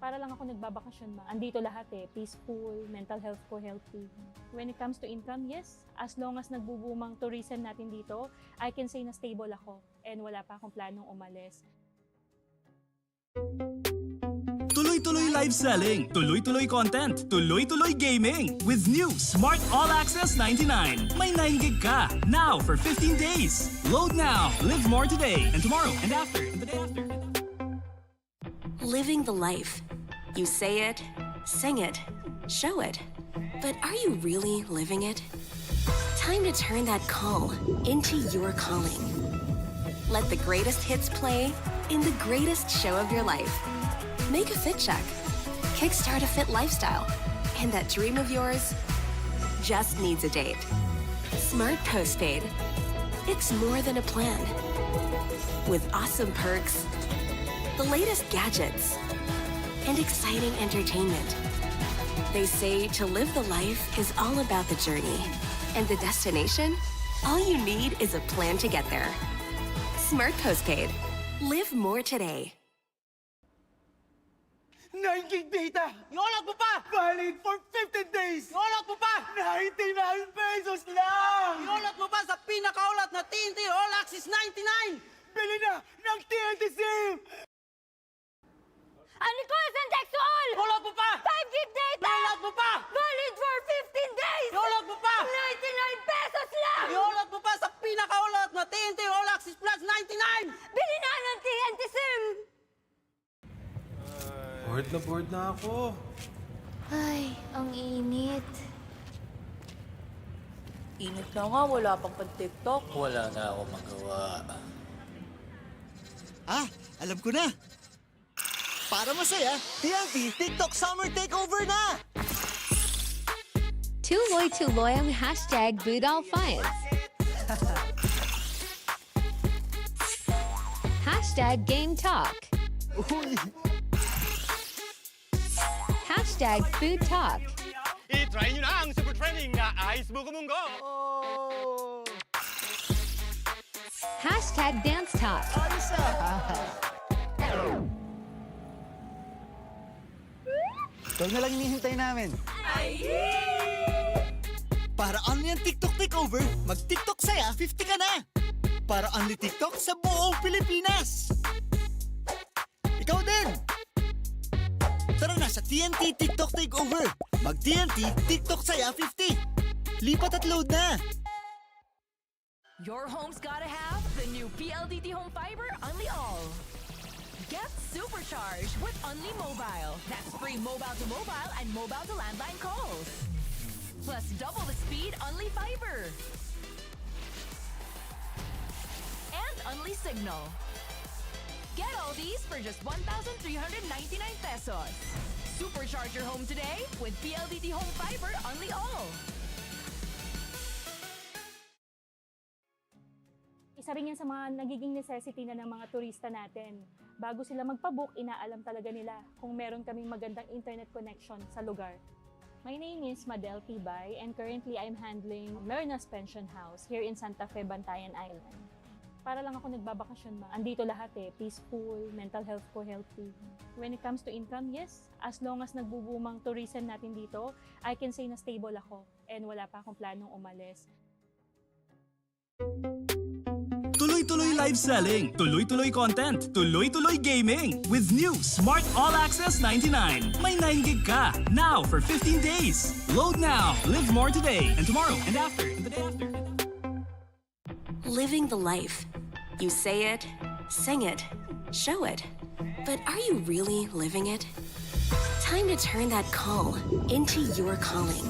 Para lang ako nagbabakasyon, ma. Andito lahat eh. Peaceful, mental health ko healthy. When it comes to income, yes. As long as nagbubumang tourism natin dito, I can say na stable ako. And wala pa akong planong umalis. Tuloy-tuloy live selling, tuloy-tuloy content, tuloy-tuloy gaming. With new Smart All Access 99. May 9 GB ka, now for 15 days. Load now, live more today, and tomorrow, and after, and the day after. Living the life. You say it, sing it, show it. But are you really living it? Time to turn that call into your calling. Let the greatest hits play in the greatest show of your life. Make a fit check. Kickstart a fit lifestyle. And that dream of yours just needs a date. Smart Postpaid. It's more than a plan. With awesome perks, the latest gadgets, and exciting entertainment. They say to live the life is all about the journey. And the destination? All you need is a plan to get there. Smart Postpaid. Live more today. 9 gig data! Iolot mo pa! Valid for 15 days! Iolot mo pa! 99 pesos lang! Iolot mo pa sa pinakaulat na TNT All Access 99! Bili na ng TNT SIM! 𝐁𝐸 Iolot mo pa! 5 gig data! Iolot mo pa! Valid for 15 days! Iolot mo pa! 99 pesos lang! Iolot mo pa sa pinakaulat na TNT All Access Plus 99! Bili na ng TNT SIM! Bored na ako. Ay, ang init. Init na nga, wala pang pag-TikTok. Wala na ako magawa. Ah, alam ko na. Para masaya, TNT TikTok Summer Takeover na! 𝐁𝐨𝐲𝐬 #BooDollFinds. #GameTalk. Uy! #FoodTalk. I-try nyo na ang super trending na Ice Buko Munggo! Oh! #DanceTalk. Ayos ah! Ito na lang hinihintay namin. Para only ang TikTok Takeover, mag-TikTok saya, 50 ka na! Para only TikTok sa buong Pilipinas! Ikaw din! Tara na sa TNT TikTok Takeover! Mag-TNT TikTok saya, 50! Lipat at load na! Your home's gotta have the new PLDT Home Fiber Unli All. Get supercharged with Unli Mobile. That's free mobile-to-mobile and mobile-to-landline calls. Plus double the speed Unli Fiber. And Unli Signal. Get all these for just 1,399 pesos. Supercharge your home today with PLDT Home Fiber Unli All. Isa rin yan sa mga nagiging necessity na ng mga turista natin. Bago sila magpabook, inaalam talaga nila kung meron kaming magandang internet connection sa lugar. My name is Madel Tibay and currently I'm handling Merna's Pension House here in Santa Fe, Bantayan Island. Para lang ako nagbabakasyon, ma. Andito lahat eh. Peaceful, mental health ko healthy. When it comes to income, yes. As long as nagbubumang tourism natin dito, I can say na stable ako and wala pa akong planong umalis. Tuloy-tuloy live selling, tuloy-tuloy content, tuloy-tuloy gaming. With new Smart All Access 99. May 9 GB ka, now for 15 days. Load now, live more today, and tomorrow, and after, and the day after. Living the life. You say it, sing it, show it. But are you really living it? Time to turn that call into your calling.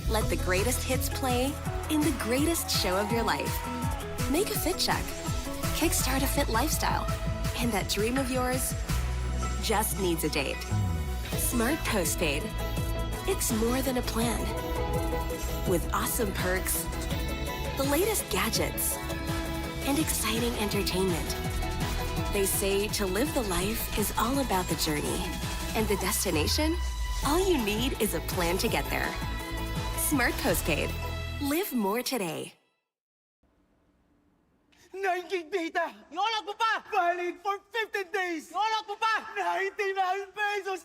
Let the greatest hits play in the greatest show of your life. Make a fit check. Kickstart a fit lifestyle. And that dream of yours just needs a date. Smart Postpaid. It's more than a plan. With awesome perks, the latest gadgets, and exciting entertainment. They say to live the life is all about the journey. And the destination? All you need is a plan to get there. Smart Postpaid. Live more today. 9 gig data! Iolot mo pa! Valid for 15 days! Iolot mo pa! 99 pesos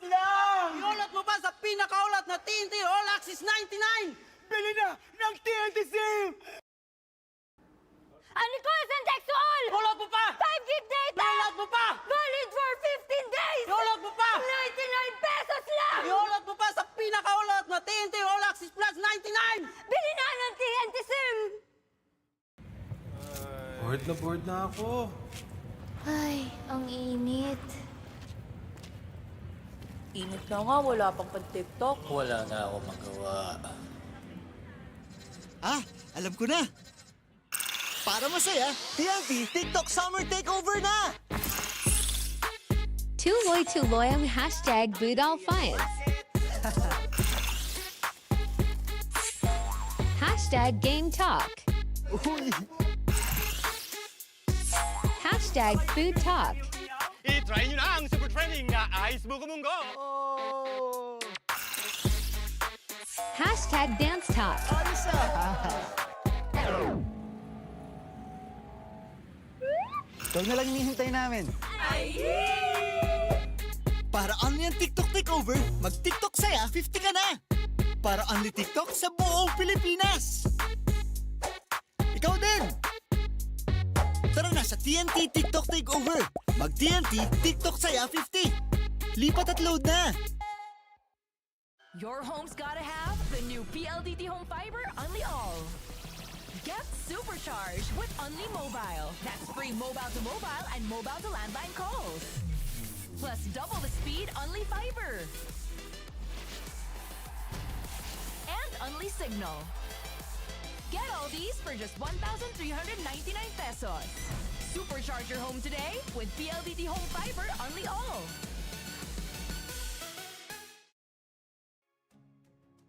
TNT All Access 99! Bili na ng TNT SIM! 𝐁𝐚𝐬𝐤𝐞𝐧'𝐬 Download mo pa! 5 gig data! Download mo pa! Valid for 15 days! Download mo pa! 99 pesos lang! Download mo pa sa pinakaulot na TNT All Access Plus 99! Bili na ng TNT SIM! Bored na ako. Ay, ang init. Init na nga, wala pang pan-TikTok. Wala na ako magawa. Ah, alam ko na. Para masaya, TNT TikTok Summer Takeover na! Tuloy tuloy ang hashtag Budal Finds. Hashtag Game Talk. Uy! Hashtag Food Talk. I-try nyo na ang super trending na Ice Buko Munggo. Oh! Hashtag Dance Talk. Ayos ah! Ikaw na lang hinihintay namin. Para only ang TikTok Takeover, mag-TikTok saya, 50 ka na! Para only TikTok sa buong Pilipinas! Ikaw din! Tara na sa TNT TikTok Takeover! Mag-TNT TikTok saya, 50! Lipat at load na! Your home's gotta have the new PLDT Home Fiber Unli All. Get supercharged with Unli Mobile. That's free mobile to mobile and mobile to landline calls. Plus double the speed Unli Fiber. And Unli Signal. Get all these for just 1,399 pesos. Supercharge your home today with PLDT Home Fiber Unli All.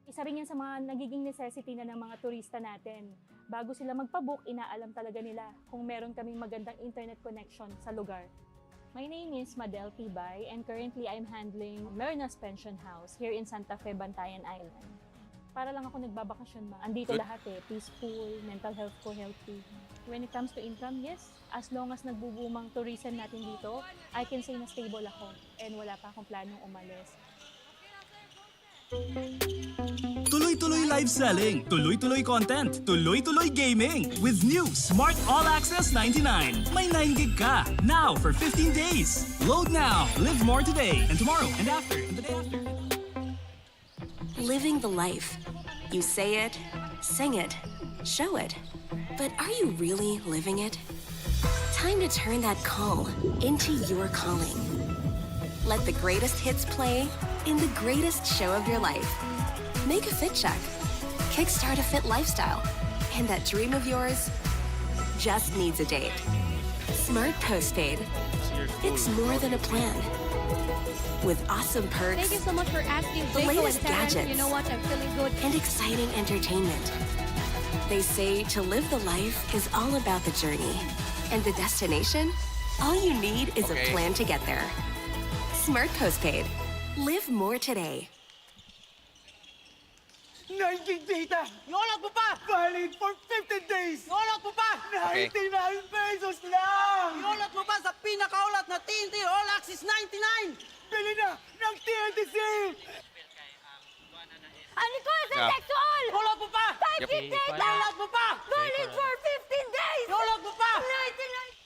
Isa rin yan sa mga nagiging necessity na ng mga turista natin. Bago sila magpabook, inaalam talaga nila kung meron kaming magandang internet connection sa lugar. My name is Madel Tibay and currently I'm handling Mernas Pension House here in Santa Fe, Bantayan Island. Para lang ako nagbabakasyon ba. Andito lahat peaceful, mental health ko healthy. When it comes to income, yes, as long as nagbubumang tourism natin dito, I can say na stable ako and wala pa akong planong umalis. Tuloy-tuloy live selling, tuloy-tuloy content, tuloy-tuloy gaming with new Smart All Access 99. May 9 gig ka now for 15 days. Load now, live more today and tomorrow and after and the day after. Living the life. You say it, sing it, show it. But are you really living it? Time to turn that call into your calling. Let the greatest hits play in the greatest show of your life. Make a fit check. Kickstart a fit lifestyle. And that dream of yours just needs a date. Smart Postpaid. It's more than a plan. With awesome perks. Thank you so much for asking. The latest gadgets. You know what? I'm feeling good. And exciting entertainment. They say to live the life is all about the journey. And the destination? All you need is a plan to get there. Smart Postpaid. Live more today. 9 gig data! Download mo pa! Valid for 15 days! Download mo pa! 99 pesos lang! Download mo pa sa pinakaulat na TNT All Access 99! Bili na ng TNT SIM! 𝐁𝐚𝐬𝐤𝐞𝐧'𝐬 Download mo pa! 5 gig data! Download mo pa! Valid for 15 days! Download mo pa! 99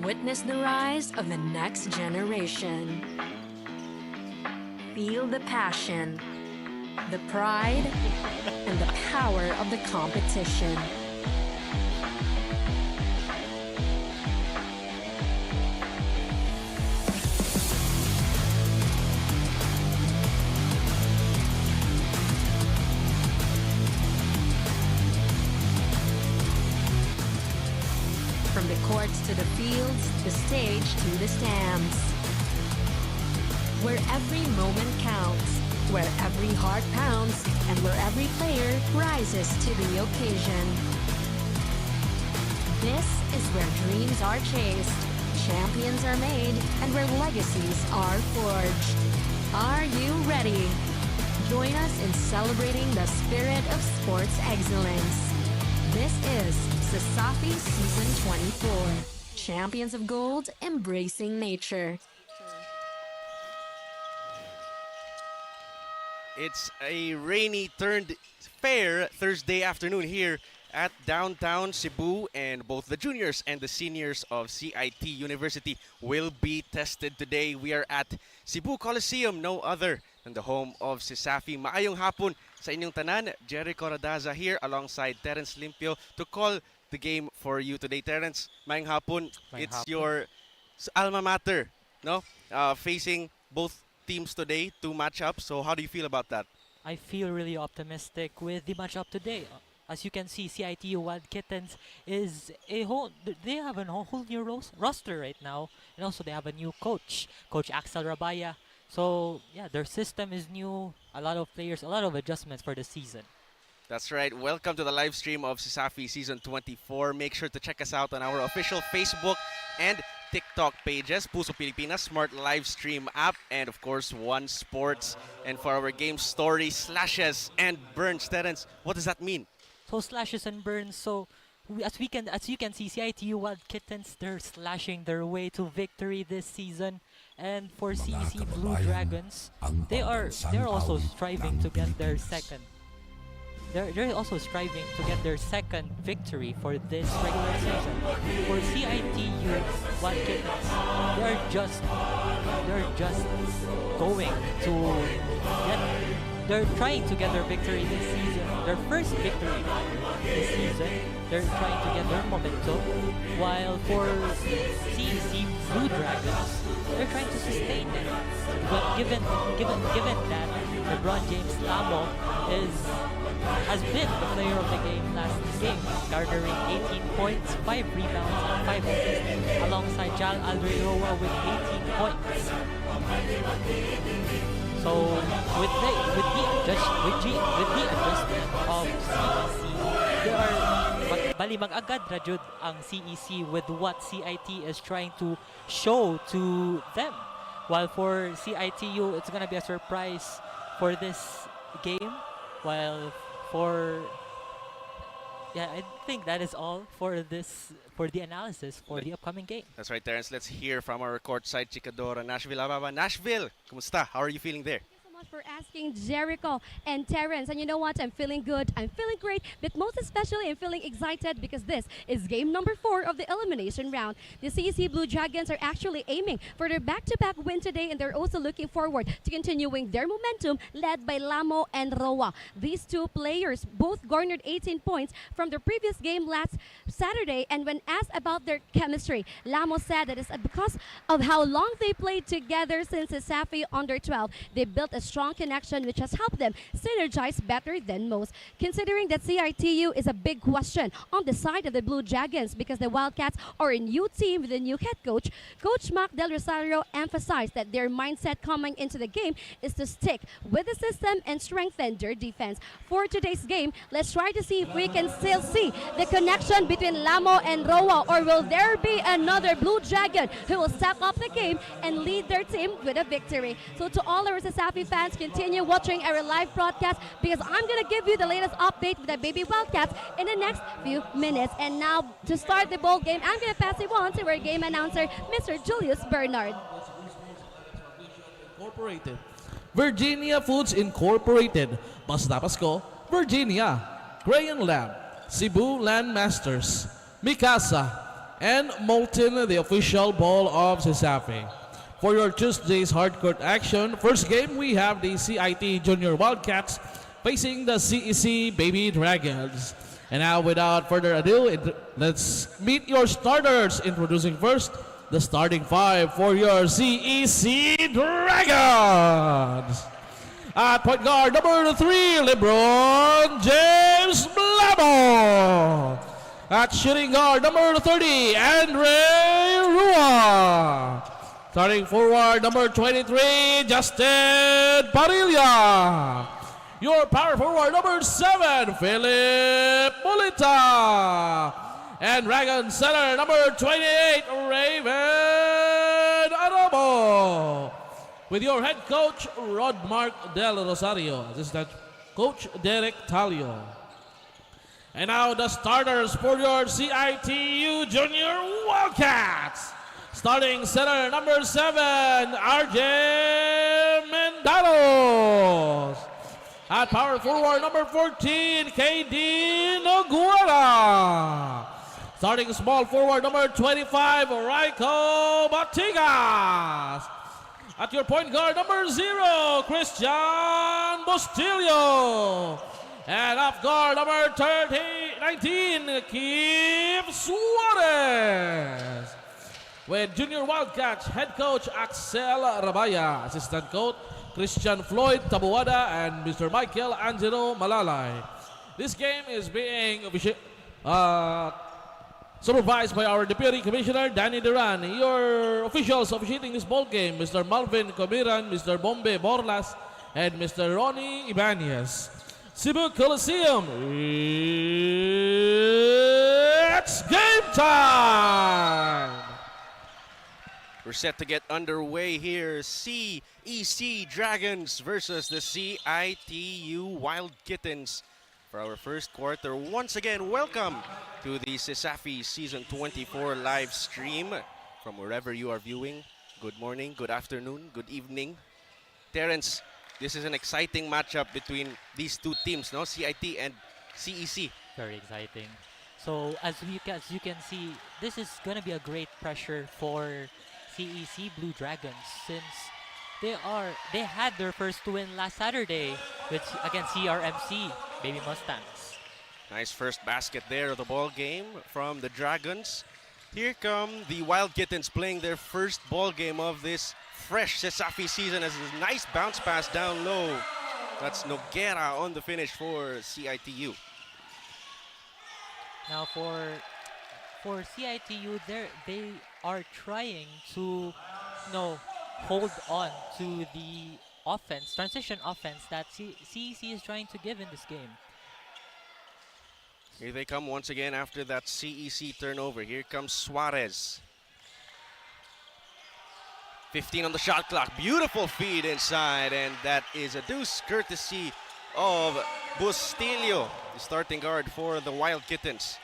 Witness the rise of the next generation. Feel the passion, the pride, and the power of the competition. From the courts to the fields, the stage to the stands. Where every moment counts, where every heart pounds, and where every player rises to the occasion. This is where dreams are chased, champions are made, and where legacies are forged. Are you ready? Join us in celebrating the spirit of sports excellence. This is Cesafi Season 24. Champions of Gold, embracing nature. It's a rainy turned fair Thursday afternoon here at downtown Cebu, and both the juniors and the seniors of CIT University will be tested today. We are at Cebu Coliseum, no other than the home of Cesafi. Maayong hapon sa inyong tanan. Jerry Coradaza here alongside Terence Limpio to call the game for you today. Terence, maayong hapon. It's your alma mater, no? Facing both teams today, 2 matchups. So how do you feel about that? I feel really optimistic with the matchup today. As you can see, CIT-U 𝐷 is a whole. They have a whole new roster right now, and also they have a new coach, Coach Axel Rabaya. So yeah, their system is new. A lot of players, a lot of adjustments for the season. That's right. Welcome to the live stream of Cesafi Season 24. Make sure to check us out on our official Facebook and TikTok pages, Puso Pilipinas, Smart LiveStream App, and of course One Sports. And for our game story, slashes and burns. Terence, what does that mean? So slashes and burns. So as you can see, CIT-U 𝐷, they're slashing their way to victory this season. And for CEC Blue Dragons, they're also striving to get their second. They're also striving to get their second victory for this regular season. For CIT-U 𝐷, they're just going to get. They're trying to get their victory this season, their first victory this season. They're trying to get their momentum, while for CEC Blue Dragons, they're trying to sustain it. But given that LeBron James Lamo has been the player of the game last game, garnering 18 points, 5 rebounds, and 5 assists, alongside Jal Alderoa with 18 points. So with the adjustment of CEC, there are bali mag-agad ra jud ang CEC with what CIT is trying to show to them. While for CIT-U, it's gonna be a surprise for this game. While I think that is all for the analysis for the upcoming game. That's right, Terence. Let's hear from our courtside chikadora, Nashville Ababa. Nashville, kumusta? How are you feeling there? Much for asking, Jericho and Terence. And you know what? I'm feeling good. I'm feeling great. But most especially, I'm feeling excited because this is game number 4 of the elimination round. The CEC Blue Dragons are actually aiming for their back-to-back win today, and they're also looking forward to continuing their momentum led by Lamo and Roa. These two players both garnered 18 points from their previous game last Saturday, and when asked about their chemistry, Lamo said that it's because of how long they played together since Cesafi under 12. They built a strong connection which has helped them synergize better than most. Considering that CIT-U is a big question on the side of the Blue Dragons because the Wildcats are a new team with a new head coach, Coach Mac Del Rosario emphasized that their mindset coming into the game is to stick with the system and strengthen their defense. For today's game, let's try to see if we can still see the connection between Lamo and Roa, or will there be another Blue Dragon who will step up the game and lead their team with a victory. So to all our Cesafi fans, continue watching our live broadcast because I'm going to give you the latest update with the Baby Wildcats in the next few minutes. And now, to start the ball game, I'm going to pass it on to our game announcer, Mr. Julius Bernard. Incorporated. Virginia Foods Incorporated, Basta Pasko, Virginia, Crayon Lab, Cebu Landmasters, Mikasa, and Molten, the official ball of Cesafi. For your Tuesday's hardcourt action, first game we have the CIT Junior Wildcats facing the CEC Baby Dragons. And now without further ado, let's meet your starters. Introducing first the starting 5 for your CEC Dragons. At point guard, number 3, LeBron James Blamo. At shooting guard, number 30, Andre Rua. Starting forward, number 23, Justin Padilla. Your power forward, number 7, Philip Mulita. And Dragon center, number 28, Raven Adobo. With your head coach, Rodmark Del Rosario. Assistant coach, Derek Talio. And now the starters for your CIT-U Junior Wildcats. Starting center number 7, RJ Mendalos. At power forward number 14, KD Noguera. Starting small forward number 25, Raiko Batigas. At your point guard number 0, Christian Bustillo. And off guard number 19, Keith Suarez. With Junior Wildcats head coach Axel Rabaya, assistant coach Christian Floyd Tabuada, and Mr. Michael Angelo Malalay. This game is being supervised by our Deputy Commissioner Danny Duran. Your officials officiating this ball game, Mr. Malvin Comiran, Mr. Bombe Borlas, and Mr. Ronnie Ibanez. Cebu Coliseum, it's game time! We're set to get underway here. CEC Dragons versus the CIT-U Wild Kittens for our first quarter. Once again, welcome to the Cesafi Season 24 live stream from wherever you are viewing. Good morning, good afternoon, good evening. Terrence, this is an exciting matchup between these two teams, no? CIT and CEC. Very exciting. So as you can see, this is going to be a great pressure for CEC Blue Dragons, since they had their first win last Saturday against CRMC Baby Mustangs. Nice first basket there of the ball game from the Dragons. Here come the Wild Kittens playing their first ball game of this fresh Cesafi season, as a nice bounce pass down low. That's Noguera on the finish for CIT-U. Now for CIT-U, they are trying to hold on to the transition offense that CEC is trying to give in this game. Here they come once again after that CEC turnover. Here comes Suarez. 15 on the shot clock. Beautiful feed inside, and that is a deuce courtesy of Bustillo, the starting guard for the Wild Kittens.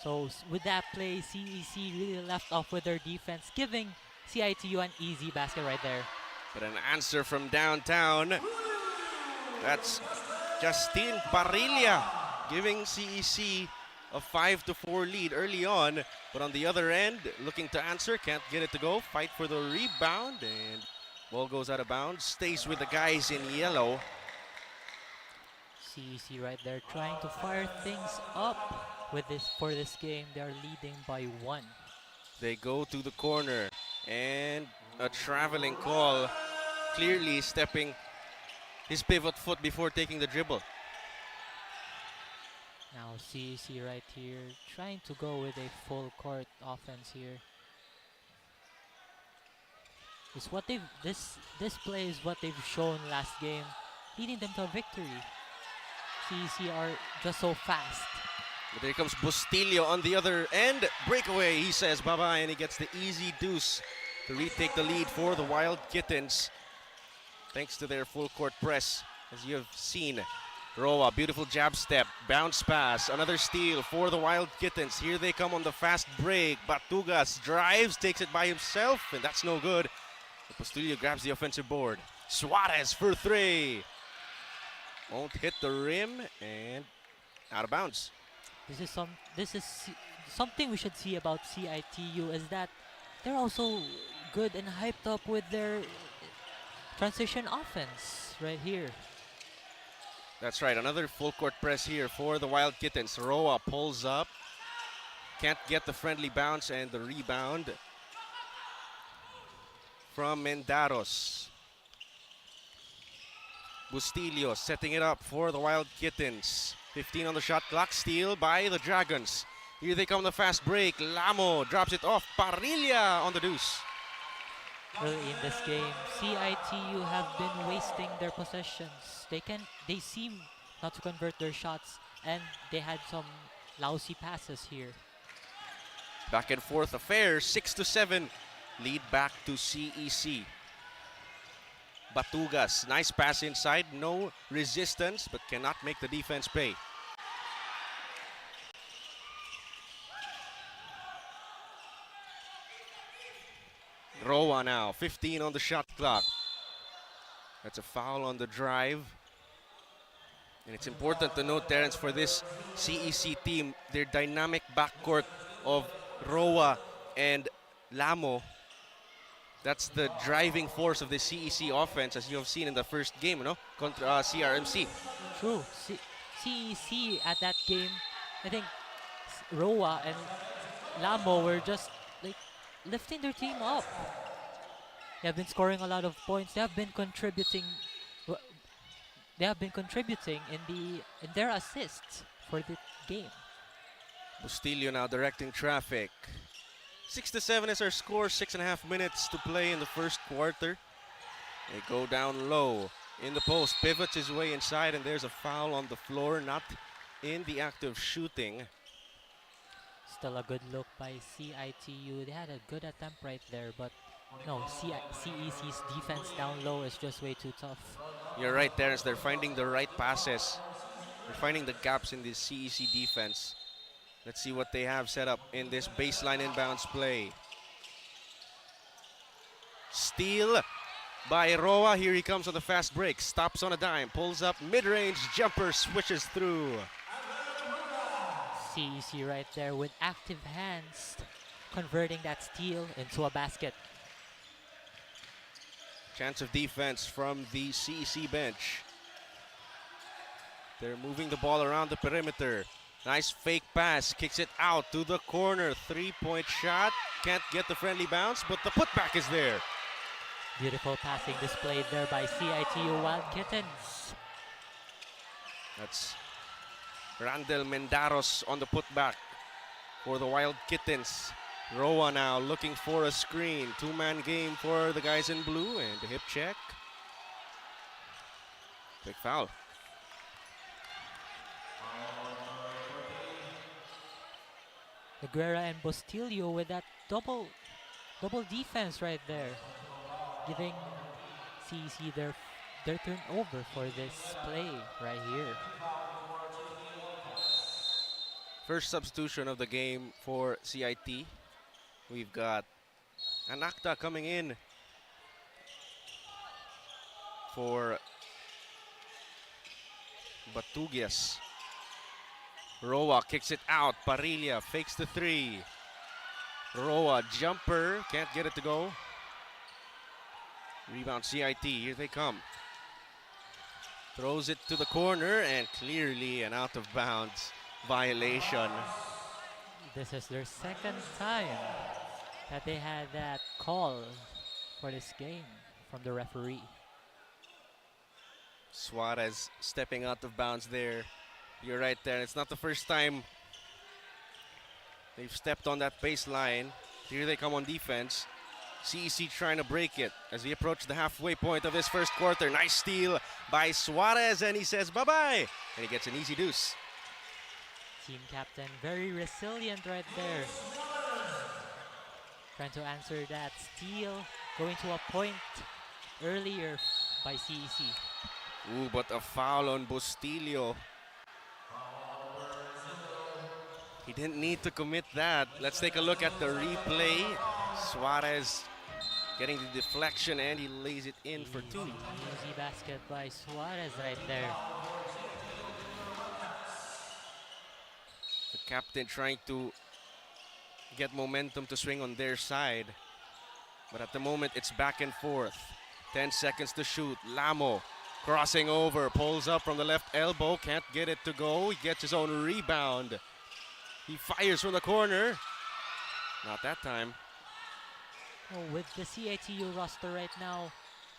So with that play, CEC really left off with their defense, giving CIT-U an easy basket right there. But an answer from downtown. That's Justin Parrilla giving CEC a 5-4 lead early on. But on the other end, looking to answer, can't get it to go. Fight for the rebound, and ball goes out of bounds. Stays with the guys in yellow. CEC right there trying to fire things up for this game. They are leading by 1. They go to the corner, and a traveling call, clearly stepping his pivot foot before taking the dribble. Now CEC right here trying to go with a full court offense here. This play is what they've shown last game, leading them to a victory. CEC are just so fast. But there comes Bustillo on the other end. Breakaway, he says bye-bye, and he gets the easy deuce to retake the lead for the Wild Kittens, thanks to their full court press, as you have seen. Roa, beautiful jab step, bounce pass, another steal for the Wild Kittens. Here they come on the fast break. Batugas drives, takes it by himself, and that's no good. Bustillo grabs the offensive board. Suarez for 3. Won't hit the rim, and out of bounds. This is something we should see about CIT-U, is that they're also good and hyped up with their transition offense right here. That's right, another full court press here for the Wild Kittens. Roa pulls up, can't get the friendly bounce, and the rebound from Mendaros. Bustillo setting it up for the Wild Kittens. 15 on the shot clock, steal by the Dragons. Here they come, the fast break. Lamo drops it off. Parrilla on the deuce. Early in this game, CIT-U have been wasting their possessions. They seem not to convert their shots, and they had some lousy passes here. Back and forth affair, 6-7. Lead back to CEC. Batugas. Nice pass inside. No resistance, but cannot make the defense pay. Roa now, 15 on the shot clock. That's a foul on the drive. And it's important to note, Terrence, for this CEC team, their dynamic backcourt of Roa and Lamo. That's the driving force of the CEC offense, as you have seen in the first game, no? Contra CRMC. True. CEC at that game, I think Roa and Lamo were just like lifting their team up. They have been scoring a lot of points. They have been contributing. They have been contributing in their assists for the game. Bustillo now directing traffic. 6-7 is our score. 6.5 minutes to play in the first quarter. They go down low in the post. Pivots his way inside, and there's a foul on the floor. Not in the act of shooting. Still a good look by CIT-U. They had a good attempt right there, but no, CEC's defense down low is just way too tough. You're right, Terrence. They're finding the right passes. They're finding the gaps in the CEC defense. Let's see what they have set up in this baseline inbounds play. Steal by Roa. Here he comes on the fast break. Stops on a dime. Pulls up mid-range jumper. Switches through. CEC right there with active hands, converting that steal into a basket. Chance of defense from the CEC bench. They're moving the ball around the perimeter. Nice fake pass, kicks it out to the corner. 3-point shot, can't get the friendly bounce, but the putback is there. Beautiful passing displayed there by CIT-U Wild Kittens. That's Randall Mendaros on the putback for the Wild Kittens. Roa now looking for a screen. Two-man game for the guys in blue, and the hip check. Big foul. Neguera and Bustillo with that double defense right there, giving CEC their turnover for this play right here. First substitution of the game for CIT. We've got Anakta coming in for Batugas. Roa kicks it out. Parilla fakes the three. Roa jumper, can't get it to go. Rebound CIT, here they come. Throws it to the corner, and clearly an out of bounds violation. This is their second time that they had that call for this game from the referee. Suarez stepping out of bounds there. You're right there. It's not the first time they've stepped on that baseline. Here they come on defense. CEC trying to break it as we approach the halfway point of this first quarter. Nice steal by Suarez, and he says bye-bye. And he gets an easy deuce. Team captain, very resilient right there. Trying to answer that steal, going to a point earlier by CEC. Ooh, but a foul on Bustillo. He didn't need to commit that. Let's take a look at the replay. Suarez getting the deflection, and he lays it in for two. Easy basket by Suarez right there. The captain trying to get momentum to swing on their side. But at the moment, it's back and forth. 10 seconds to shoot. Lamo crossing over, pulls up from the left elbow, can't get it to go. He gets his own rebound. He fires from the corner. Not that time. Oh, with the CIT-U roster right now,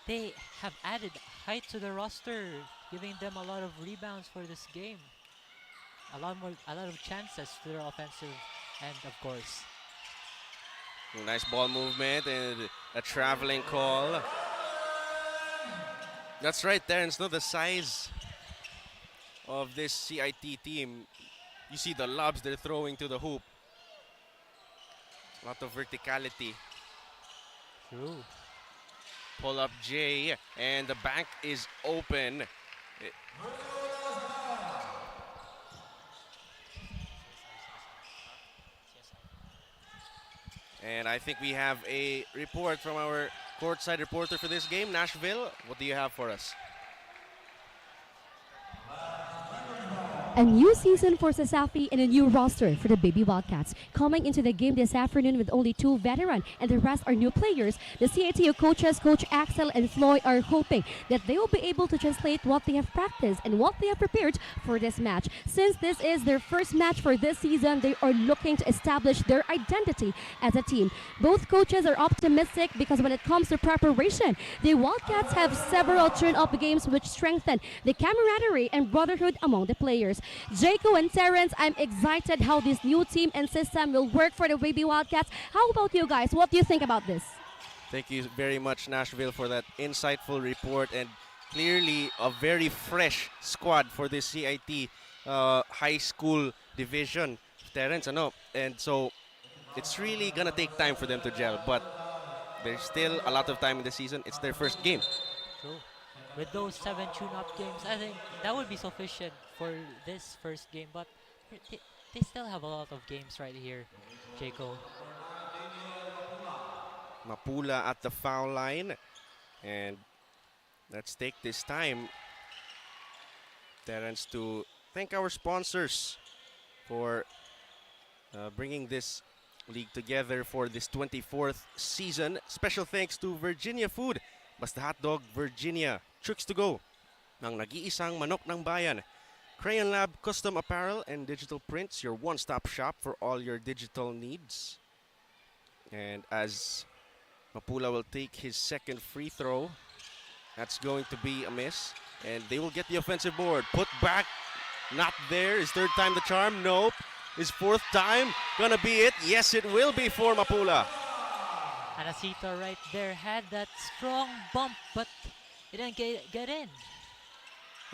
they have added height to the roster, giving them a lot of rebounds for this game. A lot of chances to their offensive end, of course. Nice ball movement and a traveling call. That's right, Terrence. No, the size of this CIT team. You see the lobs they're throwing to the hoop. A lot of verticality. True. pull up J, and the bank is open. And I think we have a report from our courtside reporter for this game. Nashville, what do you have for us? A new season for Cesafi and a new roster for the Baby Wildcats. Coming into the game this afternoon with only 2 veterans and the rest are new players, the CIT-U coaches, Coach Axel and Floyd, are hoping that they will be able to translate what they have practiced and what they have prepared for this match. Since this is their first match for this season, they are looking to establish their identity as a team. Both coaches are optimistic because when it comes to preparation, the Wildcats have several turn-up games which strengthen the camaraderie and brotherhood among the players. Jaco and Terrence, I'm excited how this new team and system will work for the Baby Wildcats. How about you guys? What do you think about this? Thank you very much, Nashville, for that insightful report, and clearly a very fresh squad for this CIT high school division. Terrence, and so it's really gonna take time for them to gel, but there's still a lot of time in the season. It's their first game. True. With those 7 tune-up games, I think that would be sufficient for this first game, but they still have a lot of games right here, Jaco. Mapula at the foul line, and let's take this time, Terrence, to thank our sponsors for bringing this league together for this 24th season. Special thanks to Virginia Food, Basta Hotdog Virginia, Tricks to Go, ng nag-iisang manok ng bayan, Crayon Lab Custom Apparel and Digital Prints, your one-stop shop for all your digital needs. And as Mapula will take his second free throw, that's going to be a miss, and they will get the offensive board. Put back, not there. His third time the charm, nope. His fourth time, gonna be it. Yes, it will be for Mapula. Anacita right there had that strong bump, but it didn't get in.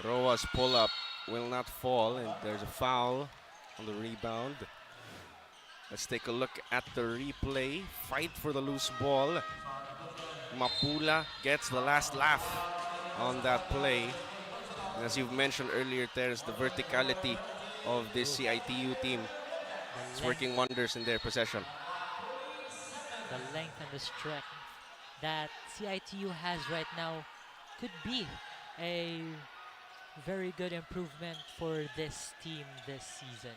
Roa's pull-up will not fall, and there's a foul on the rebound. Let's take a look at the replay. Fight for the loose ball. Mapula gets the last laugh on that play. And as you've mentioned earlier, there's the verticality of this CIT-U team. It's working wonders in their possession. The length and the strength that CIT-U has right now could be a very good improvement for this team this season.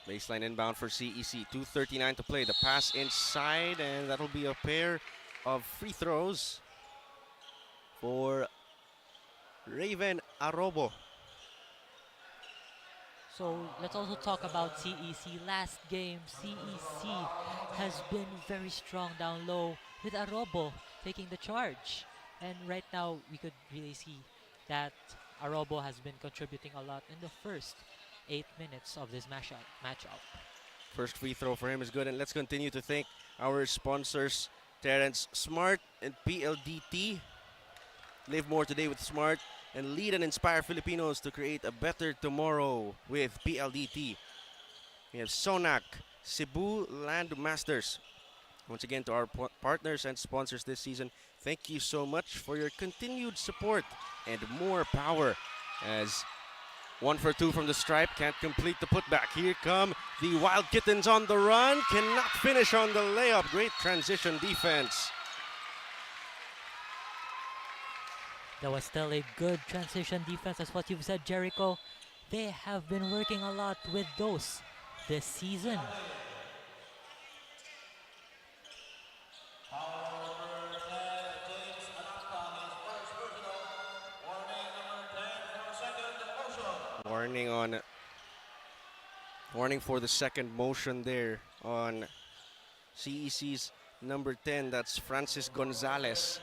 Baseline inbound for CEC. 2:39 to play. The pass inside, and that'll be a pair of free throws for Raven Arobo. So let's also talk about CEC. Last game, CEC has been very strong down low with Arobo taking the charge. And right now, we could really see that Arobo has been contributing a lot in the first 8 minutes of this matchup. First free throw for him is good, and let's continue to thank our sponsors, Terrence. Smart and PLDT. Live more today with Smart and lead and inspire Filipinos to create a better tomorrow with PLDT. We have Sonac, Cebu Land Masters. Once again, to our partners and sponsors this season, thank you so much for your continued support and more power as 1 for 2 from the stripe, can't complete the putback. Here come the Wild Kittens on the run, cannot finish on the layup. Great transition defense. That was still a good transition defense, as what you've said, Jericho. They have been working a lot with those this season. Warning for the second motion there on CEC's number 10. That's Francis Gonzalez.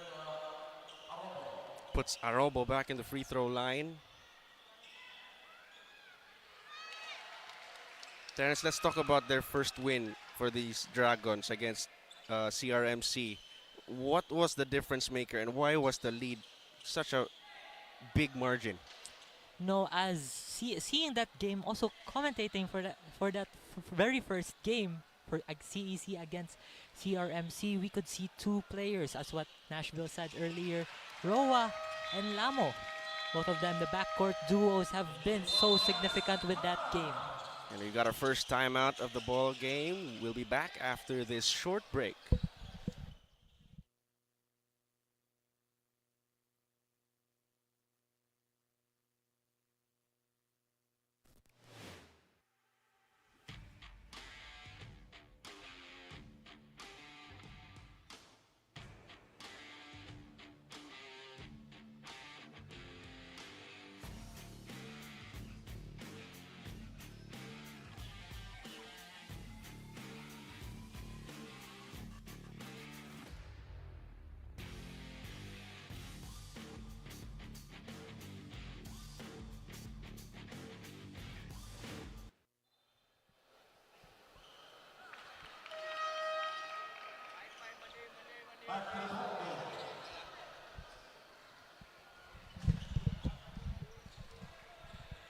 Puts Arobo back in the free throw line. Terrence, let's talk about their first win for these Dragons against CRMC. What was the difference maker, and why was the lead such a big margin? No, as seeing that game, also commentating for that very first game for CEC against CRMC, we could see two players, as what Nashville said earlier, Roa and Lamo. Both of them, the backcourt duos, have been so significant with that game. And we got our first timeout of the ball game. We'll be back after this short break.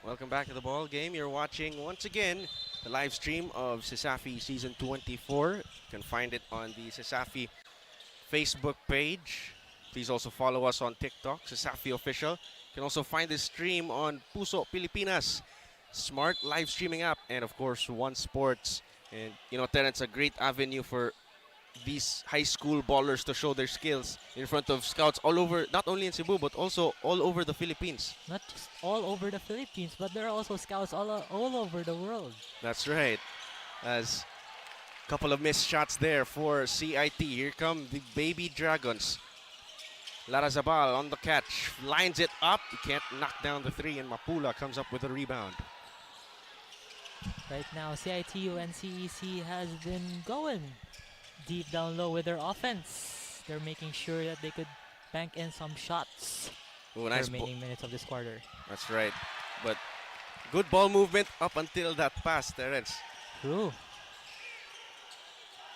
Welcome back to the ball game. You're watching once again the live stream of Cesafi Season 24. You can find it on the Cesafi Facebook page. Please also follow us on TikTok, Cesafi Official. You can also find this stream on Puso Pilipinas, Smart Live Streaming App, and of course One Sports. And you know, Terence, a great avenue for these high school ballers to show their skills in front of scouts all over, not only in Cebu, but also all over the Philippines. Not just all over the Philippines, but there are also scouts all over the world. That's right. As a couple of missed shots there for CIT. Here come the Baby Dragons. Larazabal on the catch, lines it up. He can't knock down the three, and Mapula comes up with a rebound. Right now, CIT-U and CEC has been going deep down low with their offense. They're making sure that they could bank in some shots. Ooh, nice remaining minutes of this quarter. That's right. But good ball movement up until that pass, Terence. True.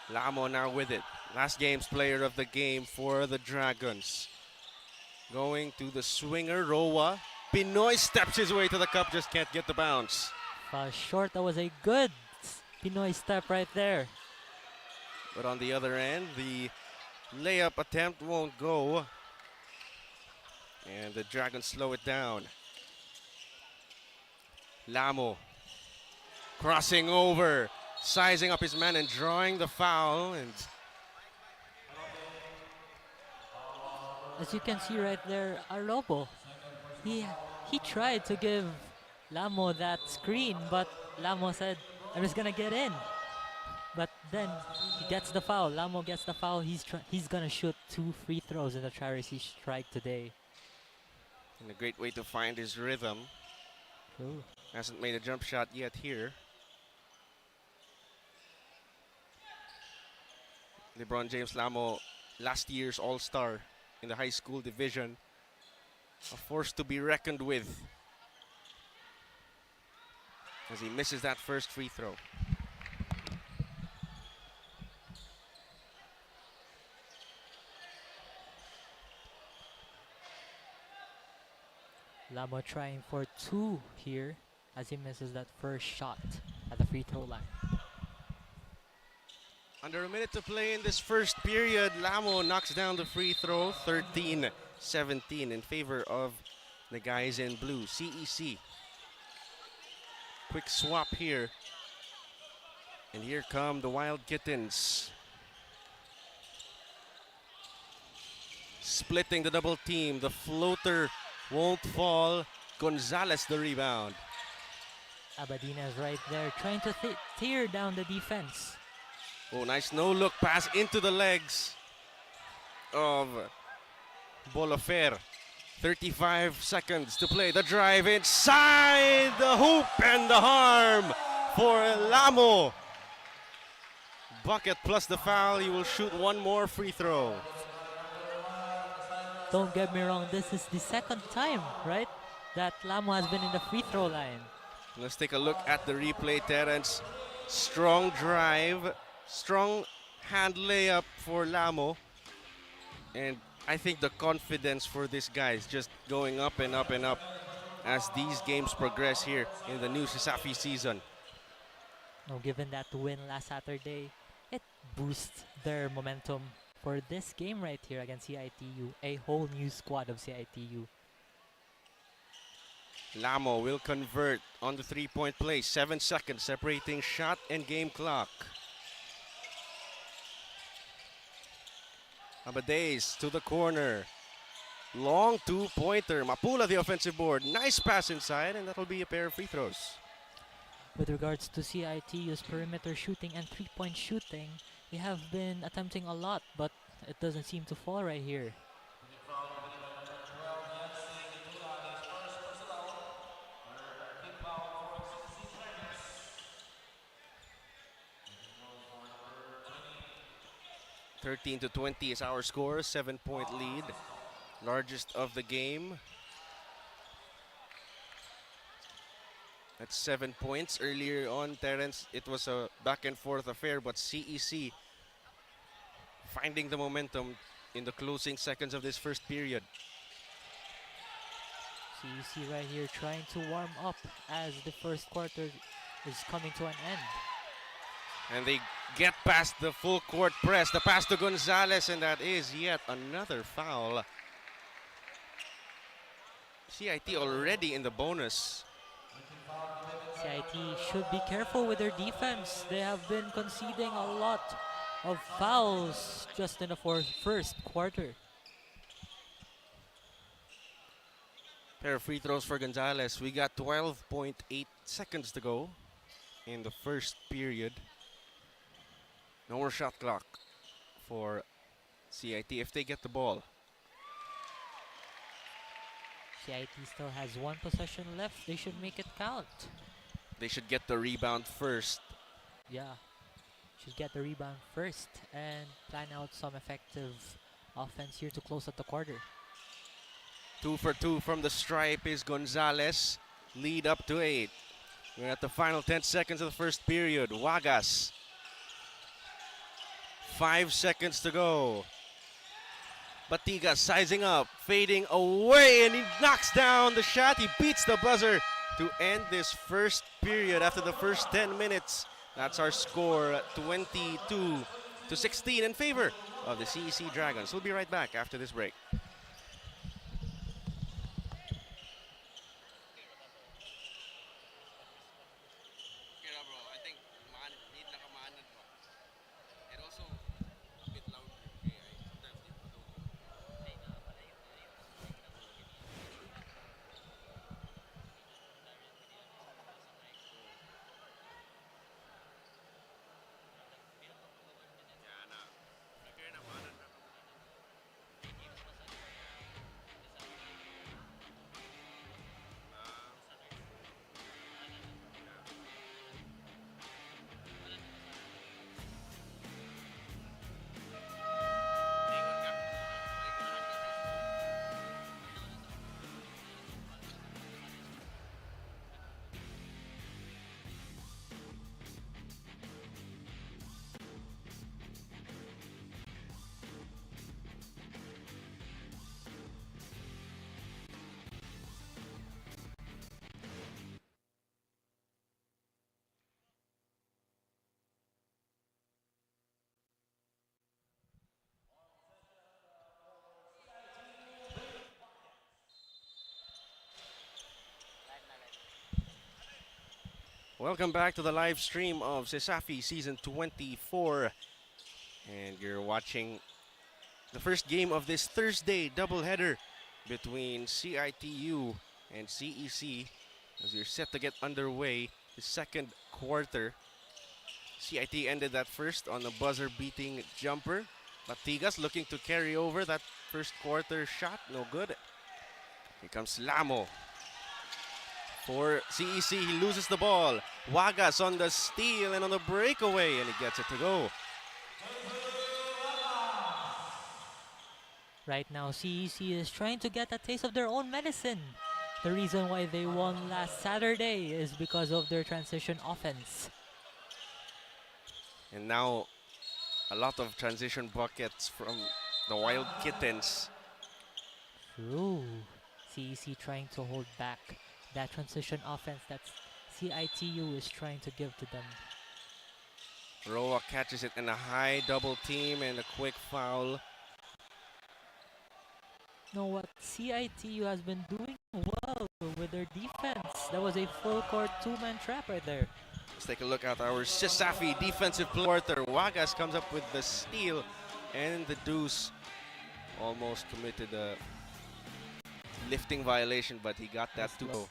Lamo now with it. Last game's player of the game for the Dragons. Going to the swinger, Roa. Pinoy steps his way to the cup, just can't get the bounce. Short, that was a good Pinoy step right there. But on the other end, the layup attempt won't go. And the Dragons slow it down. Lamo crossing over, sizing up his man and drawing the foul. And as you can see right there, Arobo, he tried to give Lamo that screen, but Lamo said, I'm just gonna get in. But then he gets the foul. Lamo gets the foul. He's gonna shoot 2 free throws in the charity strike today. And a great way to find his rhythm. True. Hasn't made a jump shot yet here. LeBron James Lamo, last year's All-Star in the high school division. A force to be reckoned with as he misses that first free throw. Lamo trying for 2 here as he misses that first shot at the free throw line. Under a minute to play in this first period, Lamo knocks down the free throw, 13-17 in favor of the guys in blue. CEC. Quick swap here. And here come the Wild Kittens. Splitting the double team. The floater won't fall. Gonzalez the rebound. Abadina is right there trying to tear down the defense. Oh, nice no-look pass into the legs of Bolofer. 35 seconds to play. The drive inside the hoop and the harm for Lamo. Bucket plus the foul. He will shoot 1 more free throw. Don't get me wrong, this is the second time, right, that Lamo has been in the free throw line. Let's take a look at the replay, Terence. Strong drive, strong hand layup for Lamo. And I think the confidence for this guy is just going up and up and up as these games progress here in the new Cesafi season. Given that win last Saturday, it boosts their momentum for this game right here against CIT-U, a whole new squad of CIT-U. Lamo will convert on the three-point play. 7 seconds separating shot and game clock. Abadays to the corner. Long two-pointer. Mapula the offensive board. Nice pass inside, and that'll be a pair of free throws. With regards to CIT-U's perimeter shooting and three-point shooting, they have been attempting a lot, but it doesn't seem to fall right here. (13-20) is our score. 7-point lead, largest of the game. That's 7 points. Earlier on, Terence, it was a back and forth affair, but CEC finding the momentum in the closing seconds of this first period. CEC right here trying to warm up as the first quarter is coming to an end. And they get past the full court press. The pass to Gonzalez, and that is yet another foul. CIT already in the bonus. CIT should be careful with their defense. They have been conceding a lot of fouls just in the first quarter. Pair of free throws for Gonzalez. We got 12.8 seconds to go in the first period. No more shot clock for CIT if they get the ball. CIT still has one possession left. They should make it count. They should get the rebound first. Yeah, should get the rebound first and plan out some effective offense here to close out the quarter. 2 for 2 from the stripe is Gonzalez. Lead up to 8. We're at the final 10 seconds of the first period. Wagas. 5 seconds to go. Batigas sizing up, fading away, and he knocks down the shot. He beats the buzzer to end this first period after the first 10 minutes. That's our score, 22-16 in favor of the CEC Dragons. We'll be right back after this break. Welcome back to the live stream of Cesafi Season 24. And you're watching the first game of this Thursday doubleheader between CIT-U and CEC as you're set to get underway the second quarter. CIT ended that first on a buzzer-beating jumper. Batigas looking to carry over that first quarter shot. No good. Here comes Lamo. For CEC, he loses the ball. Wagas on the steal and on the breakaway, and he gets it to go. Right now, CEC is trying to get a taste of their own medicine. The reason why they won last Saturday is because of their transition offense. And now, a lot of transition buckets from the Wild Kittens. True. CEC trying to hold back that transition offense that CIT-U is trying to give to them. Roa catches it in a high double team and a quick foul. Know what CITU has been doing well with their defense. That was a full court two-man trap right there. Let's take a look at our Cesafi defensive quarter. Wagas comes up with the steal and the deuce. Almost committed a lifting violation, but he got that to go.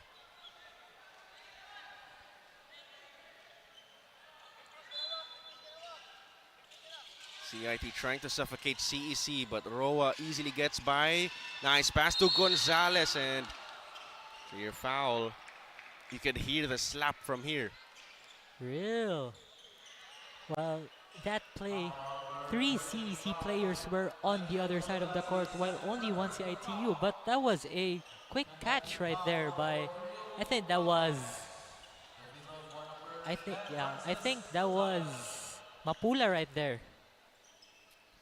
CIT trying to suffocate CEC, but Roa easily gets by. Nice pass to Gonzalez, and clear foul. You can hear the slap from here. Real. Well, that play, 3 CEC players were on the other side of the court while only 1 CITU, but that was a quick catch right there by, I think that was Mapula right there.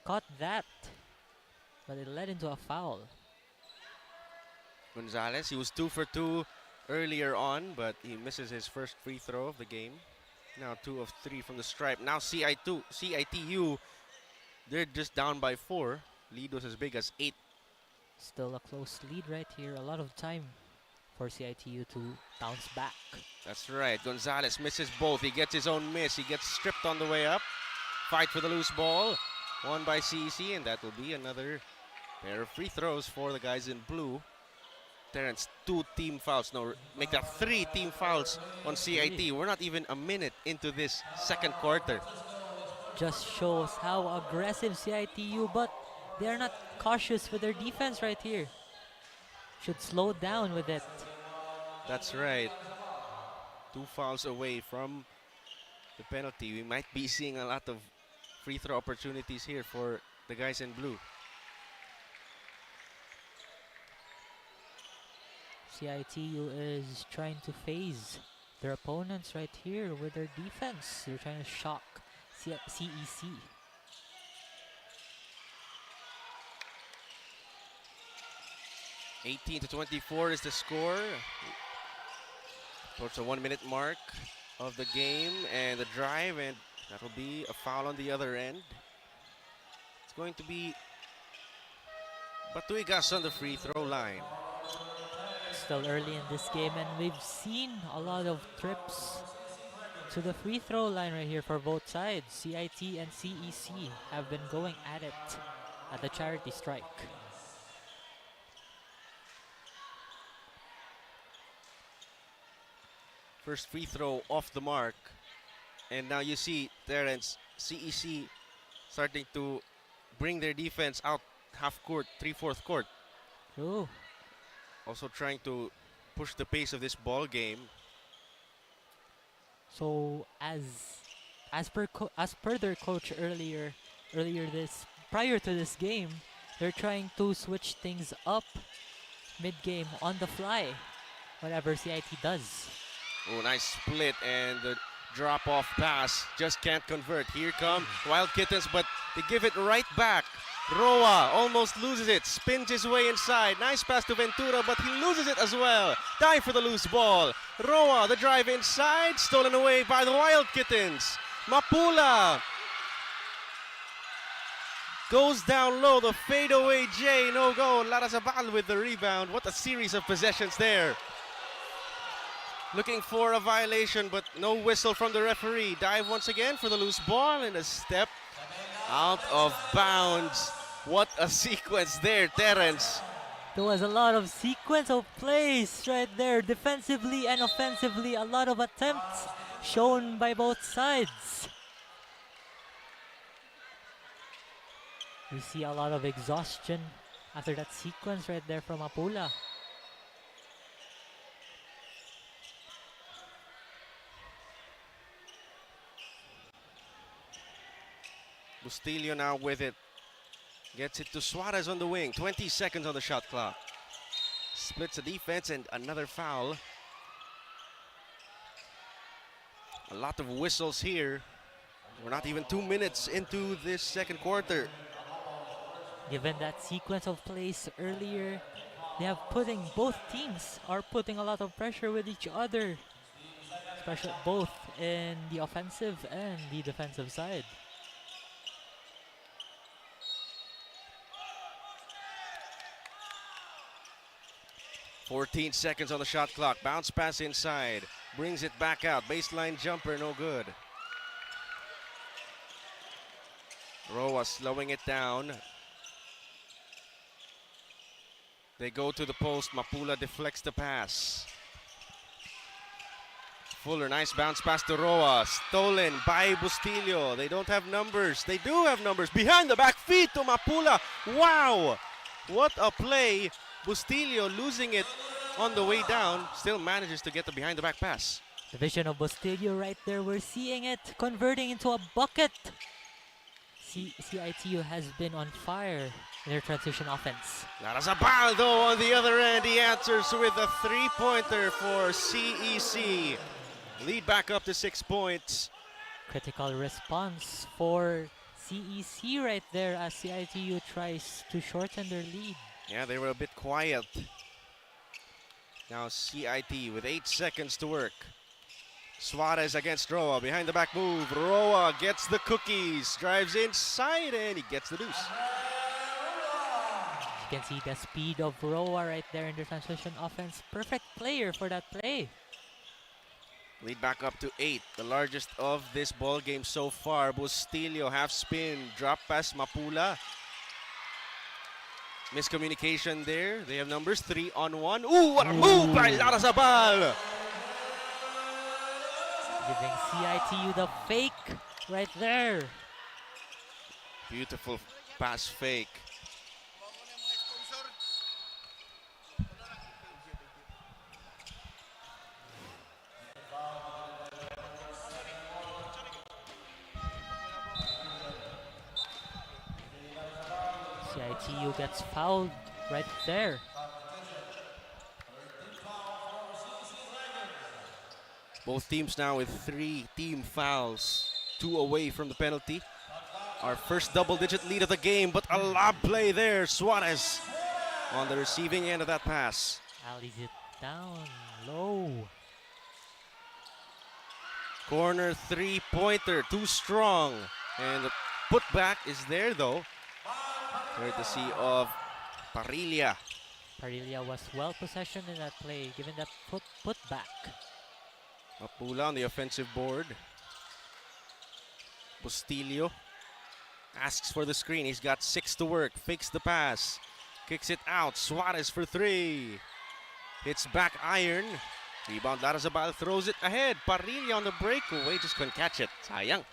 Caught that, but it led into a foul. Gonzalez, he was 2 for 2 earlier on, but he misses his first free throw of the game. Now 2 of 3 from the stripe. Now CITU, they're just down by 4. Lead was as big as 8. Still a close lead right here. A lot of time for CITU to bounce back. That's right. Gonzalez misses both. He gets his own miss. He gets stripped on the way up. Fight for the loose ball. Won by CEC, and that will be another pair of free throws for the guys in blue. Terrence, 2 team fouls. No, make that 3 team fouls on CIT. We're not even a minute into this second quarter. Just shows how aggressive CITU, but they're not cautious with their defense right here. Should slow down with it. That's right. 2 fouls away from the penalty. We might be seeing a lot of free throw opportunities here for the guys in blue. CITU is trying to phase their opponents right here with their defense. They're trying to shock CEC. (18-24) is the score. Towards the 1-minute mark of the game, and the drive, and that'll be a foul on the other end. It's going to be Batuigas on the free throw line. Still early in this game, and we've seen a lot of trips to the free throw line right here for both sides. CIT and CEC have been going at it at the charity strike. First free throw off the mark. And now you see Terrence, CEC starting to bring their defense out half court, 3/4 court. True. Also trying to push the pace of this ball game. So as per their coach prior to this game, they're trying to switch things up mid-game on the fly whatever CIT does. Oh, nice split, and the drop-off pass just can't convert. Here come Wild Kittens, but they give it right back. Roa almost loses it, spins his way inside. Nice pass to Ventura, but he loses it as well. Dive for the loose ball. Roa, the drive inside, stolen away by the Wild Kittens. Mapula goes down low, the fadeaway J, no go. Larrazabal with the rebound. What a series of possessions there. Looking for a violation, but no whistle from the referee. Dive once again for the loose ball, and a step out of bounds. What a sequence there, Terrence. There was a lot of sequence of plays right there, defensively and offensively. A lot of attempts shown by both sides. We see a lot of exhaustion after that sequence right there from Apula. Bustillo now with it. Gets it to Suarez on the wing. 20 seconds on the shot clock. Splits the defense, and another foul. A lot of whistles here. We're not even 2 minutes into this second quarter. Given that sequence of plays earlier, both teams are putting a lot of pressure with each other. Especially both in the offensive and the defensive side. "14 seconds on the shot clock. Bounce pass inside. Brings it back out. Baseline jumper, no good. Roa slowing it down. They go to the post. Mapula deflects the pass. Fuller, nice bounce pass to Roa. Stolen by Bustillo. They don't have numbers. They do have numbers. Behind the back, feed to Mapula. Wow! What a play. Bustillo losing it on the way down. Still manages to get the behind the back pass. The vision of Bustillo right there. We're seeing it converting into a bucket. CITU has been on fire in their transition offense. Larrazabal though on the other end. He answers with a three-pointer for CEC. Lead back up to 6 points. Critical response for CEC right there as CITU tries to shorten their lead. Yeah, they were a bit quiet. Now CIT with 8 seconds to work. Suarez against Roa, behind the back move. Roa gets the cookies, drives inside, and he gets the deuce. You can see the speed of Roa right there in the transition offense. Perfect player for that play. Lead back up to 8, the largest of this ball game so far. Bustillo, half spin, drop pass Mapula. Miscommunication there. They have numbers 3-on-1. Ooh, what a move by Larrazabal! Giving CITU the fake right there. Beautiful pass fake. CITU gets fouled right there. Both teams now with 3 team fouls, 2 away from the penalty. Our first double-digit lead of the game, but a lob play there. Suarez on the receiving end of that pass. Allies it down low. Corner three-pointer, too strong. And the putback is there though. Courtesy of Parilla. Parilla was well positioned in that play, given that putback. Mapula on the offensive board. Bustillo asks for the screen. He's got 6 to work. Fakes the pass. Kicks it out. Suarez for 3. Hits back iron. Rebound. Larrazabal throws it ahead. Parilla on the breakaway. Just couldn't catch it. Sayang.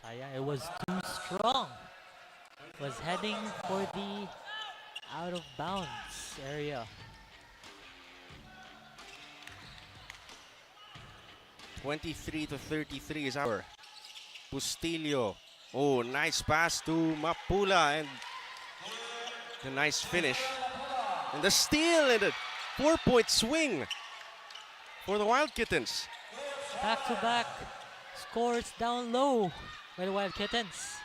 Sayang. It was too strong. Was heading for the out of bounds area. 23-33 is our Bustillo. Oh, nice pass to Mapula and the nice finish. And the steal and a 4-point swing for the Wild Kittens. Back-to-back scores down low by the Wild Kittens.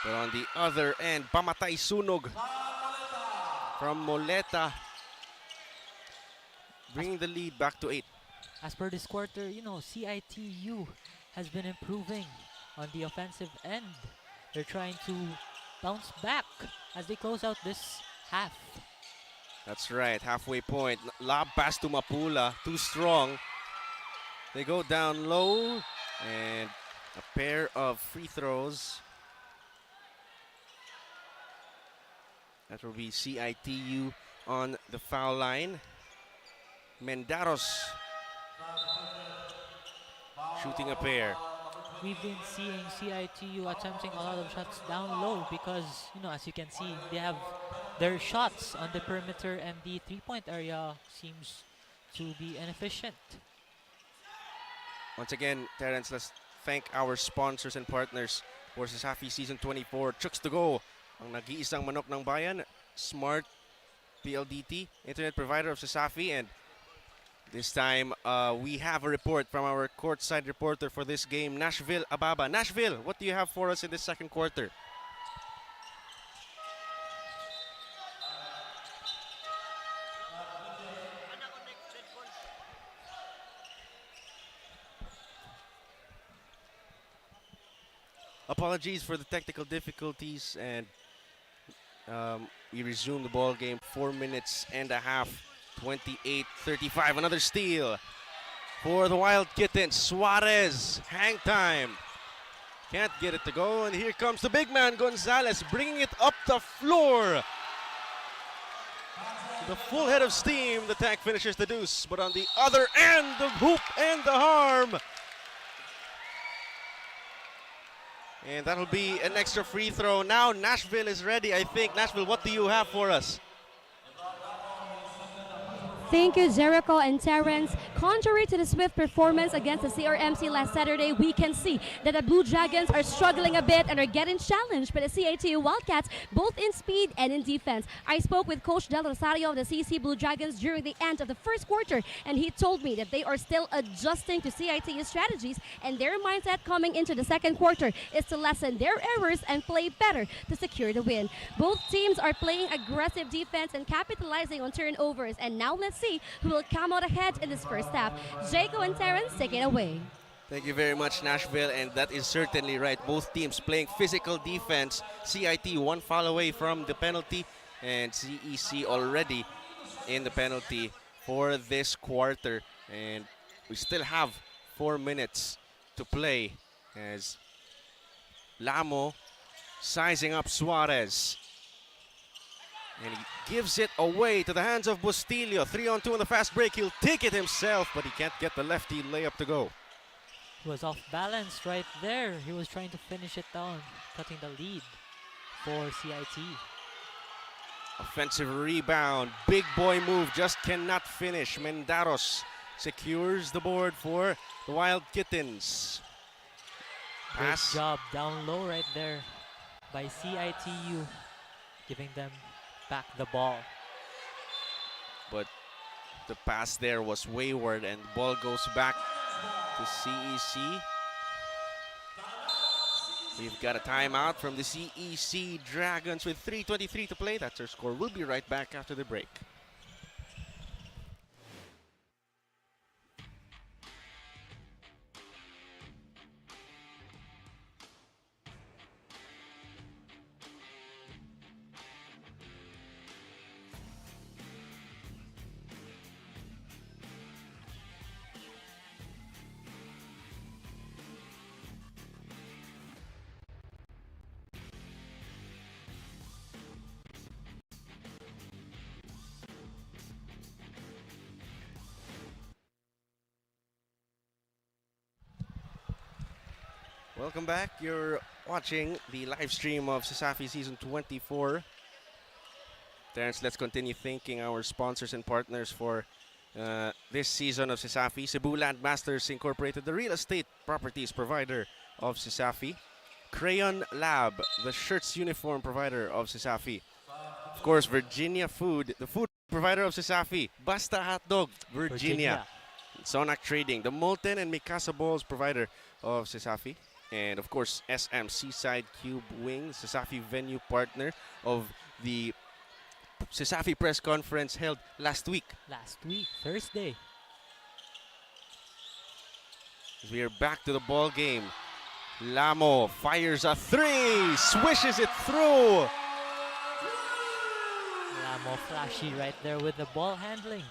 But on the other end, Pamatay Sunog from Moleta, bringing the lead back to 8. As per this quarter, you know, CITU has been improving on the offensive end. They're trying to bounce back as they close out this half. That's right, halfway point. Lob pass to Mapula, too strong. They go down low and a pair of free throws. That will be CITU on the foul line. Mendaros shooting a pair. We've been seeing CITU attempting a lot of shots down low because, you know, as you can see, they have their shots on the perimeter and the three-point area seems to be inefficient. Once again, Terence, let's thank our sponsors and partners for Cesafi Season 24. Chooks to go, ang nag-iisang manok ng bayan, Smart PLDT, internet provider of Cesafi, and this time, we have a report from our courtside reporter for this game, Nashville Ababa. Nashville, what do you have for us in this second quarter? Apologies for the technical difficulties, and we resume the ball game. 4 minutes and a half, 28-35. Another steal for the Wild Kittens. Suarez, hang time. Can't get it to go, and here comes the big man, Gonzalez, bringing it up the floor. The full head of steam, the tank finishes the deuce, but on the other end, the hoop and the harm. And that'll be an extra free throw. Now Nashville is ready, I think. Nashville, what do you have for us? Thank you, Jericho and Terrence. Contrary to the swift performance against the CRMC last Saturday, we can see that the Blue Dragons are struggling a bit and are getting challenged by the CIT-U Wildcats, both in speed and in defense. I spoke with Coach Del Rosario of the CC Blue Dragons during the end of the first quarter, and he told me that they are still adjusting to CIT-U strategies, and their mindset coming into the second quarter is to lessen their errors and play better to secure the win. Both teams are playing aggressive defense and capitalizing on turnovers, and now let's see who will come out ahead in this first half. Jaco and Terrence, take it away. Thank you very much, Nashville, and that is certainly right. Both teams playing physical defense. CIT one foul away from the penalty, and CEC already in the penalty for this quarter. And we still have 4 minutes to play as Lamo sizing up Suarez. And he gives it away to the hands of Bustillo. 3-on-2 on the fast break. He'll take it himself, but he can't get the lefty layup to go. He was off balance right there. He was trying to finish it down, cutting the lead for CIT. Offensive rebound. Big boy move. Just cannot finish. Mendaros secures the board for the Wild Kittens. Pass. Good job down low right there by CIT-U, giving them back the ball. But the pass there was wayward, and the ball goes back to CEC. We've got a timeout from the CEC Dragons with 3:23 to play. That's our score. We'll be right back after the break. Welcome back. You're watching the live stream of Cesafi Season 24. Terrence, let's continue thanking our sponsors and partners for this season of Cesafi. Cebu Landmasters Incorporated, the real estate properties provider of Cesafi. Crayon Lab, the shirts uniform provider of Cesafi. Of course, Virginia Food, the food provider of Cesafi. Basta Hotdog, Virginia. Sonac Trading, the Molten and Mikasa Balls provider of Cesafi. And of course, SM Seaside Cube Wing, Cesafi venue partner of the Cesafi press conference held last week. Thursday. We are back to the ball game. Lamo fires a three, swishes it through. Lamo flashy right there with the ball handling.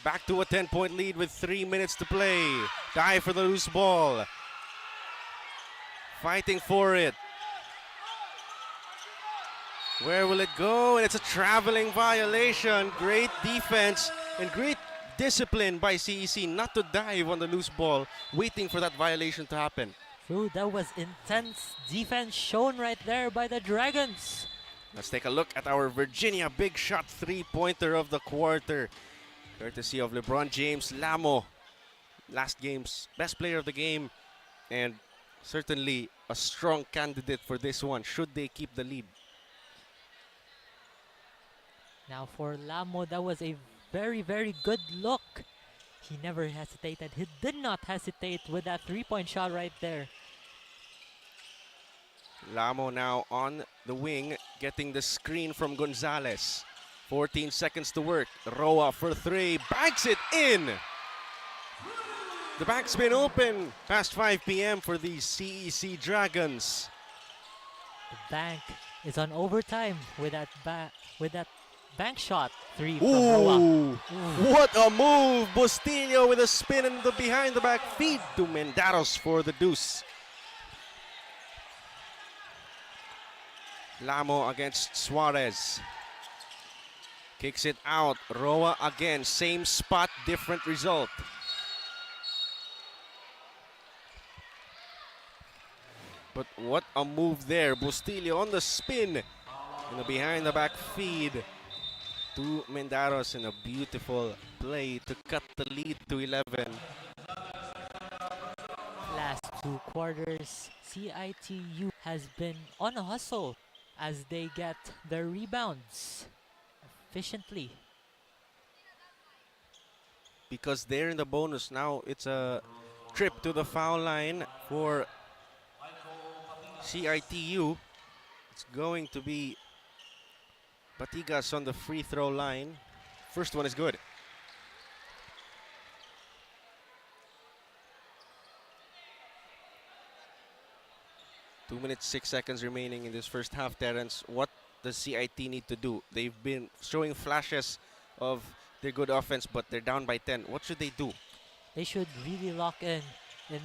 Back to a 10-point lead with 3 minutes to play. Die for the loose ball. Fighting for it. Where will it go? And it's a traveling violation. Great defense and great discipline by CEC not to dive on the loose ball, waiting for that violation to happen. True, that was intense defense shown right there by the Dragons. Let's take a look at our Virginia big shot three-pointer of the quarter. Courtesy of LeBron James. Lamo, last game's best player of the game, and certainly a strong candidate for this one, should they keep the lead. Now for Lamo, that was a very, very good look. He never hesitated. He did not hesitate with that three-point shot right there. Lamo now on the wing, getting the screen from Gonzalez. 14 seconds to work. Roa for three, banks it in. The bank's been open past 5 p.m. for the CEC Dragons. The bank is on overtime with that bank shot 3 from Ooh, Roa. what a move! Bustillo with a spin and the behind the back feed to Mendaros for the deuce. Lamo against Suarez. Kicks it out. Roa again. Same spot, different result. But what a move there. Bustillo on the spin. And the behind the back feed to Mendaros in a beautiful play to cut the lead to 11. Last 2 quarters, CIT-U has been on a hustle as they get their rebounds efficiently. Because they're in the bonus now, it's a trip to the foul line for CIT-U. It's going to be Batigas on the free throw line. First one is good. Two minutes, 6 seconds remaining in this first half, Terrence. What does CIT need to do? They've been showing flashes of their good offense, but they're down by 10. What should they do? They should really lock in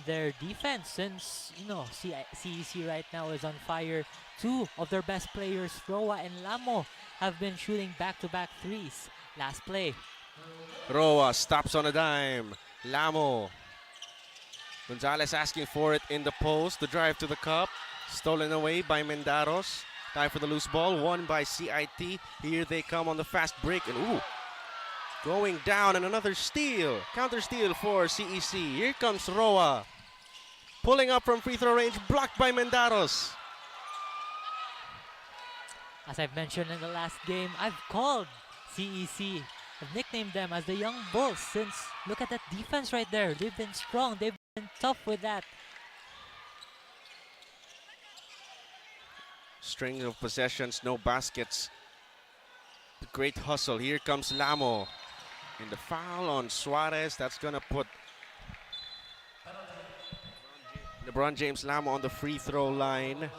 their defense since, you know, CEC right now is on fire. 2 of their best players, Roa and Lamo, have been shooting back-to-back threes. Last play. Roa stops on a dime. Lamo. Gonzalez asking for it in the post. The drive to the cup. Stolen away by Mendaros. Time for the loose ball. Won by CIT. Here they come on the fast break. And ooh. Going down and another steal. Counter steal for CEC. Here comes Roa. Pulling up from free throw range. Blocked by Mendaros. As I've mentioned in the last game, I've called CEC. I've nicknamed them as the Young Bulls since look at that defense right there. They've been strong. They've been tough with that. String of possessions, no baskets. Great hustle. Here comes Lamo. And the foul on Suarez. That's going to put LeBron James Lamo on the free throw line.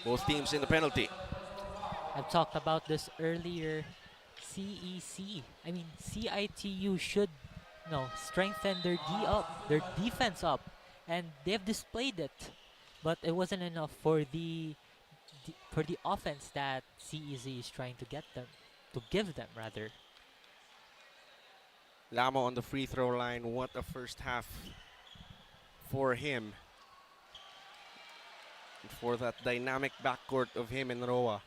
Both teams in the penalty. I've talked about this earlier. CIT-U should, you know, strengthen their defense up, and they've displayed it. But it wasn't enough for the offense that CEC is trying to give them rather. Lamo on the free throw line. What a first half for him. And for that dynamic backcourt of him and Roa.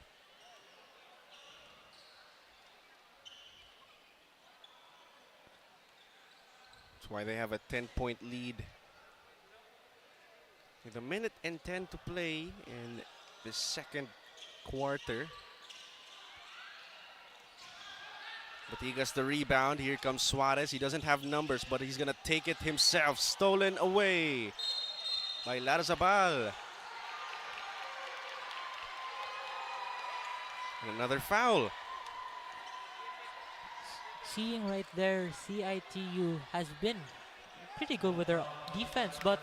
That's why they have a 10-point lead. With 1 minute and 10 to play in the second quarter. Batigas the rebound. Here comes Suarez. He doesn't have numbers, but he's gonna take it himself. Stolen away by Larzabal. And another foul. Seeing right there, CIT-U has been pretty good with their defense, but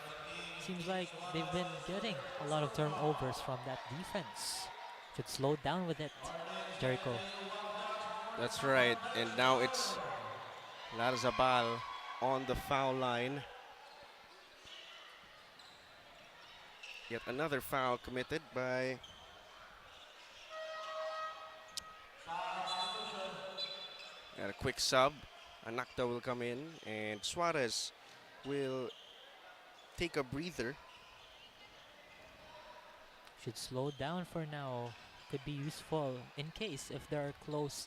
seems like they've been getting a lot of turnovers from that defense. Should slow down with it, Jericho. That's right. And now it's Larzabal on the foul line. Yet another foul committed by got a quick sub. Anakta will come in and Suarez will take a breather. Should slow down for now. Could be useful in case if there are close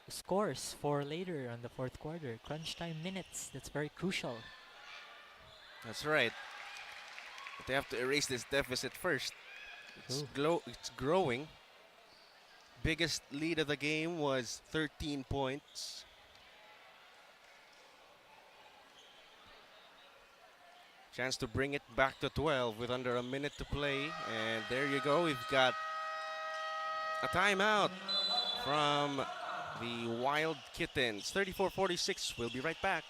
scores for later on the fourth quarter. Crunch time minutes. That's very crucial. That's right. But they have to erase this deficit first. It's growing. Biggest lead of the game was 13 points. Chance to bring it back to 12 with under a minute to play. And there you go. We've got a timeout from the Wild Kittens. 34-46. We'll be right back.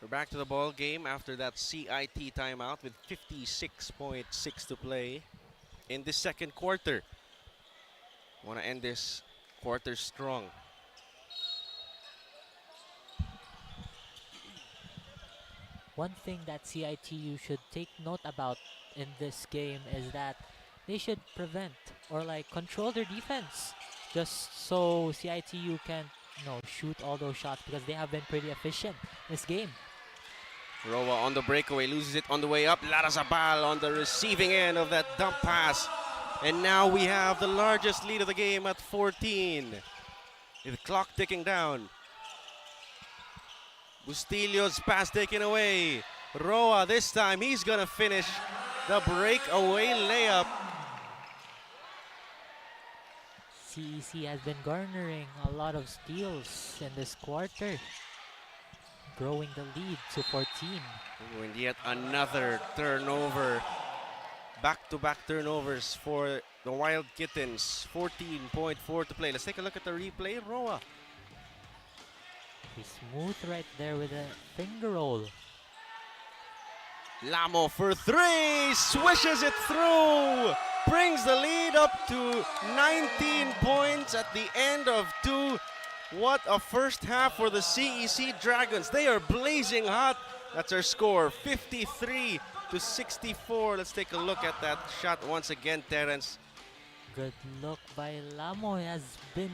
We're back to the ball game after that CIT timeout with 56.6 to play in the second quarter. Want to end this quarter strong. One thing that CIT-U should take note about in this game is that they should prevent or like control their defense, just so CIT-U can, you know, shoot all those shots, because they have been pretty efficient this game. Roa on the breakaway, loses it on the way up. Larrazabal on the receiving end of that dump pass. And now we have the largest lead of the game at 14. With the clock ticking down. Bustillo's pass taken away. Roa this time, he's gonna finish the breakaway layup. CEC has been garnering a lot of steals in this quarter, growing the lead to 14. Ooh, and yet another turnover. Back-to-back turnovers for the Wild Kittens. 14.4 to play. Let's take a look at the replay. Roa. He's smooth right there with a finger roll. Lamo for three, swishes it through, brings the lead up to 19 points at the end of two. What a first half for the CEC Dragons. They are blazing hot. That's our score, 53-64. Let's take a look at that shot once again, Terence. Good look by Lamo. He has been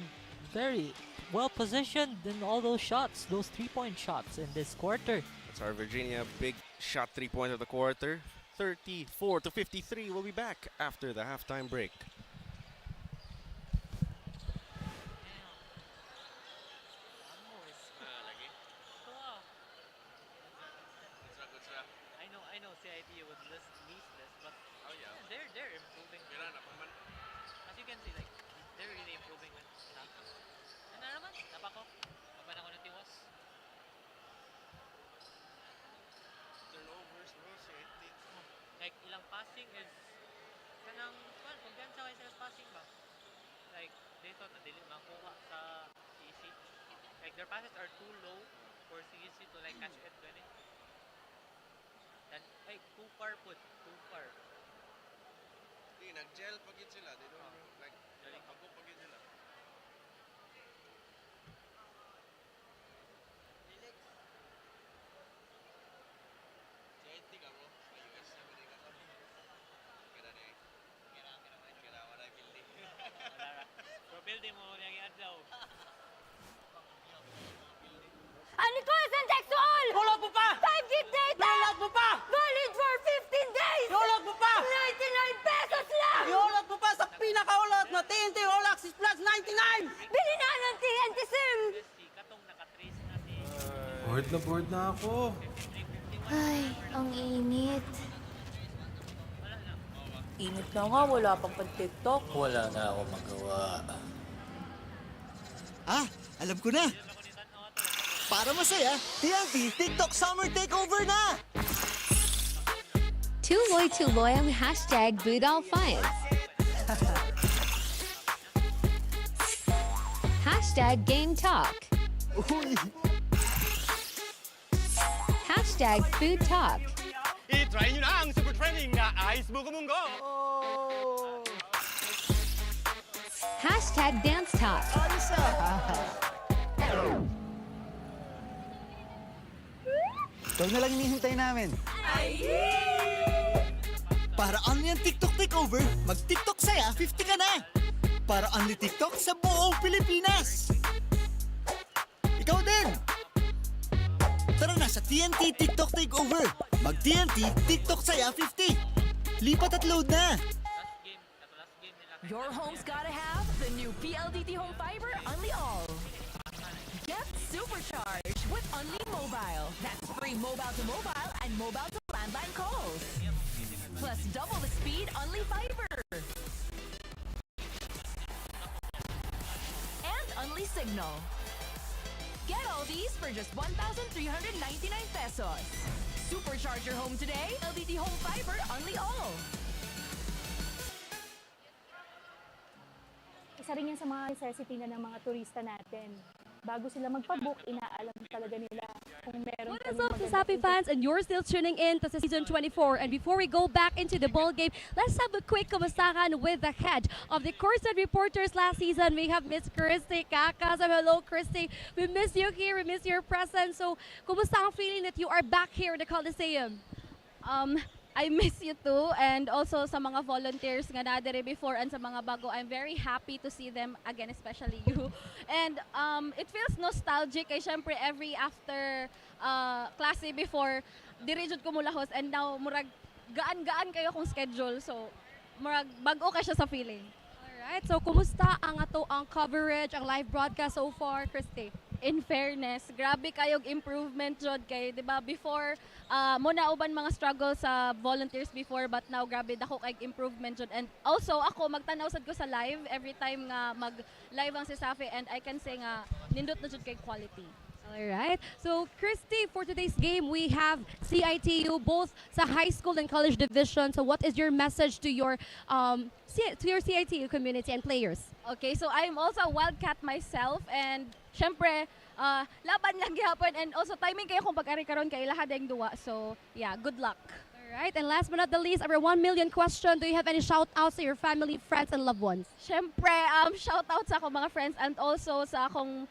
very well positioned in all those shots, those three-point shots in this quarter. That's our Virginia big shot 3-point of the quarter. 34-53. We'll be back after the halftime break. I know CIT would lose this, but they're improving. As you can see, like, they're really improving with stuff. Ano naman? Napako? Papan ako ng tiwas. Turnovers, bro. Like, ilang passing is kanang kumpiyansa kayo sa passing ba? Like, they thought na dili makuha sa CEC. Like, their passes are too low for CEC to like catch it. Then, ay, too far put. Too far. Hindi, nag-gel pagit sila. They don't like, pagod pagit sila. CIT ka, bro. Sa US, sabi ka to. Kira na eh. Kira, wala building. Pro building mo niyang i-adlaw. Ano ko sa sexual? Tulog mo pa! 5 gig data! Tulog mo pa! Valid for 15 days! Tulog mo pa! 99 pesos lang! Iulog mo pa sa pinakaulot na TNT All Access Plus 99! Bili na ng TNT SIM! Bored na ako. Ay, ang init. Init na nga, wala pang pag-TikTok. Wala na ako magawa. Ah, alam ko na. Para masaya, TNT TikTok Summer Takeover na! 𝐁𝐨𝐲𝐬 #BootAllFinds. #GameTalk. Uy! #FoodTalk. I-try nyo na ang super trending na Ice Buko Munggo! #DanceTalk. Ayos ah! Ikaw na lang hinihintay namin. Para only ang TikTok takeover, mag-TikTok saya 50 ka na. Para only TikTok sa buong Pilipinas. Ikaw din! Tara na sa TNT TikTok takeover. Mag-TNT TikTok saya 50. Lipat at load na. Your home's gotta have the new PLDT Home Fiber Unli All. Get supercharged with Unli Mobile. That's free mobile to mobile and mobile to landline calls. Plus double the speed Unli Fiber. And Unli Signal. Get all these for just 1,399 pesos. Supercharge your home today. LDT Home Fiber Unli All. Isa rin yan sa mga necessity na ng mga turista natin. Bago sila magpabook, inaalam talaga nila kung meron What is up, Cesafi fans? And you're still tuning in to Season 24. And before we go back into the ball game, let's have a quick kumustahan with the head of the Corset Reporters last season. We have Miss Christy Kaka. So hello, Christy. We miss you here. We miss your presence. So, kumusta ang feeling that you are back here in the Coliseum? I miss you too, and also sa mga volunteers nga nadere before and sa mga bago. I'm very happy to see them again, especially you. And it feels nostalgic kay syempre every after klase before direjud ko mulahos, and now murag gaan-gaan kayo kung schedule, so murag bago ka siya sa feeling. Alright, so kumusta ang ato ang coverage, ang live broadcast so far, Christy? In fairness, grabe kayog improvement jud kay, di ba, before mo na uban mga struggle sa volunteers before, but now grabe dako kay improvement jud. And also ako magtanaw sad ko sa live every time nga mag live ang Cesafi, and I can say nga nindot na jud kay quality. Alright, so Christy, for today's game, we have CIT-U both sa high school and college division. So what is your message to your CIT-U community and players? Okay, so I'm also a Wildcat myself, and syempre, laban lang gihapon, and also timing kayo kung pag-ari karon kay lahat ang duwa. So yeah, good luck. Alright, and last but not the least, our 1 million question, do you have any shout-outs to your family, friends, and loved ones? Syempre, shout-out sa akong mga friends, and also sa akong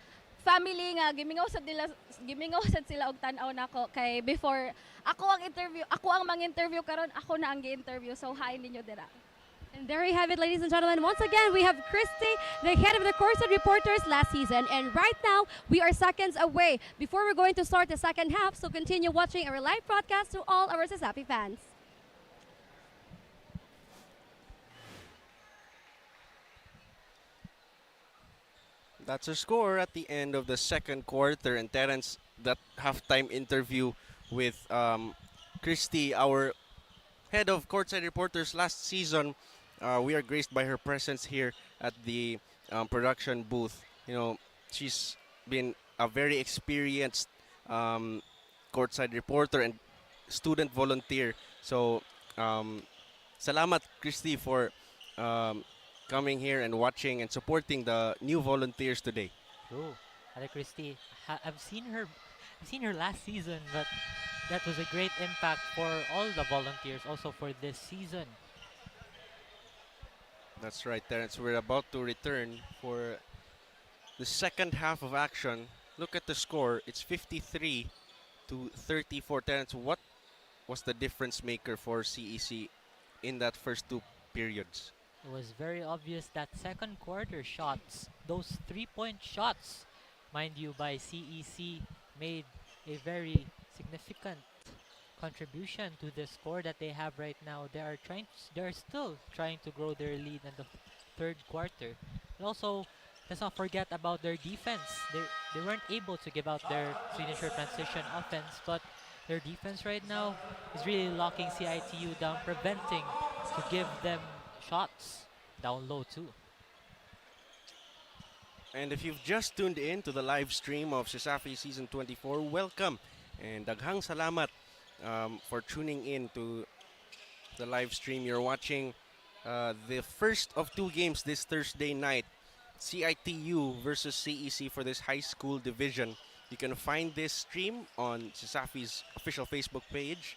family nga gimingaw sad sila og tan-aw nako kay before ako ang mang-interview karon, ako na ang gi-interview, so hi ninyo dira. And there you have it, ladies and gentlemen. Once again, we have Christy, the head of the Corset Reporters last season, and right now we are seconds away before we're going to start the second half, so continue watching our live broadcast to all our Cesafi fans. That's our score at the end of the second quarter. And Terence, that halftime interview with Christy, our head of Courtside Reporters last season, we are graced by her presence here at the production booth. You know, she's been a very experienced Courtside reporter and student volunteer. So, salamat, Christy, for coming here and watching and supporting the new volunteers today. True. Ate Christy, I've seen her last season, but that was a great impact for all the volunteers, also for this season. That's right, Terence. We're about to return for the second half of action. Look at the score. It's 53-34. Terence, what was the difference maker for CEC in that first two periods? It was very obvious that second quarter shots, those three-point shots, mind you, by CEC, made a very significant contribution to the score that they have right now. They are still trying to grow their lead in the third quarter. And also, let's not forget about their defense. They weren't able to give out their signature transition offense, but their defense right now is really locking CIT-U down, preventing to give them shots down low too. And if you've just tuned in to the live stream of Cesafi Season 24, welcome. And daghang salamat for tuning in to the live stream. You're watching the first of two games this Thursday night, CIT-U versus CEC for this high school division. You can find this stream on Cesafi's official Facebook page.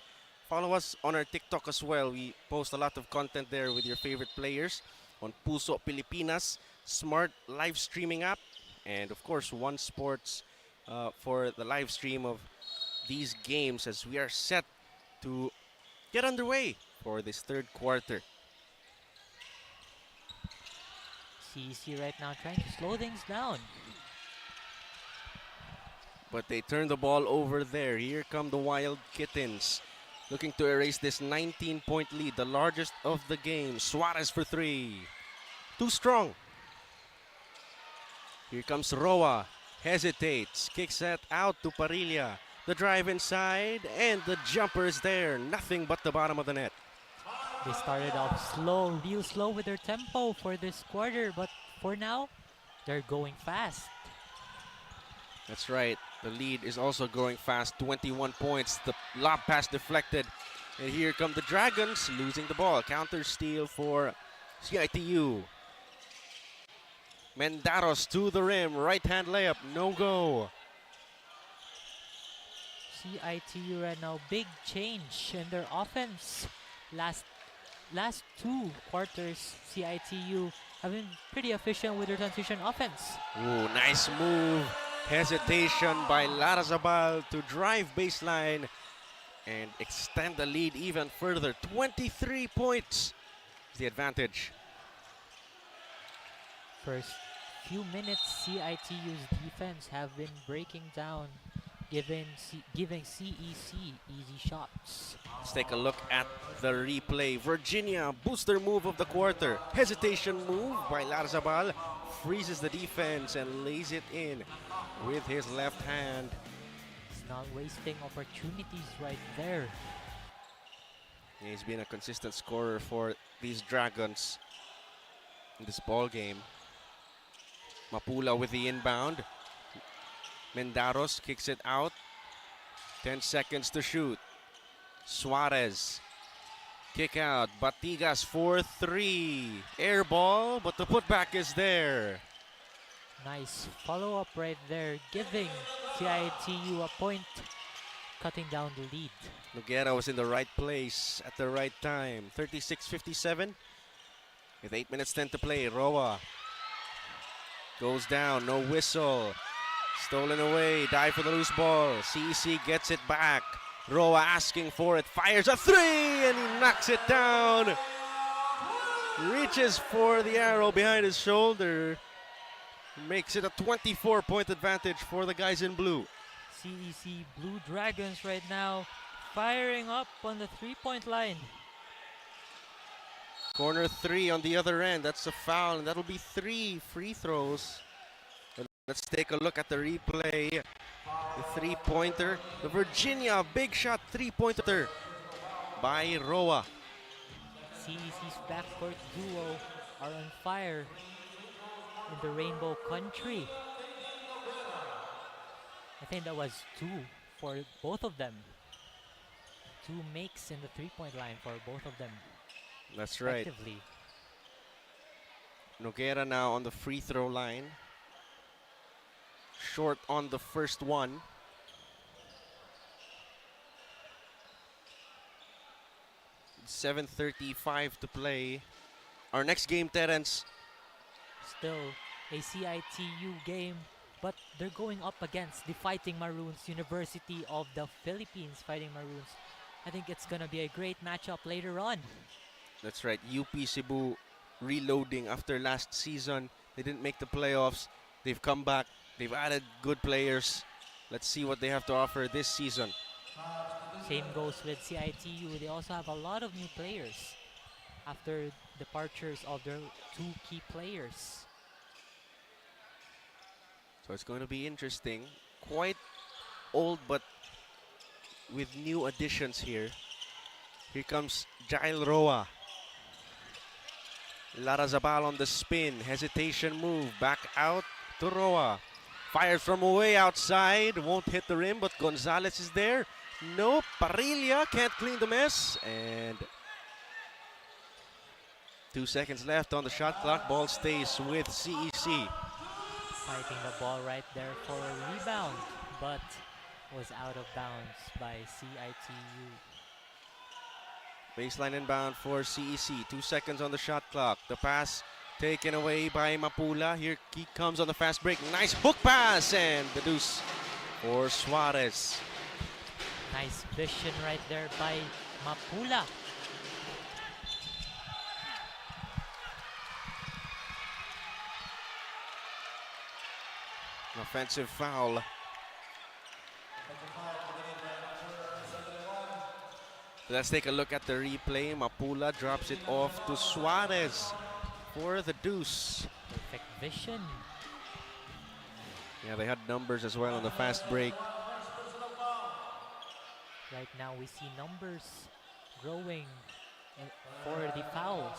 Follow us on our TikTok as well. We post a lot of content there with your favorite players on Puso Pilipinas, Smart LiveStreaming App, and of course One Sports for the live stream of these games as we are set to get underway for this third quarter. CEC right now trying to slow things down. But they turn the ball over there. Here come the Wild Kittens, looking to erase this 19-point lead, the largest of the game. Suarez for three. Too strong. Here comes Roa. Hesitates. Kicks that out to Parilla. The drive inside, and the jumper is there. Nothing but the bottom of the net. They started off slow, real slow with their tempo for this quarter, but for now, they're going fast. That's right. The lead is also going fast. 21 points. The lob pass deflected. And here come the Dragons losing the ball. Counter steal for CIT-U. Mendaros to the rim. Right-hand layup. No go. CIT-U right now, big change in their offense. Last two quarters, CIT-U have been pretty efficient with their transition offense. Ooh, nice move. Hesitation by Larrazabal to drive baseline and extend the lead even further. 23 points is the advantage. First few minutes, CIT-U's defense have been breaking down, giving CEC easy shots. Let's take a look at the replay. Virginia, booster move of the quarter. Hesitation move by Larrazabal. Freezes the defense and lays it in with his left hand. He's not wasting opportunities right there. He's been a consistent scorer for these Dragons in this ball game. Mapula with the inbound. Mendaros kicks it out. 10 seconds to shoot. Suarez. Kick out. Batigas for three. Air ball, but the putback is there. Nice follow-up right there, giving CIT-U a point, cutting down the lead. Noguera was in the right place at the right time. 36-57. With 8 minutes 10 to play. Roa goes down. No whistle. Stolen away. Dive for the loose ball. CEC gets it back. Roa asking for it. Fires a three and he knocks it down. Reaches for the arrow behind his shoulder. Makes it a 24-point advantage for the guys in blue. CEC Blue Dragons right now firing up on the three-point line. Corner three on the other end. That's a foul, and that'll be 3 free throws. And let's take a look at the replay. The three-pointer. The Virginia big shot three-pointer by Roa. CEC's backcourt duo are on fire in the Rainbow Country. I think that was 2 for both of them. 2 makes in the three-point line for both of them. That's right. Noguera now on the free throw line. Short on the first one. .7:35 to play. Our next game, Terence. Still a CIT-U game, but they're going up against the Fighting Maroons, University of the Philippines Fighting Maroons. I think it's going to be a great matchup later on. That's right. UP Cebu reloading after last season. They didn't make the playoffs. They've come back. They've added good players. Let's see what they have to offer this season. Same goes with CIT-U. They also have a lot of new players after departures of their 2 key players. So it's going to be interesting. Quite old, but with new additions here. Here comes Jail Roa. Larrazabal on the spin. Hesitation move. Back out to Roa. Fired from way outside. Won't hit the rim, but Gonzalez is there. No, Parilla can't clean the mess. And 2 seconds left on the shot clock. Ball stays with CEC. Fighting the ball right there for a rebound, but was out of bounds by CIT-U. Baseline inbound for CEC. 2 seconds on the shot clock. The pass taken away by Mapula. Here he comes on the fast break. Nice hook pass and the deuce for Suarez. Nice vision right there by Mapula. Offensive foul. Let's take a look at the replay. Mapula drops it off to Suarez for the deuce. Perfect vision. Yeah, they had numbers as well on the fast break. Right now we see numbers growing for the fouls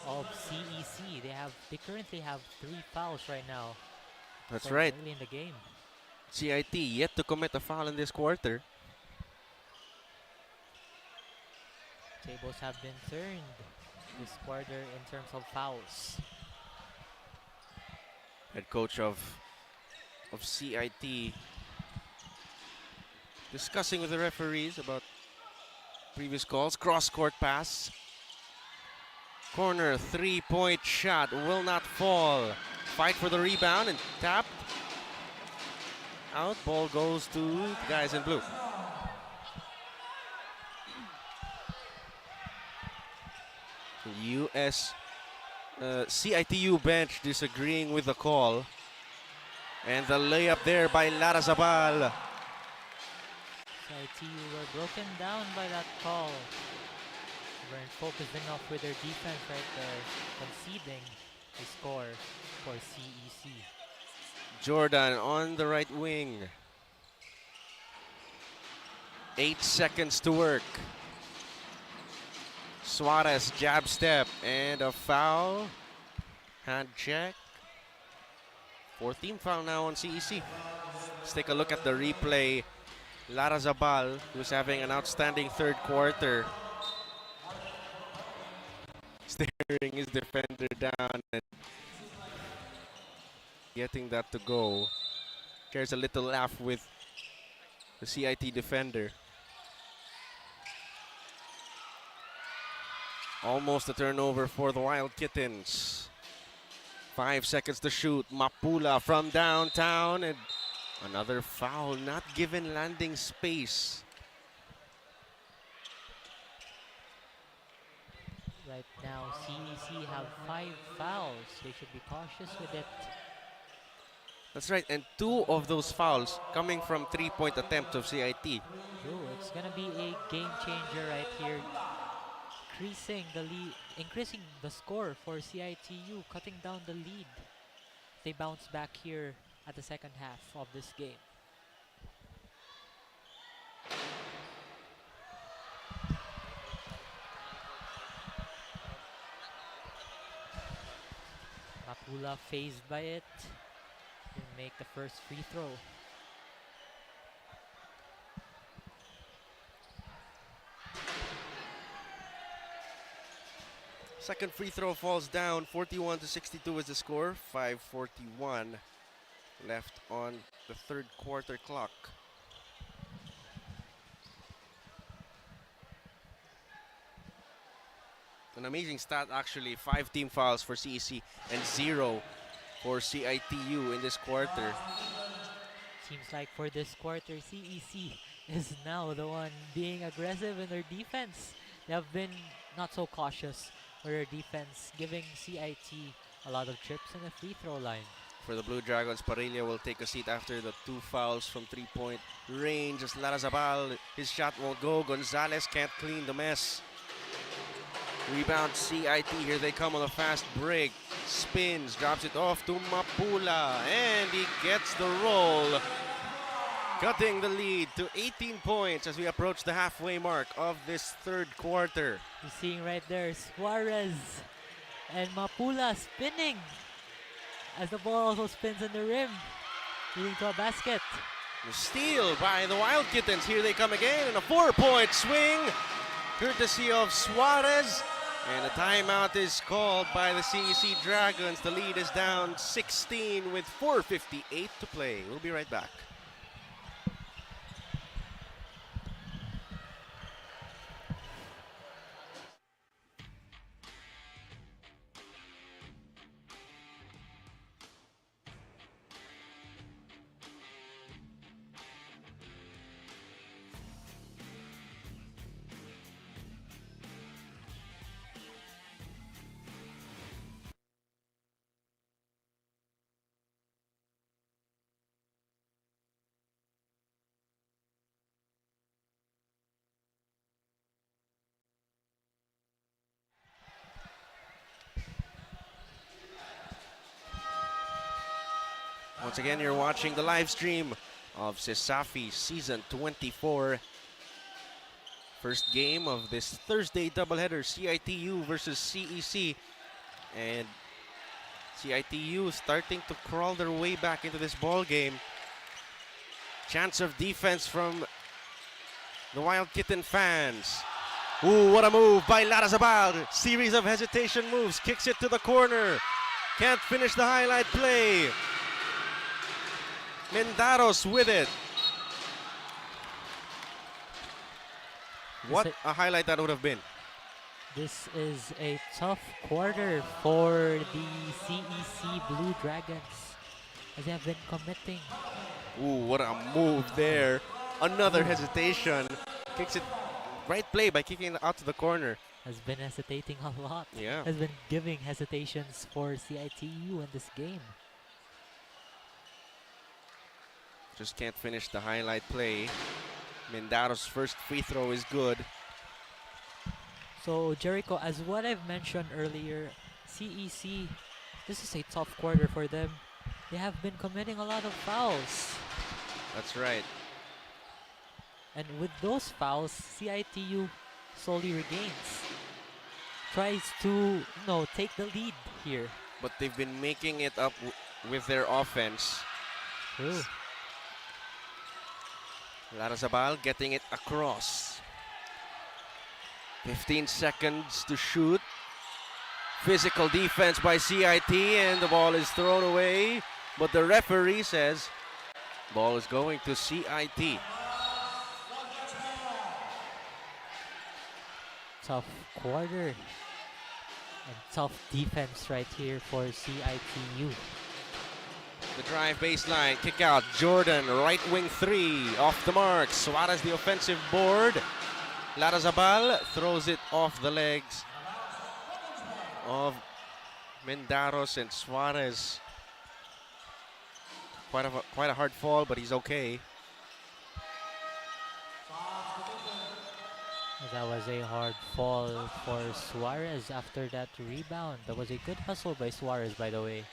of CEC. They currently have 3 fouls right now. That's so right. Early in the game. CIT yet to commit a foul in this quarter. Tables have been turned this quarter in terms of fouls. Head coach of CIT discussing with the referees about previous calls. Cross-court pass. Corner, 3-point shot will not fall. Fight for the rebound and tapped. Out, ball goes to the guys in blue. CITU bench disagreeing with the call. And the layup there by Larrazabal. CITU were broken down by that call. They weren't focused enough with their defense right there, conceding a score for CEC. Jordan on the right wing. 8 seconds to work. Suarez jab step and a foul. Hand check. 14th foul now on CEC. Let's take a look at the replay. Larrazabal, who's having an outstanding third quarter, staring his defender down and getting that to go. Shares a little laugh with the CIT defender. Almost a turnover for the Wild Kittens. 5 seconds to shoot. Mapula from downtown and another foul, not given landing space. Right now, CEC have 5 fouls. They should be cautious with it. That's right, and 2 of those fouls coming from 3-point attempts of CIT. True, it's gonna be a game changer right here. Increasing the lead, increasing the score for CITU, cutting down the lead. They bounce back here at the second half of this game. Mapula phased by it. Didn't make the first free throw. Second free throw falls down. 41-62 is the score. 5:41 left on the third quarter clock. An amazing stat actually. 5 team fouls for CEC and 0 for CITU in this quarter. Seems like for this quarter, CEC is now the one being aggressive in their defense. They have been not so cautious for their defense, giving CIT a lot of trips in the free throw line. For the Blue Dragons, Parilla will take a seat after the 2 fouls from 3-point range. As Larrazabal, his shot won't go. Gonzalez can't clean the mess. Rebound CIT, here they come on a fast break. Spins, drops it off to Mapula, and he gets the roll. Cutting the lead to 18 points as we approach the halfway mark of this third quarter. You're seeing right there Suarez and Mapula spinning as the ball also spins in the rim, leading to a basket. The steal by the Wild Kittens. Here they come again in a 4-point swing, courtesy of Suarez. And a timeout is called by the CEC Dragons. The lead is down 16 with 4:58 to play. We'll be right back. Once again, you're watching the live stream of Cesafi Season 24. First game of this Thursday doubleheader, CIT-U versus CEC. And CIT-U starting to crawl their way back into this ball game. Chance of defense from the Wild Kitten fans. Ooh, what a move by Larazabal. Series of hesitation moves. Kicks it to the corner. Can't finish the highlight play. Mendaros with it. What a highlight that would have been. This is a tough quarter for the CEC Blue Dragons, as they have been committing. Ooh, what a move there. Another hesitation. Kicks it. Right play by kicking it out to the corner. Has been hesitating a lot. Yeah. Has been giving hesitations for CIT-U in this game. Just can't finish the highlight play. Mendaros' first free throw is good. So Jericho, as what I've mentioned earlier, CEC, this is a tough quarter for them. They have been committing a lot of fouls. That's right. And with those fouls, CIT-U slowly regains. Tries to, take the lead here. But they've been making it up with their offense. True. Larazabal getting it across. 15 seconds to shoot. Physical defense by CIT, and the ball is thrown away. But the referee says ball is going to CIT. Tough quarter. And tough defense right here for CIT-U. The drive baseline, kick out, Jordan, right wing three, off the mark. Suarez the offensive board. Larazabal throws it off the legs of Mendaros, and Suarez. Quite a hard fall, but he's okay. That was a hard fall for Suarez after that rebound. That was a good hustle by Suarez, by the way.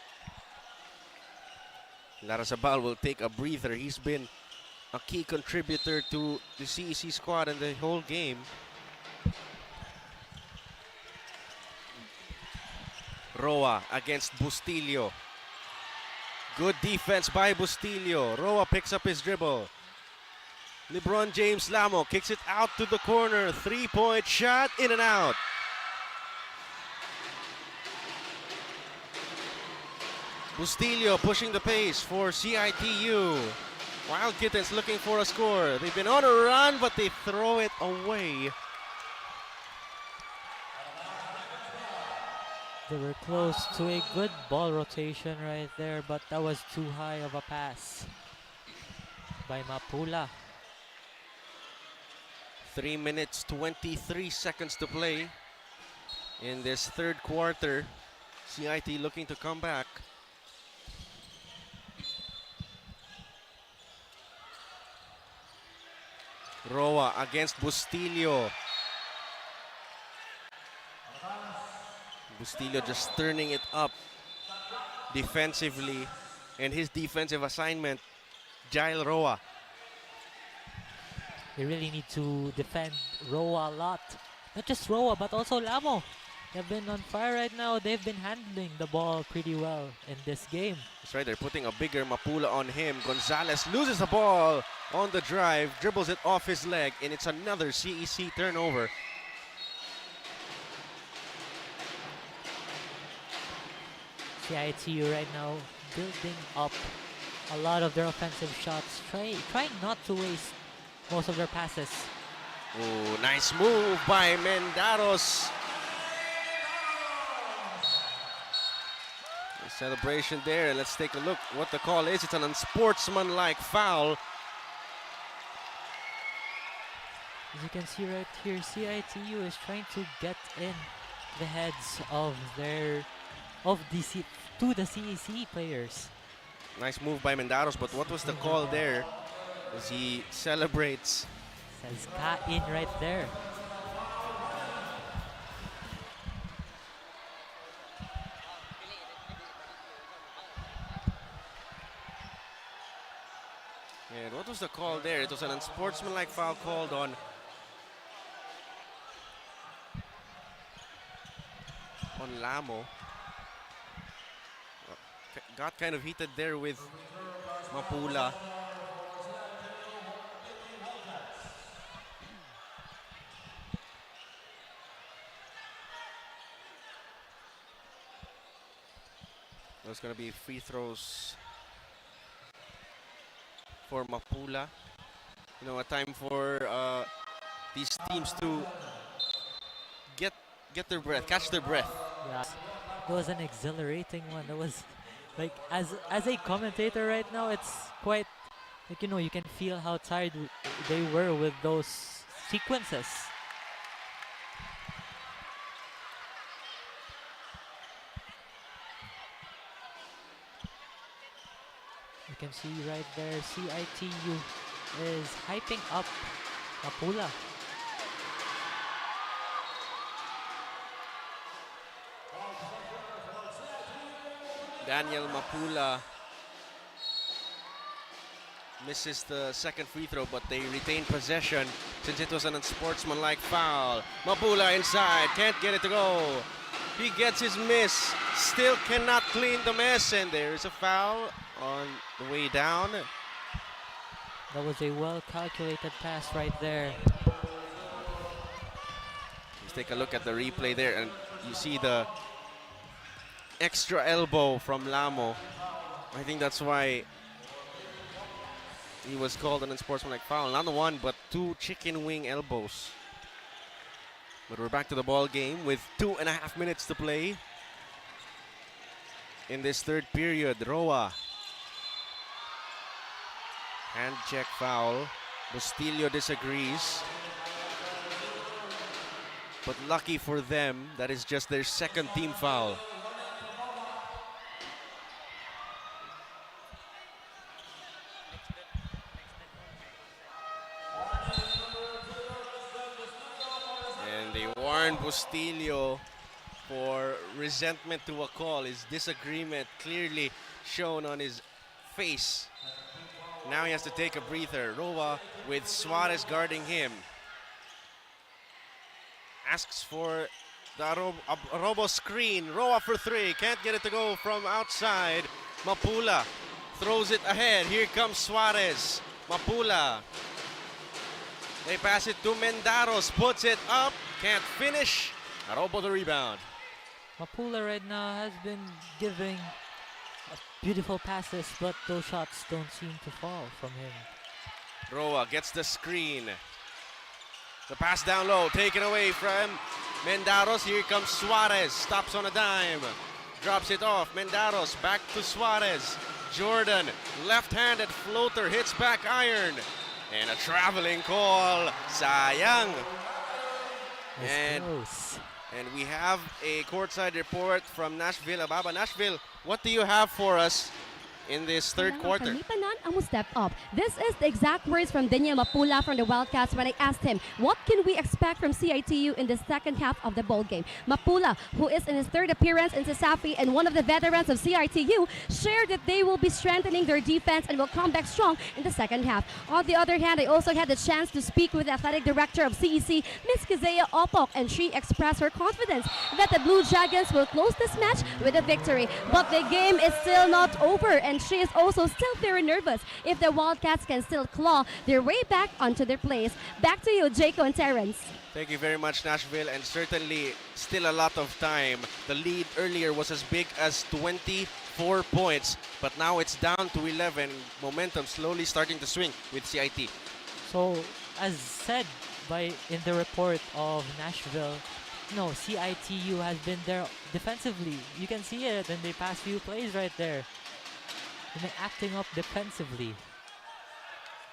Larazabal will take a breather. He's been a key contributor to the CEC squad in the whole game. Roa against Bustillo. Good defense by Bustillo. Roa picks up his dribble. LeBron James Lamo kicks it out to the corner. Three-point shot, in and out. Bustillo pushing the pace for CIT-U. Wild Kittens looking for a score. They've been on a run, but they throw it away. They were close to a good ball rotation right there, but that was too high of a pass by Mapula. 3 minutes, 23 seconds to play in this third quarter. CIT looking to come back. Roa against Bustillo. Bustillo just turning it up defensively, and his defensive assignment, Jail Roa. They really need to defend Roa a lot. Not just Roa, but also Lamo. They've been on fire right now. They've been handling the ball pretty well in this game. That's right, they're putting a bigger Mapula on him. Gonzalez loses the ball on the drive, dribbles it off his leg, and it's another CEC turnover. CIT-U right now building up a lot of their offensive shots, trying not to waste most of their passes. Ooh, nice move by Mendaros. The celebration there. Let's take a look what the call is. It's an unsportsmanlike foul. As you can see right here, CIT-U is trying to get in the heads of the CEC players. Nice move by Mendaros, but what was the call there? As he celebrates. Says ka-in right there. was the call there? It was an unsportsmanlike foul called on Lamo. Got kind of heated there with Mapula. There's going to be free throws for Mapula. You know, a time for these teams to get their breath, catch their breath. Yeah, it was an exhilarating one. That was like, as a commentator right now, it's quite like, you know, you can feel how tired they were with those sequences. You can see right there, CIT-U is hyping up Mapula. Daniel Mapula misses the second free throw, but they retain possession since it was an unsportsmanlike foul. Mapula inside, can't get it to go. He gets his miss, still cannot clean the mess, and there is a foul on the way down. That was a well-calculated pass right there. Let's take a look at the replay there, and you see the extra elbow from Lamo. I think that's why he was called an unsportsmanlike foul. Not one, but two chicken wing elbows. But we're back to the ball game with 2.5 minutes to play in this third period. Roa. Hand check foul. Bustillo disagrees. But lucky for them, that is just their second team foul. Bustillo for resentment to a call. His disagreement clearly shown on his face. Now he has to take a breather. Roa with Suarez guarding him. Asks for the robo screen. Roa for three. Can't get it to go from outside. Mapula throws it ahead. Here comes Suarez. Mapula. They pass it to Mendaros. Puts it up. Can't finish. Arobo the rebound. Mapula right now has been giving beautiful passes, but those shots don't seem to fall from him. Roa gets the screen. The pass down low, taken away from Mendaros. Here comes Suarez. Stops on a dime. Drops it off. Mendaros back to Suarez. Jordan, left-handed floater, hits back iron. And a traveling call. Sayang. And we have a courtside report from Nashville. Ababa, Nashville, what do you have for us in this third quarter? Step up. This is the exact words from Daniel Mapula from the Wildcats when I asked him, what can we expect from CIT-U in the second half of the ball game? Mapula, who is in his third appearance in Cesafi and one of the veterans of CIT-U, shared that they will be strengthening their defense and will come back strong in the second half. On the other hand, I also had the chance to speak with the athletic director of CEC, Ms. 𝐁𝐨𝐲𝐬 𝐚𝐧𝐝, and she expressed her confidence that the Blue Dragons will close this match with a victory. But the game is still not over, and she is also still very nervous if the Wildcats can still claw their way back onto their place. Back to you, Jaco and Terrence. Thank you very much, Nashville, and certainly still a lot of time. The lead earlier was as big as 24 points, but now it's down to 11. Momentum slowly starting to swing with CIT. So, as said in the report of Nashville, no, CIT-U has been there defensively. You can see it in the past few plays right there. And they're acting up defensively.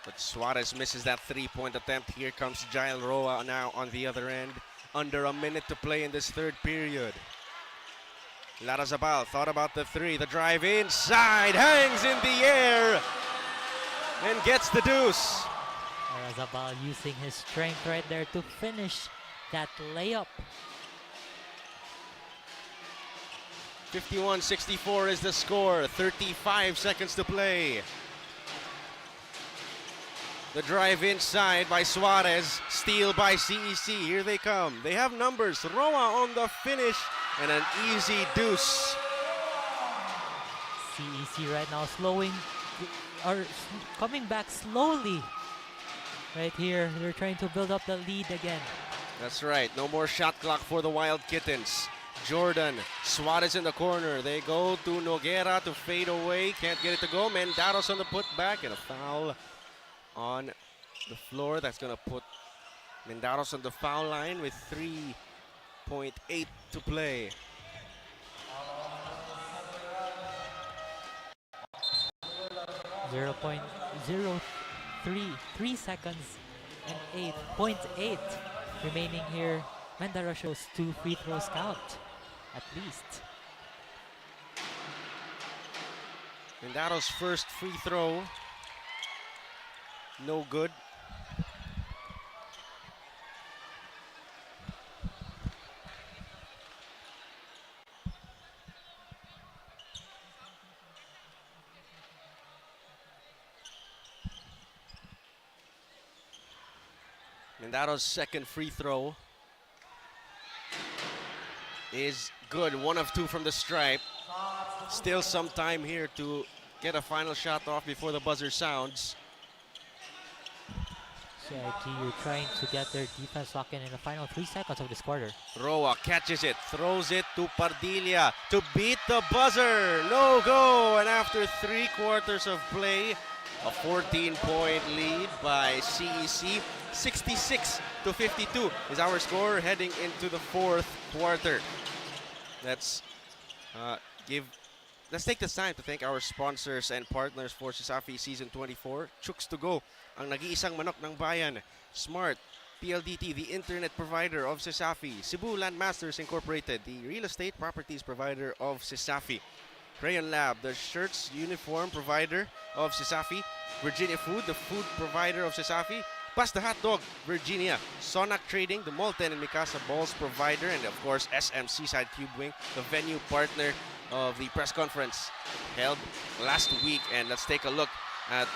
But Suarez misses that three-point attempt. Here comes Jael Roa now on the other end. Under a minute to play in this third period. Larrazabal thought about the three. The drive inside, hangs in the air, and gets the deuce. Larrazabal using his strength right there to finish that layup. 51-64 is the score. 35 seconds to play. The drive inside by Suarez. Steal by CEC. Here they come. They have numbers. Roa on the finish and an easy deuce. CEC right now coming back slowly. Right here, they're trying to build up the lead again. That's right. No more shot clock for the Wild Kittens. Jordan, Suarez in the corner. They go to Noguera to fade away. Can't get it to go. Mendaros on the putback and a foul on the floor. That's going to put Mendaros on the foul line with 3.8 to play. .03 seconds and 8.8 remaining here. Mendaros shows 2 free throws count at least. Mendaros' first free throw, no good. Mendaros' second free throw is good. 1 of 2 from the stripe. Still some time here to get a final shot off before the buzzer sounds. CIT trying to get their defense locked in the final 3 seconds of this quarter. Roa catches it, throws it to Pardilla to beat the buzzer. No go, and after 3 quarters of play, a 14-point lead by CEC. 66-52 is our score heading into the 4th quarter. Let's take this time to thank our sponsors and partners for Cesafi Season 24. Chooks to go, ang nag-iisang manok ng bayan. Smart PLDT, the internet provider of Cesafi. Cebu Landmasters Incorporated, the real estate properties provider of Cesafi. Crayon Lab, the shirts uniform provider of Cesafi. Virginia Food, the food provider of Cesafi. Pasta Hot Dog, Virginia. Sonac Trading, the Molten and Mikasa Balls provider. And of course, SM Seaside Cube Wing, the venue partner of the press conference held last week. And let's take a look at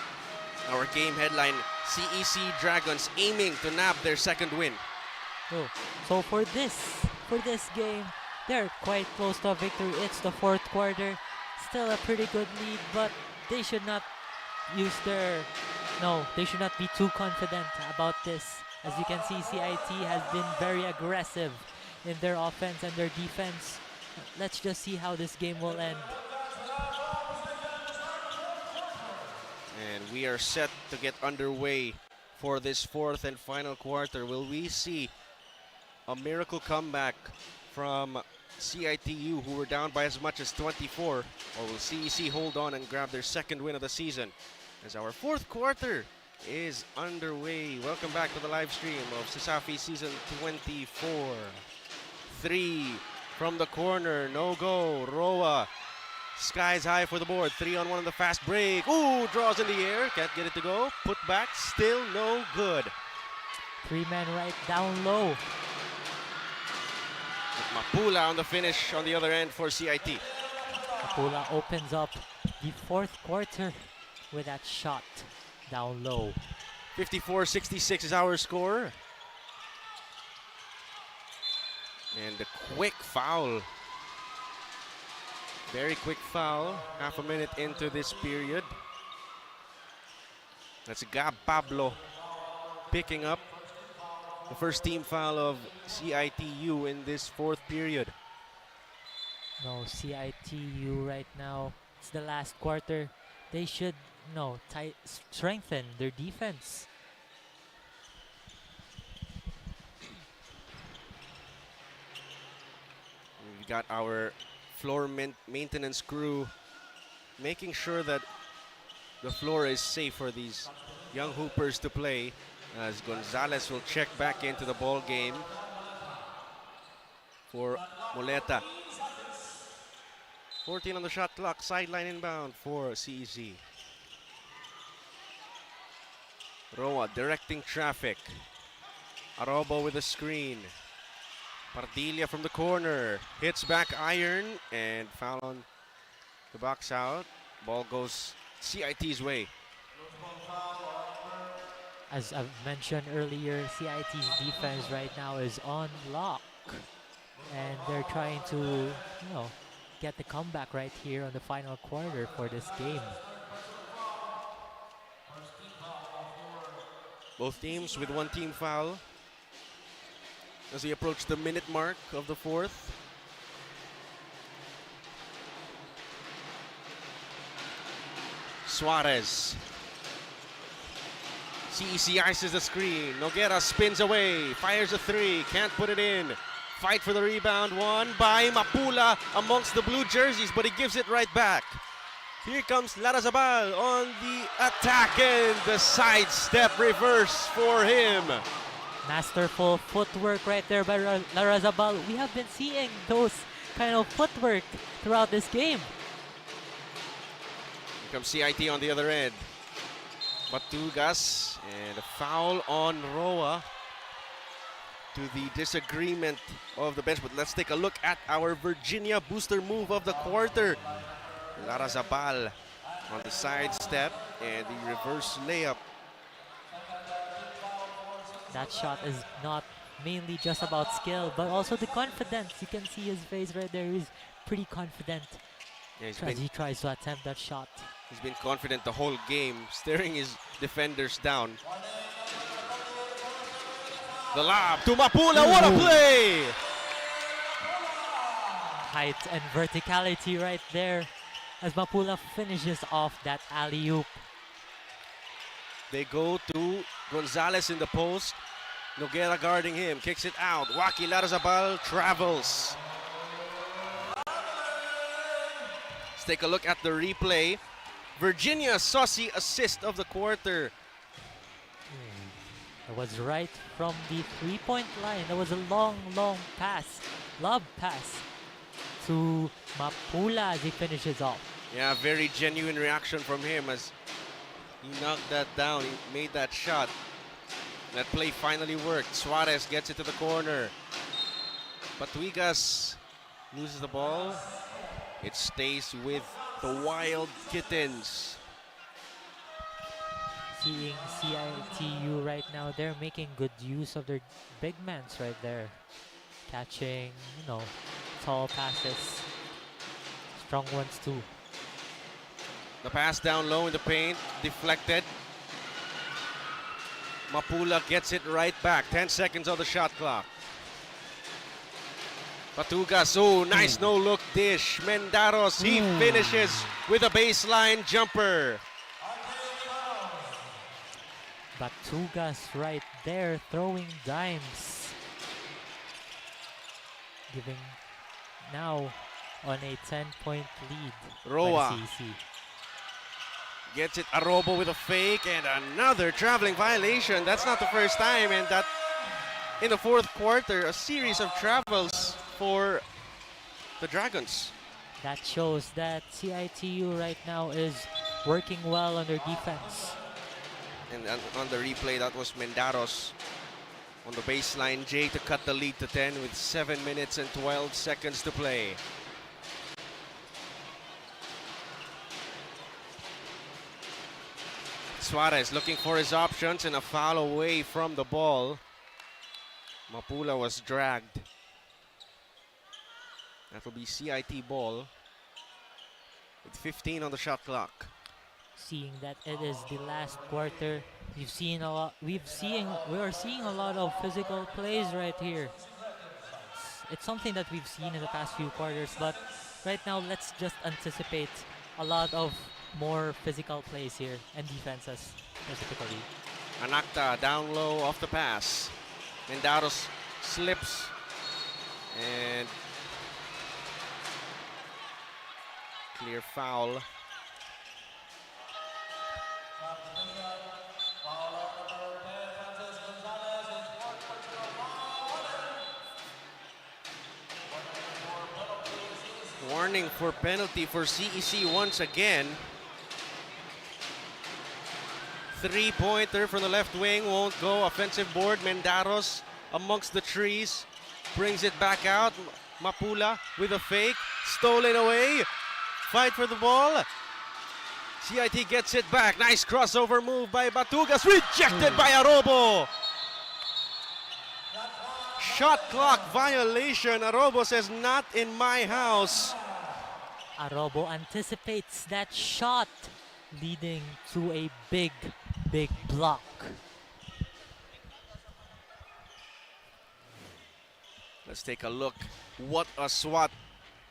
our game headline. CEC Dragons aiming to nab their second win. Oh, so for this game, they're quite close to a victory. It's the 4th quarter. Still a pretty good lead, but they should not they should not be too confident about this. As you can see, CIT has been very aggressive in their offense and their defense. Let's just see how this game will end. And we are set to get underway for this 4th and final quarter. Will we see a miracle comeback from CIT-U, who were down by as much as 24, or will CEC hold on and grab their second win of the season? As our 4th quarter is underway. Welcome back to the live stream of Cesafi Season 24. 3 from the corner, no go. Roa skies high for the board. 3-on-1 on the fast break. Ooh, draws in the air, can't get it to go. Put back, still no good. 3-man right down low. Mapula on the finish on the other end for CIT. Mapula opens up the 4th quarter with that shot down low. 54-66 is our score. And the quick foul. Very quick foul. Half a minute into this period. That's Gab Pablo picking up the first team foul of CIT-U in this 4th period. No, CIT-U right now, it's the last quarter. They should strengthen their defense. We've got our floor maintenance crew making sure that the floor is safe for these young hoopers to play, as Gonzalez will check back into the ball game for Moleta. 14 on the shot clock, sideline inbound for CEC. Roa directing traffic. Arobo with a screen. Pardilla from the corner. Hits back iron and foul on the box out. Ball goes CIT's way. As I've mentioned earlier, CIT's defense right now is on lock. And they're trying to, get the comeback right here on the final quarter for this game. Both teams with one team foul as we approach the minute mark of the fourth. Suarez. CEC ices the screen. Noguera spins away, fires a three, can't put it in. Fight for the rebound, won by Mapula amongst the blue jerseys, but he gives it right back. Here comes Larrazabal on the attack, and the sidestep reverse for him. Masterful footwork right there by Larrazabal. We have been seeing those kind of footwork throughout this game. Here comes CIT on the other end. Batugas, and a foul on Roa, to the disagreement of the bench. But let's take a look at our Virginia booster move of the quarter. Larrazabal on the side step and the reverse layup. That shot is not mainly just about skill, but also the confidence. You can see his face right there. He's pretty confident as he tries to attempt that shot. He's been confident the whole game, staring his defenders down. The lob to Mapula, what a play! Height and verticality right there as Mapula finishes off that alley-oop. They go to Gonzalez in the post. Noguera guarding him, kicks it out. Waki Larrazabal travels. Let's take a look at the replay. Virginia's saucy assist of the quarter. It was right from the three-point line. There was a long, long pass, lob pass to Mapula as he finishes off. Yeah, very genuine reaction from him as he knocked that down. He made that shot. That play finally worked. Suarez gets it to the corner. Batugas loses the ball. It stays with the Wild Kittens. Seeing CIT-U right now, they're making good use of their big men right there. Catching, tall passes. Strong ones too. The pass down low in the paint, deflected. Mapula gets it right back. 10 seconds on the shot clock. Batugas, nice no-look dish. Mendaros, he finishes with a baseline jumper. Batugas right there throwing dimes. Giving now on a 10-point lead. Roa gets it, Arobo with a fake, and another traveling violation. That's not the first time, and that in the fourth quarter, a series of travels for the Dragons. That shows that CIT-U right now is working well on their defense. And on the replay, that was Mendaros on the baseline. Jay to cut the lead to 10 with 7 minutes and 12 seconds to play. Suarez looking for his options and a foul away from the ball. Mapula was dragged. That will be CIT ball with 15 on the shot clock. Seeing that it is the last quarter, we are seeing a lot of physical plays right here. It's something that we've seen in the past few quarters, but right now let's just anticipate a lot of more physical plays here and defenses specifically. Anakta down low off the pass. Mendaros slips and clear foul. Warning for penalty for CEC once again. Three-pointer from the left wing won't go. Offensive board. Mendaros amongst the trees brings it back out. Mapula with a fake, stolen away. Fight for the ball. CIT gets it back. Nice crossover move by Batugas. Rejected by Arobo. Shot clock violation. Arobo says, not in my house. Arobo anticipates that shot, leading to a big block. Let's take a look. What a swat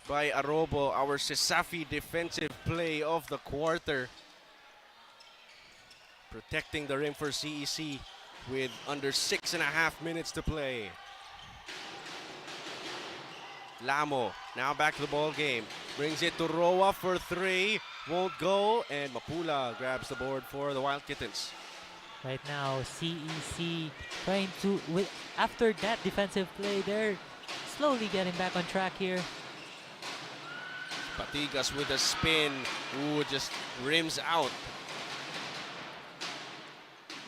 by Arobo, our Cesafi defensive play of the quarter. Protecting the rim for CEC with under 6.5 minutes to play. Lamo now back to the ball game. Brings it to Roa for 3. Won't go, and Mapula grabs the board for the Wild Kittens. Right now, CEC trying to, after that defensive play, they're slowly getting back on track here. Batigas with a spin. Ooh, just rims out.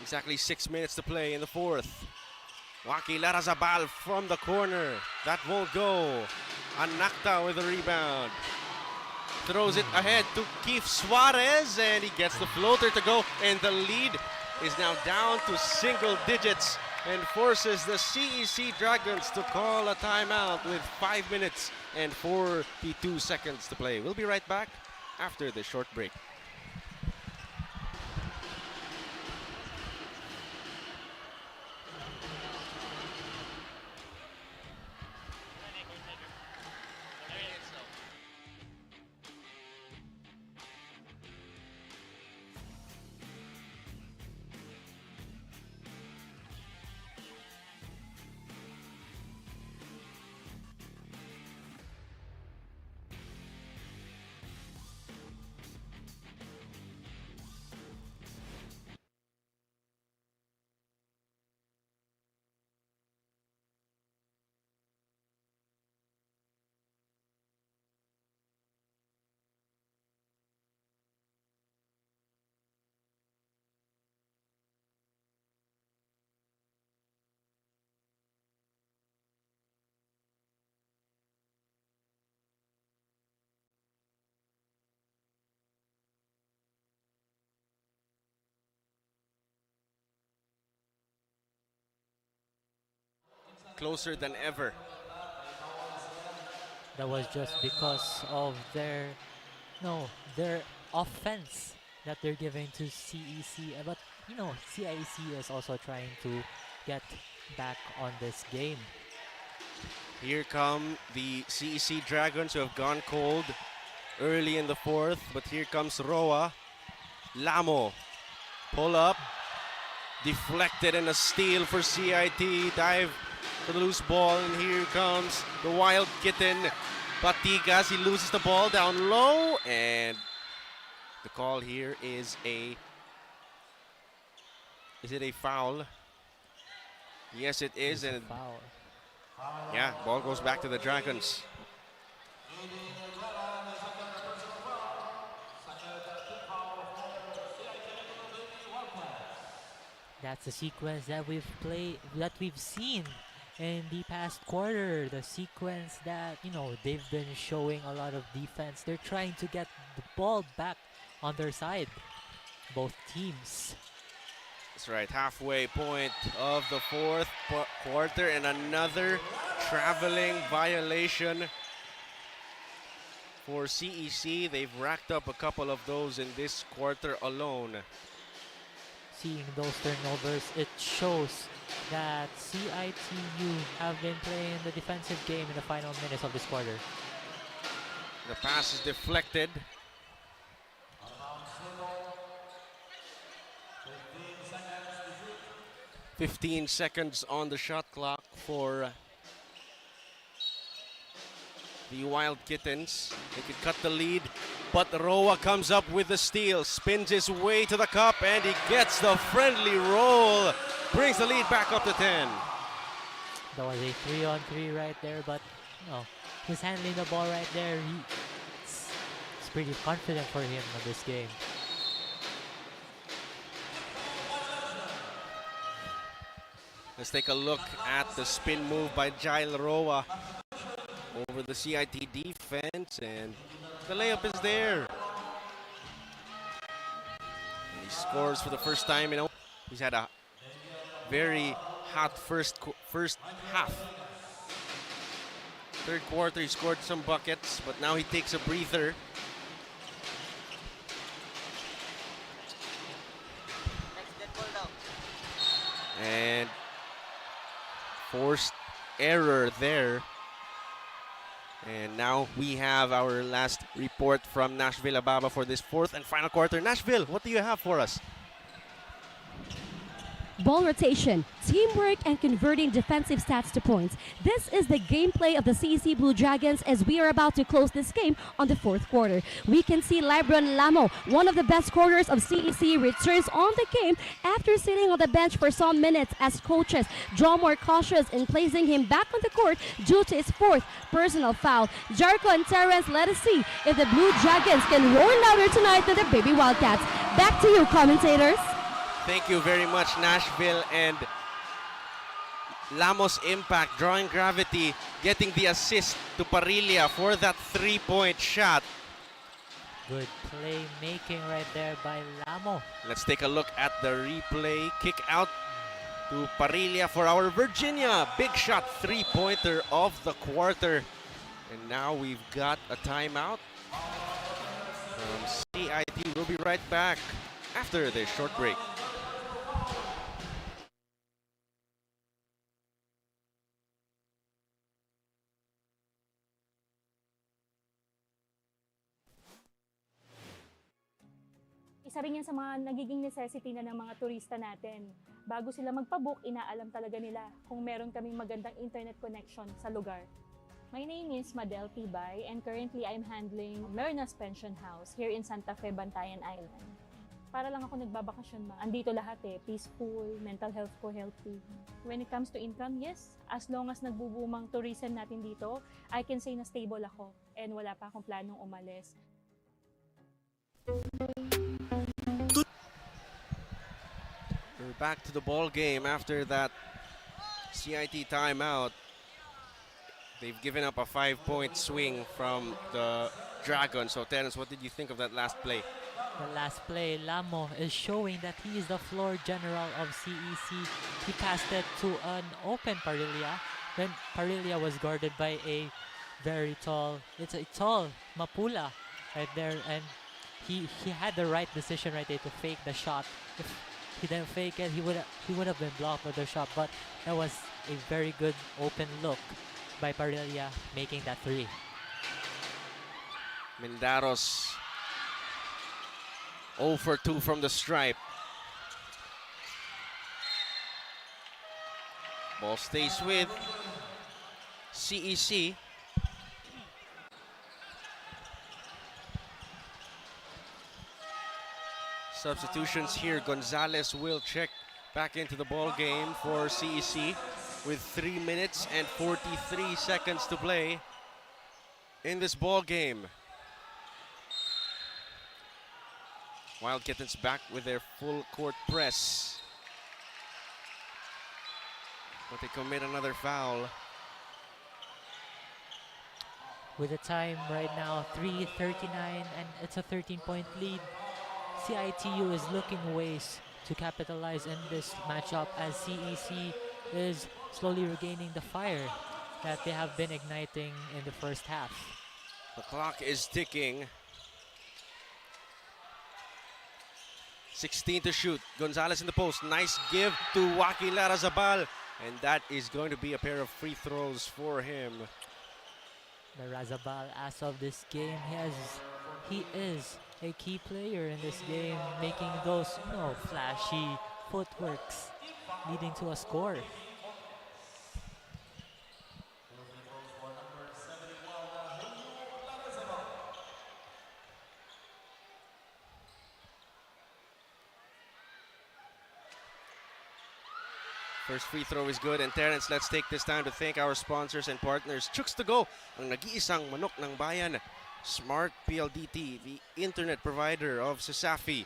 Exactly 6 minutes to play in the fourth. Waki Larazabal from the corner. That won't go. Anakta with the rebound. Throws it ahead to Keith Suarez, and he gets the floater to go, and the lead is now down to single digits and forces the CEC Dragons to call a timeout with 5 minutes and 42 seconds to play. We'll be right back after the short break. Closer than ever. That was just because of their offense that they're giving to CEC. But CIC is also trying to get back on this game. Here come the CEC Dragons, who have gone cold early in the fourth, but here comes Roa. Lamo, pull up, deflected, and a steal for CIT. Dive for the loose ball, and here comes the Wild Kitten. Batigas, he loses the ball down low, and the call here is it a foul? Yes, it is, and foul. Yeah, ball goes back to the Dragons. That's the sequence that we've seen in the past quarter. The sequence that, they've been showing a lot of defense. They're trying to get the ball back on their side, both teams. That's right, halfway point of the fourth quarter, and another traveling violation for CEC. They've racked up a couple of those in this quarter alone. Seeing those turnovers, it shows that CIT-U have been playing the defensive game in the final minutes of this quarter. The pass is deflected. "15 seconds on the shot clock for the Wild Kittens. They could cut the lead, but Roa comes up with the steal, spins his way to the cup, and he gets the friendly roll. Brings the lead back up to 10. That was a 3-on-3 right there, but he's handling the ball right there. It's pretty confident for him in this game. Let's take a look at the spin move by Jail Roa over the CIT defense, and the layup is there. scores for the first time. He's had a very hot first half. Third quarter, he scored some buckets, but now he takes a breather. And forced error there. And now we have our last report from Nashville Ababa for this fourth and final quarter. Nashville, what do you have for us? Ball rotation, teamwork, and converting defensive stats to points. This is the gameplay of the CEC Blue Dragons as we are about to close this game on the fourth quarter. We can see Lebron Lamo, one of the best scorers of CEC, returns on the game after sitting on the bench for some minutes as coaches draw more cautious in placing him back on the court due to his fourth personal foul. Jericho and Terrence, let us see if the Blue Dragons can roar louder tonight than the Baby Wildcats. Back to you, commentators. Thank you very much, Nashville. And Lamos' impact, drawing gravity, getting the assist to Parilla for that three-point shot. Good playmaking right there by Lamo. Let's take a look at the replay. Kick out to Parilla for our Virginia. Big shot, three-pointer of the quarter. And now we've got a timeout from CIT. We'll be right back after this short break. Isa rin yan sa mga nagiging necessity na ng mga turista natin. Bago sila magpabook, inaalam talaga nila kung meron kaming magandang internet connection sa lugar. My name is Madel Tibay and currently I'm handling Lerna's Pension House here in Santa Fe, Bantayan Island. Para lang ako nagbabakasyon ma. Andito lahat peaceful, mental health ko healthy. When it comes to income, yes, as long as nagbubumang tourism natin dito, I can say na stable ako and wala pa akong planong umalis. We're back to the ball game after that CIT timeout. They've given up a 5-point swing from the Dragons. So, Terence, what did you think of that last play? The last play, Lamo is showing that he is the floor general of CEC. He passed it to an open Parilla. Then Parilla was guarded by a very tall, it's a tall Mapula right there. And he had the right decision right there to fake the shot. If he didn't fake it, he would have been blocked with the shot. But that was a very good open look by Parilla making that three. Mendaros 0 for 2 from the stripe. Ball stays with CEC. Substitutions here. Gonzalez will check back into the ball game for CEC with 3 minutes and 43 seconds to play in this ball game. Wildkittens back with their full court press. But they commit another foul. With the time right now, 3:39, and it's a 13-point lead. CITU is looking ways to capitalize in this matchup as CEC is slowly regaining the fire that they have been igniting in the first half. The clock is ticking. 16 to shoot. Gonzalez in the post. Nice give to Joaquin Larrazabal. And that is going to be a pair of free throws for him. The Razabal, as of this game, he is a key player in this game, making those flashy footworks, leading to a score. First free throw is good. And Terence, let's take this time to thank our sponsors and partners. Chooks2Go, ang nag-iisang manok ng bayan. Smart PLDT, the internet provider of Cesafi.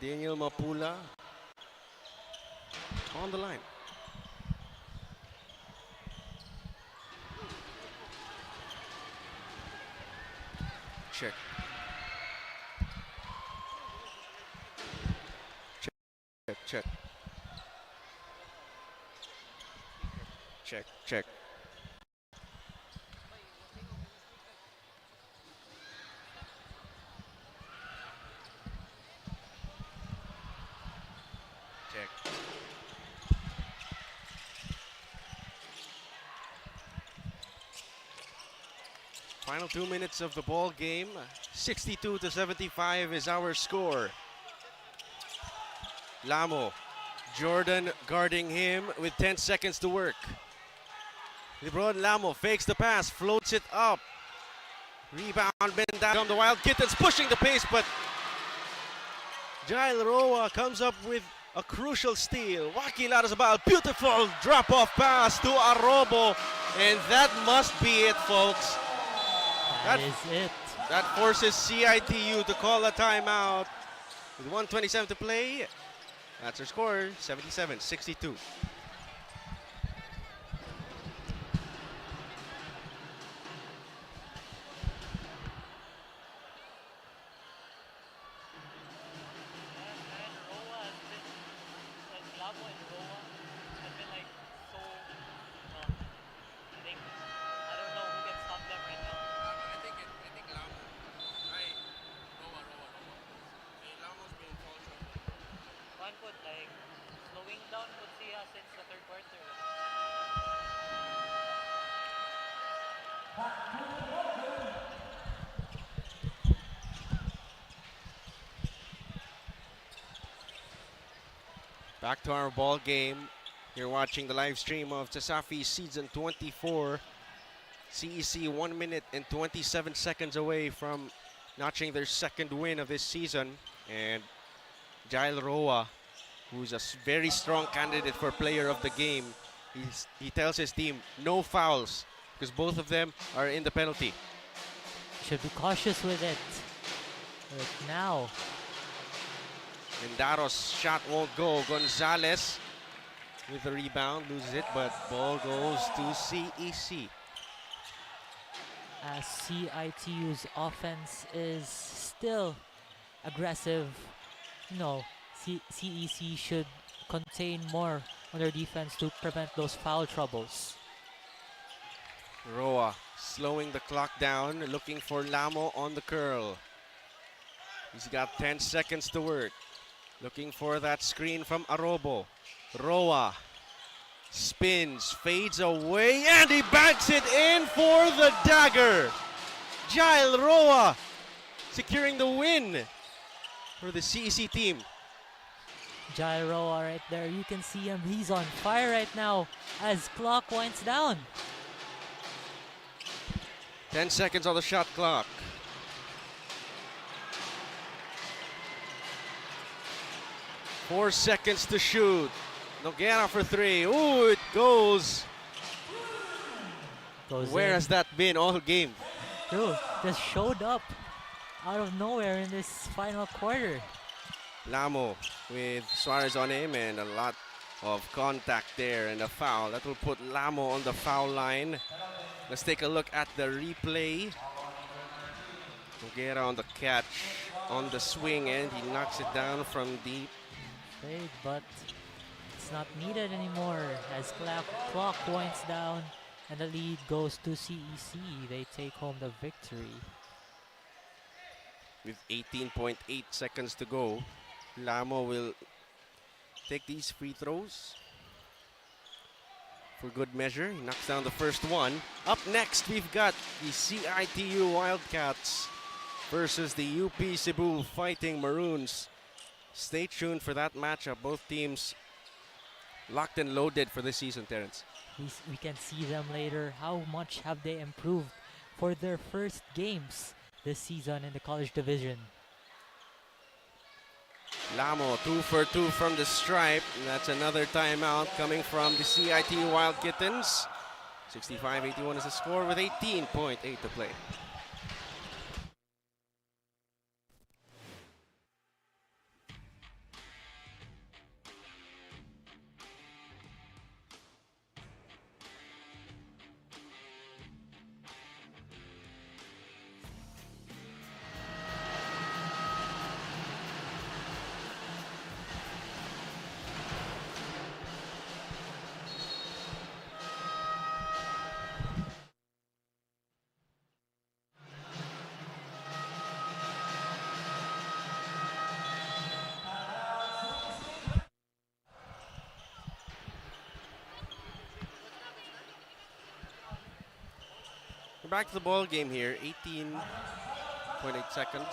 Daniel Mapula on the line. Check. Check. Check. Check. Final 2 minutes of the ball game. 62-75 is our score. Lamo, Jordan guarding him with 10 seconds to work. LeBron Lamo fakes the pass, floats it up. Rebound, bend down the Wild Kittens, pushing the pace, but 𝐁𝐸 comes up with a crucial steal. Waki Larrazabal, beautiful drop-off pass to Arobo, and that must be it, folks. That is it. That forces CIT-U to call a timeout. With 1:27 to play, that's our score, 77-62. Back to our ball game. You're watching the live stream of Cesafi Season 24. CEC 1 minute and 27 seconds away from notching their second win of this season. And 𝐁𝐸, who's a very strong candidate for player of the game, he tells his team no fouls because both of them are in the penalty. Should be cautious with it. But now, Mendaro's shot won't go. Gonzalez with the rebound, loses it, but ball goes to CEC. as CIT-U's offense is still aggressive, CEC should contain more on their defense to prevent those foul troubles. Roa slowing the clock down, looking for Lamo on the curl. He's got 10 seconds to work. Looking for that screen from Arobo. Roa spins, fades away, and he banks it in for the dagger. 𝐁𝐸 securing the win for the CEC team. 𝐁𝐸 right there, you can see him. He's on fire right now as clock winds down. 10 seconds on the shot clock. Four seconds to shoot. Noguera for three. Ooh, it goes. Where has that been all game? Dude, just showed up out of nowhere in this final quarter. Lamo with Suarez on him and a lot of contact there and a foul. That will put Lamo on the foul line. Let's take a look at the replay. Noguera on the catch, on the swing, and he knocks it down from deep. Great, but it's not needed anymore as clock winds down and the lead goes to CEC. They take home the victory. With 18.8 seconds to go, Lamo will take these free throws for good measure. He knocks down the first one. Up next, we've got the CIT-U Wildcats versus the UP Cebu Fighting Maroons. Stay tuned for that matchup. Both teams locked and loaded for this season, Terrence. We can see them later. How much have they improved for their first games this season in the college division? Lamo 2 for 2 from the stripe. And that's another timeout coming from the CIT Wild Kittens. 65-81 is the score with 18.8 to play. We're back to the ball game here. 18.8 seconds.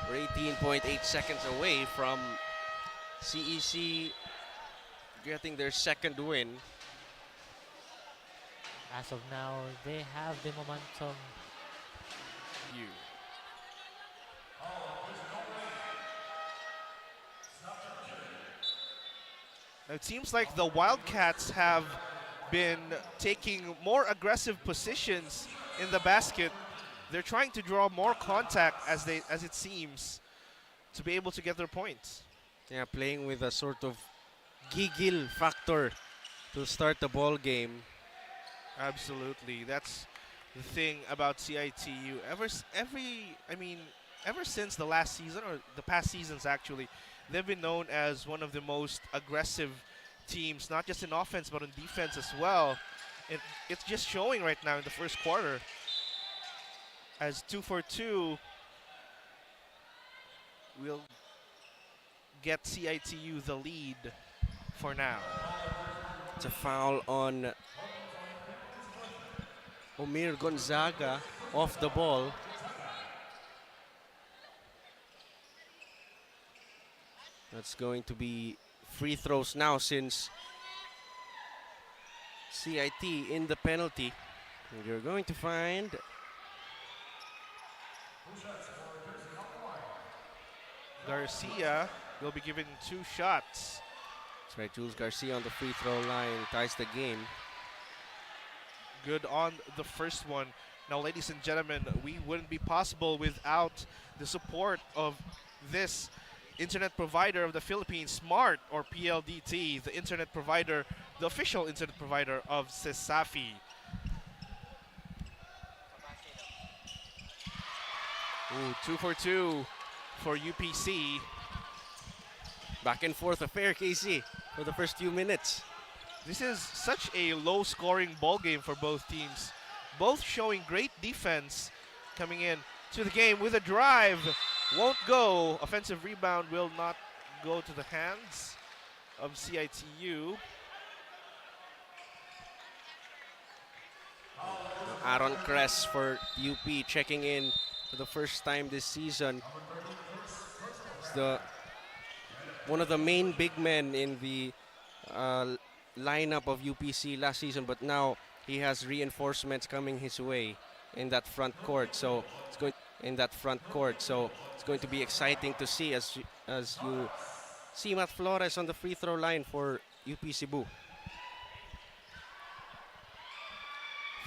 We're 18.8 seconds away from CEC getting their second win. As of now, they have the momentum. It seems like the Wildcats have been taking more aggressive positions in the basket. They're trying to draw more contact as it seems to be able to get their points. Yeah, playing with a sort of giggle factor to start the ball game. Absolutely, that's the thing about CIT-U. Ever since the last season, or the past seasons actually, they've been known as one of the most aggressive teams, not just in offense but in defense as well. It's just showing right now in the first quarter, as 2-for-2 will get CIT-U the lead for now. It's a foul on Omir Gonzaga off the ball. That's going to be free throws now, since CIT in the penalty. And you're going to find Garcia will be given 2 shots. That's right, Jules Garcia on the free throw line ties the game. Good on the first one. Now, ladies and gentlemen, we wouldn't be possible without the support of this internet provider of the Philippines, Smart, or PLDT, the internet provider, the official internet provider of Cesafi. Ooh, 2-for-2 for UPC. Back and forth affair, KC, for the first few minutes. This is such a low-scoring ball game for both teams. Both showing great defense coming in to the game with a drive. Won't go. Offensive rebound will not go to the hands of CIT-U. Aaron Cress for UP checking in for the first time this season. It's one of the main big men in the lineup of UPC last season, but now he has reinforcements coming his way in that front court. So it's going to be exciting to see as you see Matt Flores on the free throw line for UP Cebu.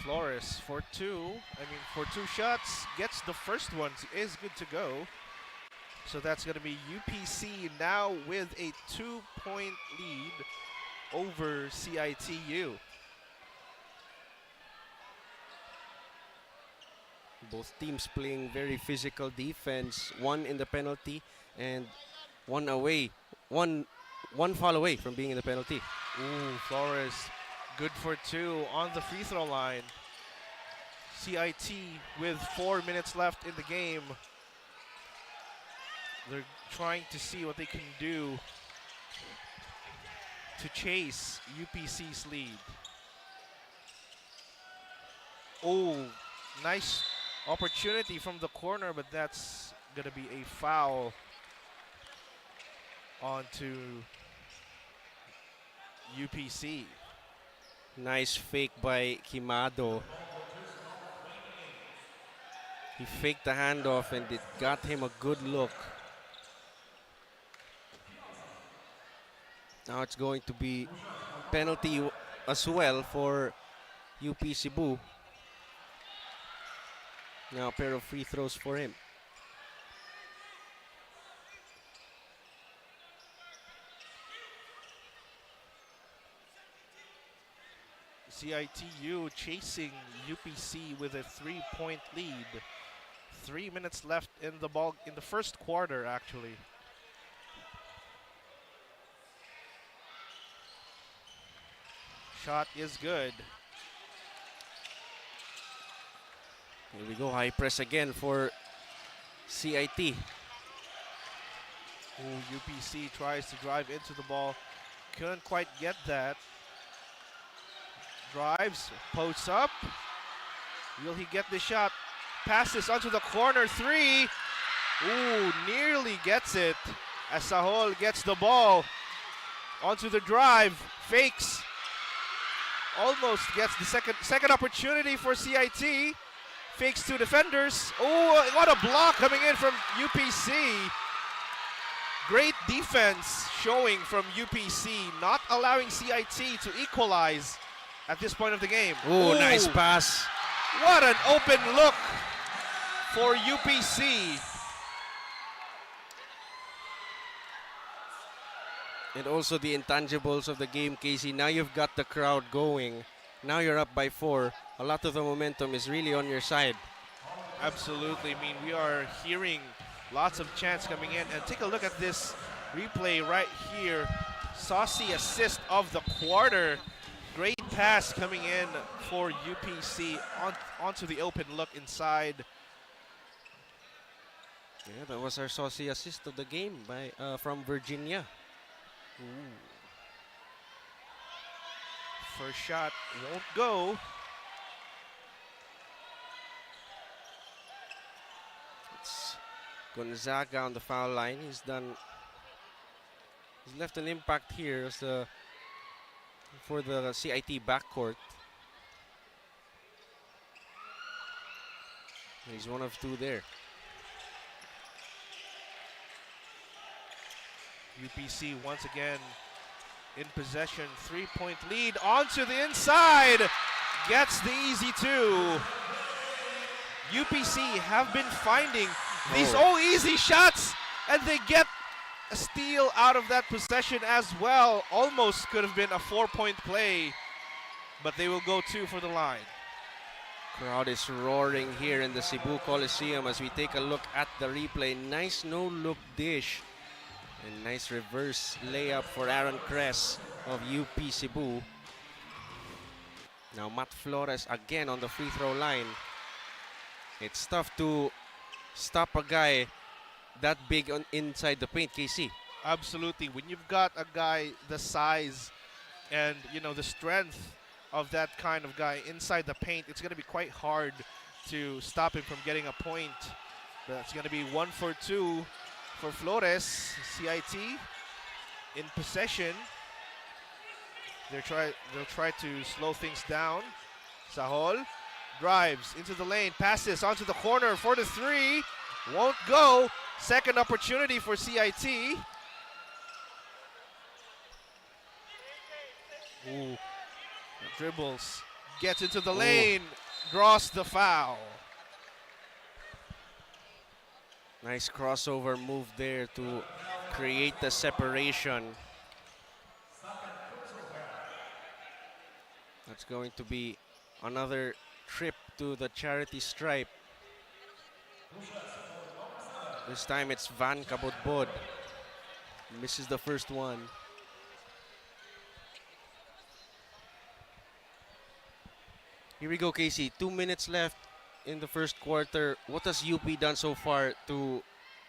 Flores for 2 shots, gets the first one, is good to go. So that's going to be UPC now with a 2-point lead over CIT-U. Both teams playing very physical defense, one in the penalty and one foul away from being in the penalty. Ooh, Flores good for 2 on the free throw line. CIT with 4 minutes left in the game. They're trying to see what they can do to chase UPC's lead. Oh, nice opportunity from the corner, but that's going to be a foul onto UPC. Nice fake by Quimado. He faked the handoff and it got him a good look. Now it's going to be penalty as well for UP Cebu. Now a pair of free throws for him. CIT-U chasing UPC with a 3-point lead. 3 minutes left in the first quarter, actually. Shot is good. Here we go, high press again for CIT. UPC tries to drive into the ball. Couldn't quite get that. Drives, posts up. Will he get the shot? Passes onto the corner, 3. Ooh, nearly gets it as Sahol gets the ball onto the drive, fakes. Almost gets the second opportunity for CIT. Fakes 2 defenders. Oh, what a block coming in from UPC. Great defense showing from UPC, not allowing CIT to equalize at this point of the game. Ooh, nice pass. What an open look for UPC. And also the intangibles of the game, Casey. Now you've got the crowd going. Now you're up by 4. A lot of the momentum is really on your side. Absolutely. I mean, we are hearing lots of chants coming in. And take a look at this replay right here. Saucy assist of the quarter. Great pass coming in for UPC onto the open look inside. Yeah, that was our saucy assist of the game by from Virginia. Ooh. First shot won't go. It's Gonzaga on the foul line. He's left an impact here as for the CIT backcourt. He's 1 of 2 there. UPC once again in possession, 3-point lead onto the inside, gets the easy 2. UPC have been finding these easy shots, and they get a steal out of that possession as well. Almost could have been a 4-point play, but they will go 2 for the line. Crowd is roaring here in the Cebu Coliseum as we take a look at the replay. Nice no-look dish. And nice reverse layup for Aaron Cress of UP Cebu. Now Matt Flores again on the free throw line. It's tough to stop a guy that big inside the paint, KC. Absolutely. When you've got a guy the size and the strength of that kind of guy inside the paint, it's going to be quite hard to stop him from getting a point. That's going to be 1 for 2. For Flores, CIT in possession. They'll try to slow things down. Sahol drives into the lane, passes onto the corner for the 3. Won't go. Second opportunity for CIT. Ooh, dribbles, gets into the lane, draws the foul. Nice crossover move there to create the separation. That's going to be another trip to the charity stripe. This time it's Van Cabotbod. Misses the first one. Here we go, Casey. 2 minutes left in the first quarter. What has UP done so far to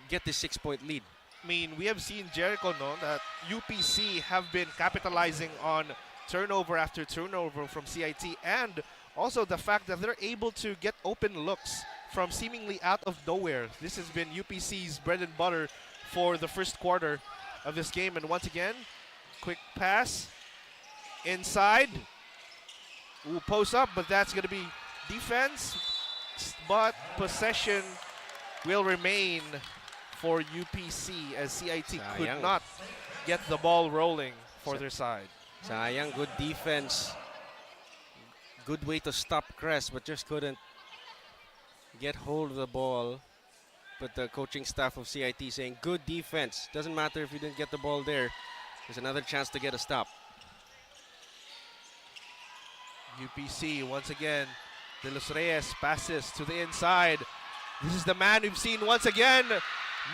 get this 6-point lead? I mean, we have seen Jericho that UPC have been capitalizing on turnover after turnover from CIT, and also the fact that they're able to get open looks from seemingly out of nowhere. This has been UPC's bread and butter for the first quarter of this game. And once again, quick pass inside. Ooh, post up, but that's going to be defense. But possession will remain for UPC as CIT could not get the ball rolling for their side. Sayang, good defense. Good way to stop Crest, but just couldn't get hold of the ball. But the coaching staff of CIT saying, good defense. Doesn't matter if you didn't get the ball there. There's another chance to get a stop. UPC once again. De Los Reyes passes to the inside. This is the man we've seen once again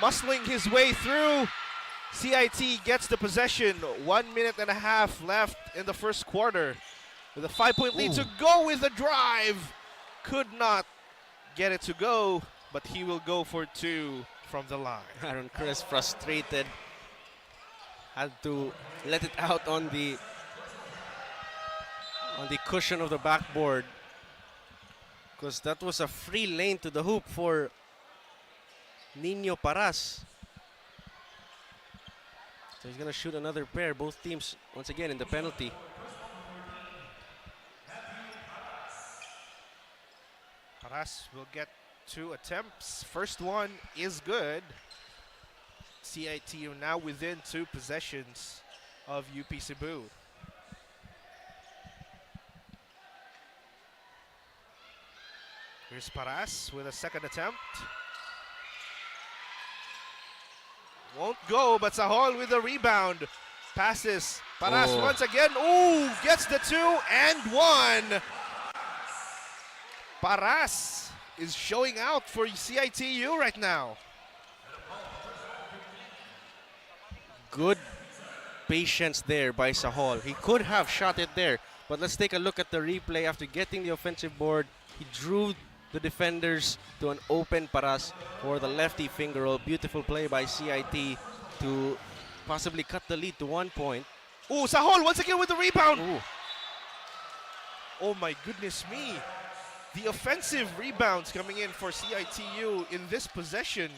muscling his way through. CIT gets the possession. 1 minute and a half left in the first quarter. With a 5-point lead to go with the drive. Could not get it to go. but he will go for 2 from the line. Aaron Chris frustrated. Had to let it out on the cushion of the backboard, because that was a free lane to the hoop for Nino Paras. So he's gonna shoot another pair. Both teams once again in the penalty. Paras will get 2 attempts. First one is good. CIT-U now within 2 possessions of UP Cebu. Here's Paras with a second attempt. Won't go, but Sahol with the rebound. Passes. Paras once again. Ooh, gets the 2 and 1. Paras is showing out for CIT-U right now. Good patience there by Sahol. He could have shot it there, but let's take a look at the replay. After getting the offensive board, he drew the defenders to an open Paras for the lefty finger roll. Beautiful play by CIT to possibly cut the lead to 1 point. Ooh, Sahol once again with the rebound. Ooh. Oh my goodness me. The offensive rebounds coming in for CIT-U in this possession.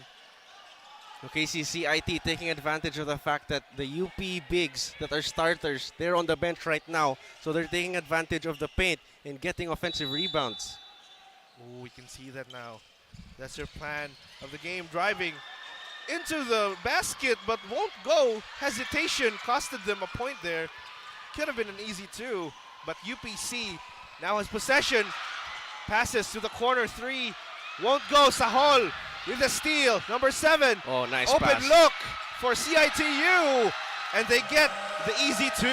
Okay, see CIT taking advantage of the fact that the UP bigs that are starters, they're on the bench right now. So they're taking advantage of the paint and getting offensive rebounds. Oh, we can see that now. That's their plan of the game. Driving into the basket, but won't go. Hesitation costed them a point there. Could have been an easy 2, but UPC now has possession. Passes to the corner 3. Won't go. Sahol with a steal. Number 7. Oh, nice Open pass. look for CIT-U. And they get the easy 2.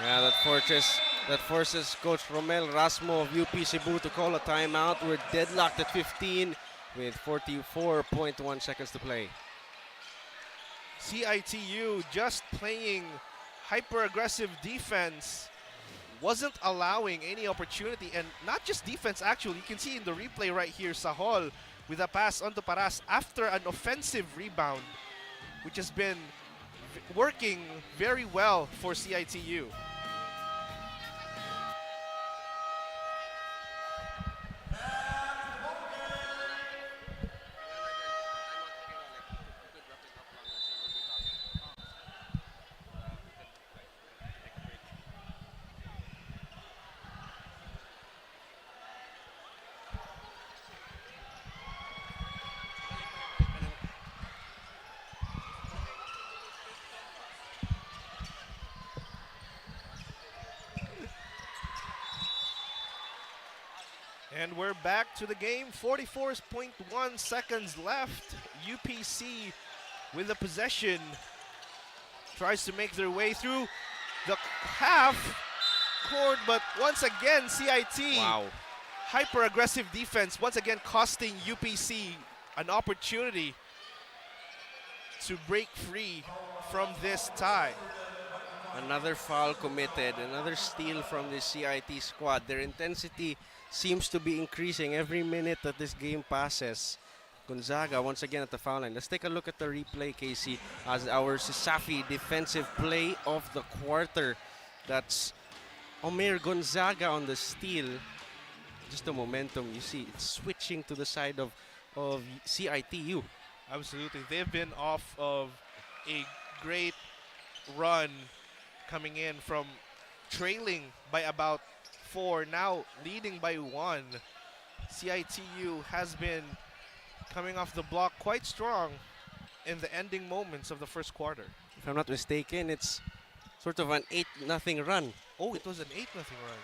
Yeah, that forces Coach Romel Rasmo of UP Cebu to call a timeout. We're deadlocked at 15 with 44.1 seconds to play. CIT-U just playing hyper-aggressive defense. Wasn't allowing any opportunity, and not just defense actually. You can see in the replay right here, Sahol with a pass onto Paras after an offensive rebound, which has been working very well for CIT-U. And we're back to the game. 44.1 seconds left. UPC with the possession tries to make their way through the half court, but once again, CIT. Wow. Hyper-aggressive defense, once again costing UPC an opportunity to break free from this tie. Another foul committed, another steal from the CIT squad. Their intensity seems to be increasing every minute that this game passes. Gonzaga once again at the foul line. Let's take a look at the replay, Casey, as our Cesafi defensive play of the quarter. That's Omer Gonzaga on the steal. Just the momentum you see. It's switching to the side of CIT-U. Absolutely. They've been off of a great run coming in from trailing by about 4, now leading by 1. CIT-U has been coming off the block quite strong in the ending moments of the first quarter. If I'm not mistaken, it's sort of an 8-0 run. Oh, it was an 8-0 run.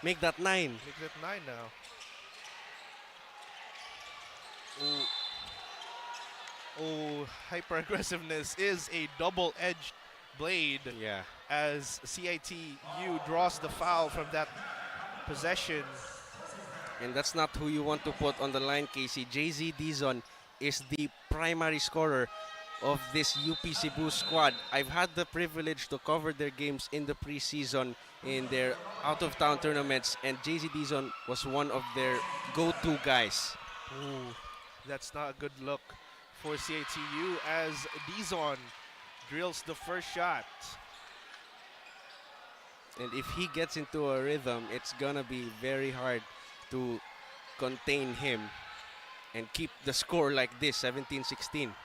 Make that 9. Make that 9 now. Oh, hyper-aggressiveness is a double-edged blade. Yeah. As CIT-U draws the foul from that possession. And that's not who you want to put on the line, Casey. JZ Dizon is the primary scorer of this UP Cebu squad. I've had the privilege to cover their games in the preseason in their out-of-town tournaments, and JZ Dizon was one of their go-to guys. Ooh. That's not a good look for CIT-U as Dizon drills the first shot. And if he gets into a rhythm, it's gonna be very hard to contain him and keep the score like this, 17-16.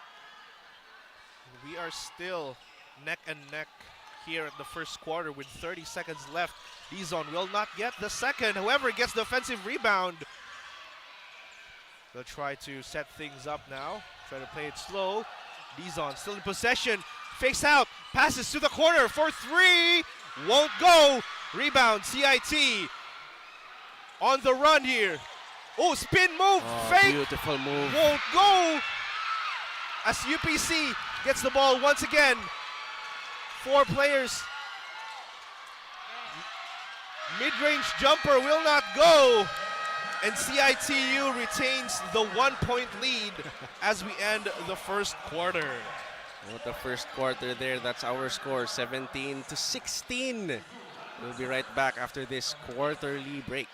We are still neck and neck here at the first quarter with 30 seconds left. Dizon will not get the second. However, gets the offensive rebound. They'll try to set things up now. Try to play it slow. Dizon still in possession. Fakes out. Passes to the corner for three. Won't go. Rebound, CIT. On the run here. Oh, spin move. Fake. Beautiful move. Won't go. As UPC gets the ball once again. 4 players. Mid-range jumper will not go. And CIT-U retains the 1-point lead as we end the first quarter. What a first quarter there. That's our score, 17-16. We'll be right back after this quarterly break.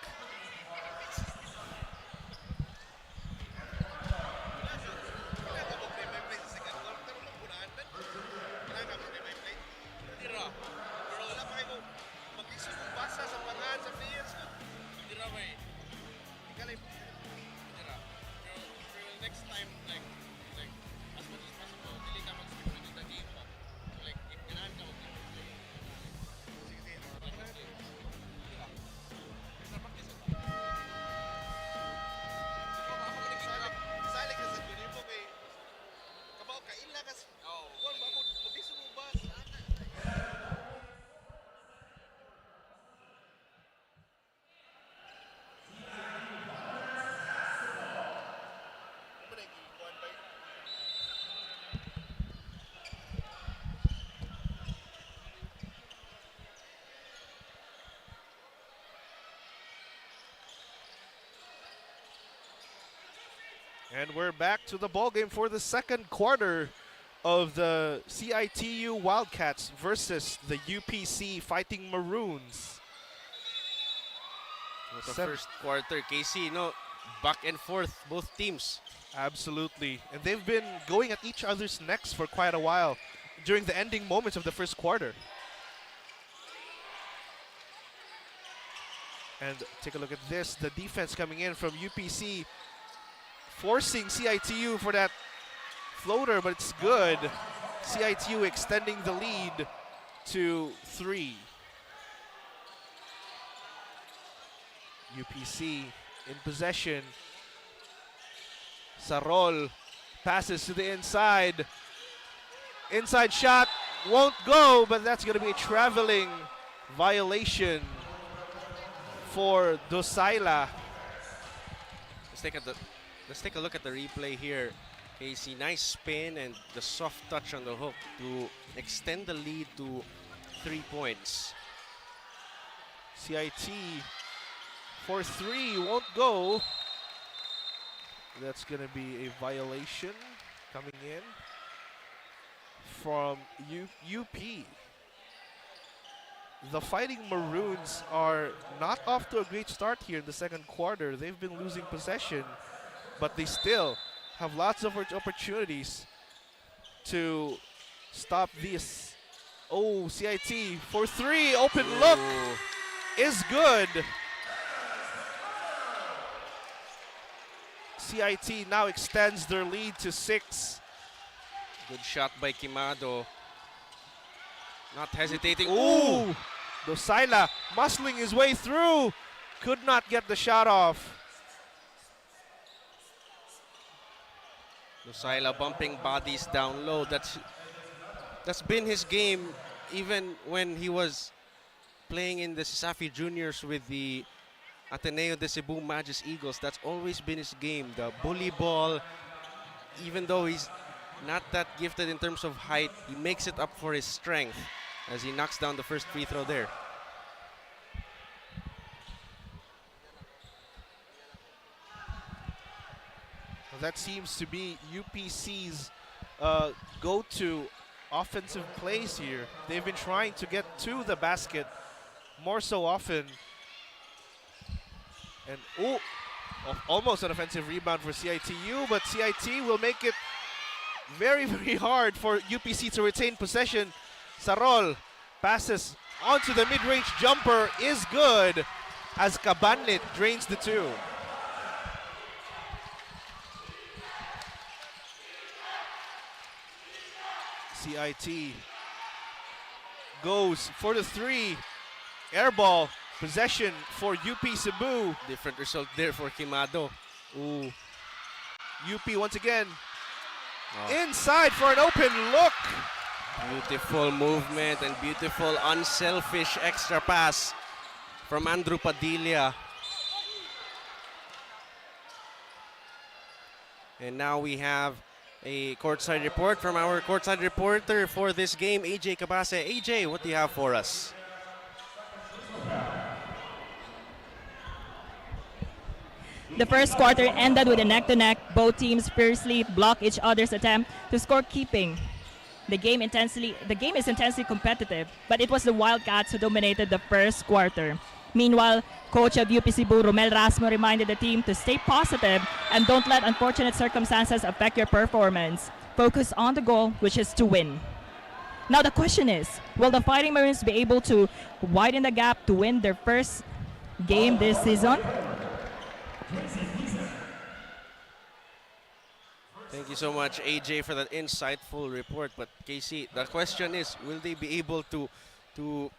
And we're back to the ball game for the second quarter of the CIT-U Wildcats versus the UPC Fighting Maroons. What the first quarter, KC, back and forth, both teams. Absolutely. And they've been going at each other's necks for quite a while during the ending moments of the first quarter. And take a look at this. The defense coming in from UPC, forcing CIT-U for that floater, but it's good. CIT-U extending the lead to 3. UPC in possession. Sarol passes to the inside. Inside shot won't go, but that's going to be a traveling violation for Dosaila. Let's take a look at the replay here. KC, nice spin and the soft touch on the hook to extend the lead to 3 points. CIT for 3 won't go. That's going to be a violation coming in from UP. The Fighting Maroons are not off to a great start here in the second quarter. They've been losing possession, but they still have lots of opportunities to stop this. Oh, CIT for 3, open look is good. CIT now extends their lead to 6. Good shot by Kimado. Not hesitating. Ooh! Dosaila muscling his way through. Could not get the shot off. Dosaila bumping bodies down low. That's been his game even when he was playing in the Cesafi Juniors with the Ateneo de Cebu Magis Eagles. That's always been his game. The bully ball, even though he's not that gifted in terms of height, he makes it up for his strength as he knocks down the first free throw there. Well, that seems to be UPC's go-to offensive plays here. They've been trying to get to the basket more so often. And Almost an offensive rebound for CIT-U, but CIT will make it very, very hard for UPC to retain possession. Sarol passes onto the mid-range jumper, is good as Cabanit drains the two. CIT goes for the three. Air ball. Possession for UP Cebu. Different result there for Queimado. Ooh. UP once again. Inside for an open look. Beautiful movement and beautiful unselfish extra pass from Andrew Padilla. And now we have a courtside report from our courtside reporter for this game, AJ Cabase. AJ, what do you have for us? The first quarter ended with a neck-to-neck. Both teams fiercely block each other's attempt to score, keeping the game is intensely competitive, but it was the Wildcats who dominated the first quarter. Meanwhile, coach of UP Cebu, Romel Rasmo, reminded the team to stay positive and don't let unfortunate circumstances affect your performance. Focus on the goal, which is to win. Now the question is, will the Fighting Maroons be able to widen the gap to win their first game this season? Thank you so much, AJ, for that insightful report. But KC, the question is, will they be able to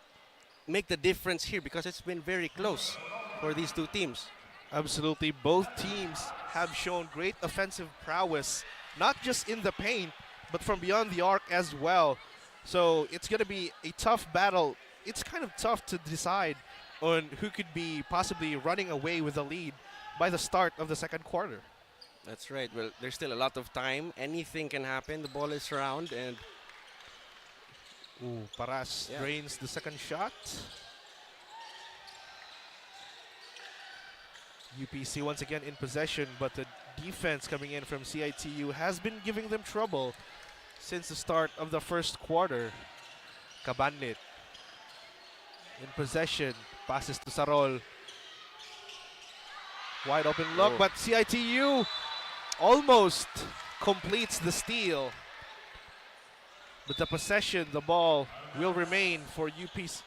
make the difference here? Because it's been very close for these two teams. Absolutely. Both teams have shown great offensive prowess, not just in the paint, but from beyond the arc as well. So it's going to be a tough battle. It's kind of tough to decide on who could be possibly running away with the lead by the start of the second quarter. That's right. Well, there's still a lot of time. Anything can happen. The ball is around, and Paras drains the second shot. UPC once again in possession, but the defense coming in from CIT-U has been giving them trouble since the start of the first quarter. Cabanit in possession, passes to Sarol. Wide open look, but CIT-U almost completes the steal. But the possession, the ball will remain for UP's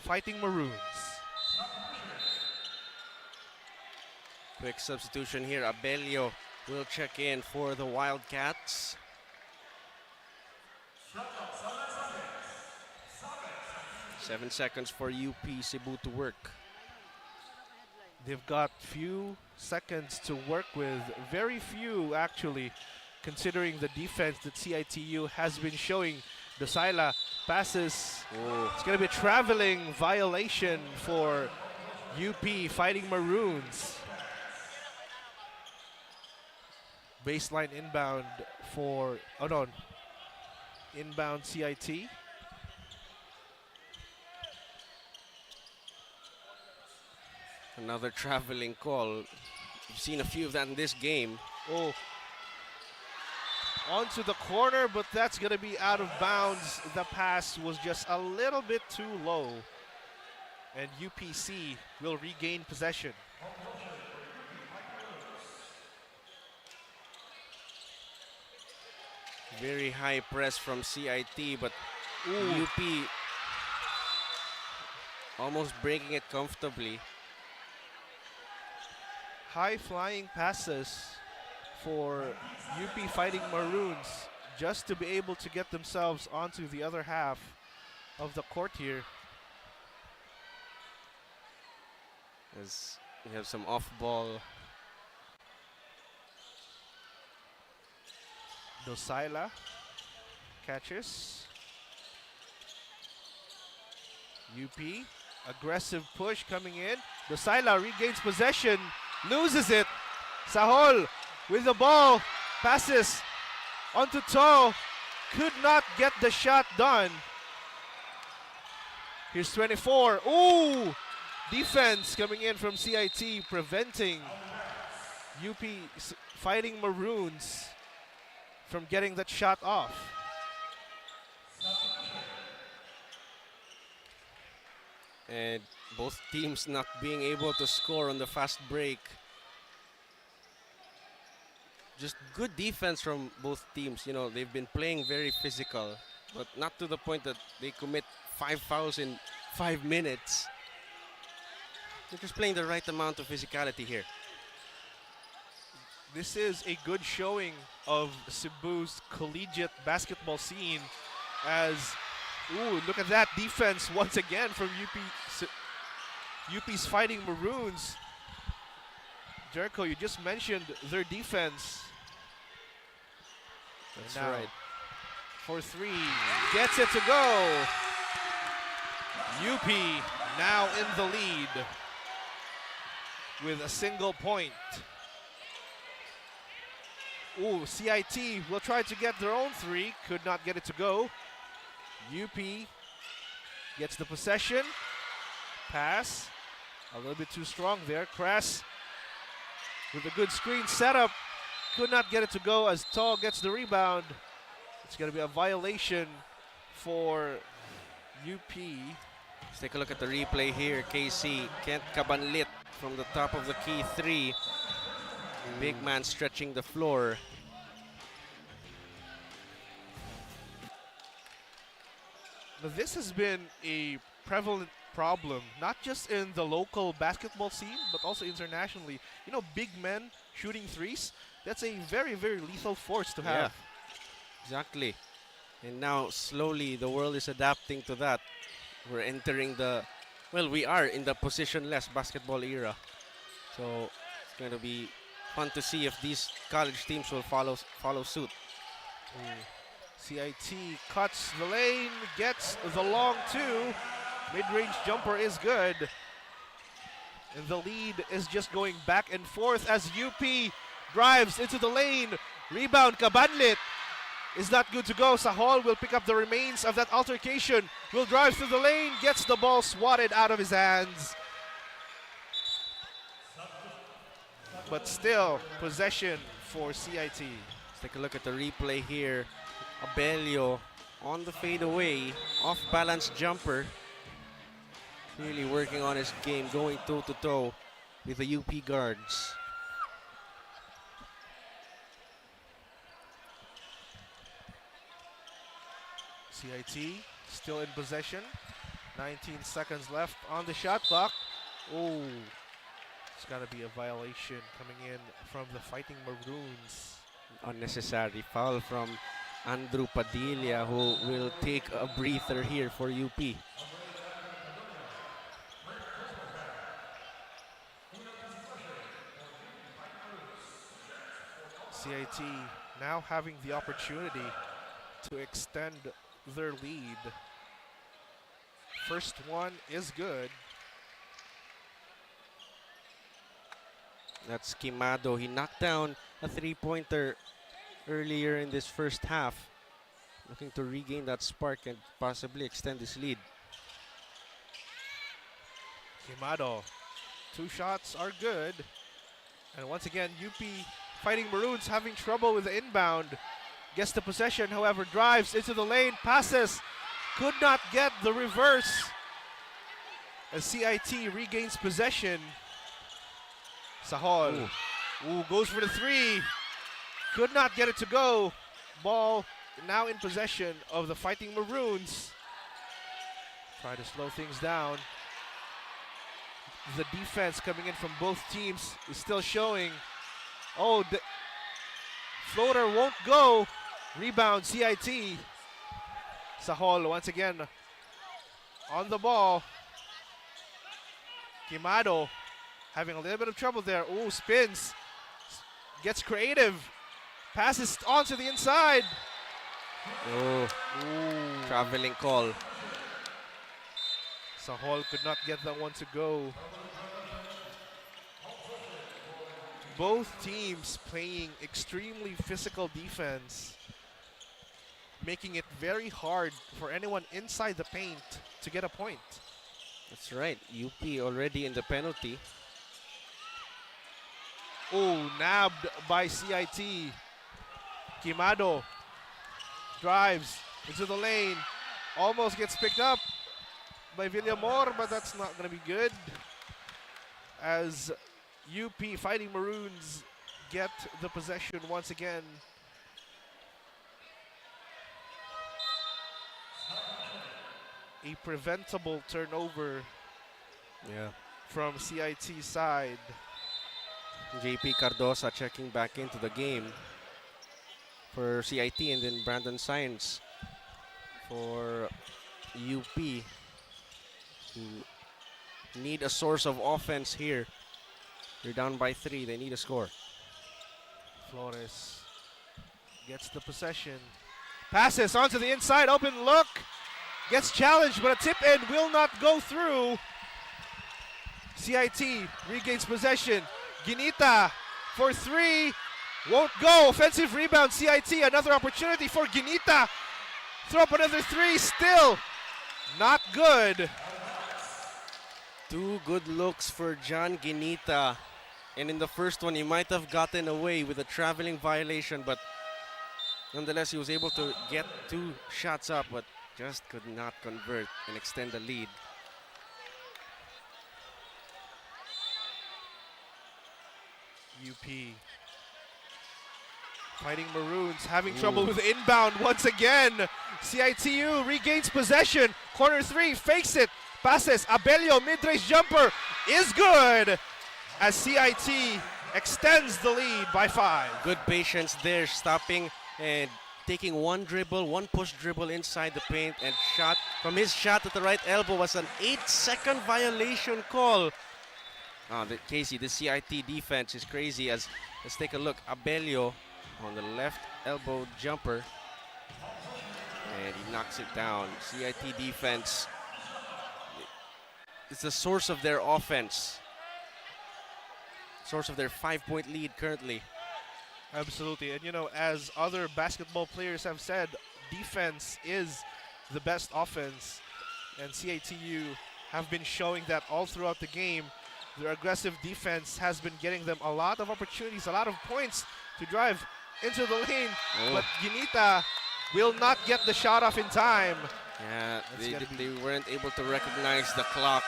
Fighting Maroons. Quick substitution here. Abelio will check in for the Wildcats. Seven seconds for UP Cebu to work. They've got few seconds to work with, very few actually, considering the defense that CIT-U has been showing. Dosila passes. It's going to be a traveling violation for UP Fighting Maroons. Baseline inbound for, inbound CIT. Another traveling call. You've seen a few of that in this game. Onto the corner, but that's going to be out of bounds. The pass was just a little bit too low. And UPC will regain possession. Very high press from CIT, but UP almost breaking it comfortably. High flying passes for UP Fighting Maroons just to be able to get themselves onto the other half of the court here. As we have some off-ball. Dosila catches. UP, aggressive push coming in. Dosila regains possession, loses it. Sahol with the ball, passes onto Toe, could not get the shot done. Here's 24. Defense coming in from CIT, preventing UP Fighting Maroons from getting that shot off. And both teams not being able to score on the fast break. Just good defense from both teams. You know, they've been playing very physical, but not to the point that they commit 5 fouls in 5 minutes. They're just playing the right amount of physicality here. This is a good showing of Cebu's collegiate basketball scene as, ooh, look at that defense once again from UP's Fighting Maroons. Jericho, you just mentioned their defense. That's right. For 3, gets it to go. UP now in the lead with a single point. Ooh, CIT will try to get their own 3, could not get it to go. UP gets the possession. Pass, a little bit too strong there. Kress with a good screen setup, could not get it to go as Tall gets the rebound. It's going to be a violation for UP. Let's take a look at the replay here. KC can't kabanlit from the top of the key 3. Big man stretching the floor. Now this has been a prevalent problem, not just in the local basketball scene, but also internationally. You know, big men shooting 3s, that's a very, very lethal force to have. Yeah, exactly. And now slowly the world is adapting to that. We're entering we are in the positionless basketball era. So it's going to be fun to see if these college teams will follow suit. CIT cuts the lane, gets the long 2. Mid-range jumper is good. And the lead is just going back and forth as UP drives into the lane. Rebound, Kabanlit is not good to go. Sahol will pick up the remains of that altercation. Will drive through the lane, gets the ball swatted out of his hands. But still, possession for CIT. Let's take a look at the replay here. Abelio on the fadeaway, off-balance jumper. Really working on his game, going toe-to-toe with the UP guards. CIT still in possession. 19 seconds left on the shot clock. Oh, it's got to be a violation coming in from the Fighting Maroons. Unnecessary foul from Andrew Padilla, who will take a breather here for UP. CIT now having the opportunity to extend their lead. First one is good. That's Quimado. He knocked down a 3-pointer earlier in this first half. Looking to regain that spark and possibly extend his lead. Quimado, 2 shots are good. And once again, UP Fighting Maroons having trouble with the inbound. Gets the possession, however, drives into the lane, passes, could not get the reverse. As CIT regains possession. Sahol, goes for the 3. Could not get it to go. Ball now in possession of the Fighting Maroons. Try to slow things down. The defense coming in from both teams is still showing. Oh, the floater won't go. Rebound, CIT. Sahol once again on the ball. Quimado having a little bit of trouble there. Ooh, spins. Gets creative. Passes onto the inside. Oh, traveling call. Sahol could not get that one to go. Both teams playing extremely physical defense, making it very hard for anyone inside the paint to get a point. That's right. UP already in the penalty. Oh, nabbed by CIT. Quimado drives into the lane. Almost gets picked up by Villamor, but that's not going to be good. As UP Fighting Maroons get the possession once again. A preventable turnover from CIT side. JP Cardosa checking back into the game for CIT, and then Brandon Sainz for UP. Need a source of offense here. They're down by 3. They need a score. Flores gets the possession. Passes onto the inside. Open look. Gets challenged, but a tip in will not go through. CIT regains possession. Ginita for 3. Won't go. Offensive rebound. CIT. Another opportunity for Ginita. Throw up another 3. Still not good. 2 good looks for John Ginita. And in the first one, he might have gotten away with a traveling violation, but nonetheless, he was able to get 2 shots up, but just could not convert and extend the lead. UP Fighting Maroons having trouble with inbound once again. CIT-U regains possession. Corner 3, fakes it. Passes. Abelio, mid-range jumper is good as CIT extends the lead by 5. Good patience there, stopping and taking one push dribble inside the paint, and shot from his shot at the right elbow was an 8-second violation call. Casey, the CIT defense is crazy. As let's take a look. Abelio on the left elbow jumper, and he knocks it down. CIT defense, it's the source of their offense, source of their 5-point lead currently. Absolutely, and you know, as other basketball players have said, defense is the best offense, and CIT-U have been showing that all throughout the game. Their aggressive defense has been getting them a lot of opportunities, a lot of points to drive into the lane, but Ginita will not get the shot off in time. Yeah, they weren't able to recognize the clock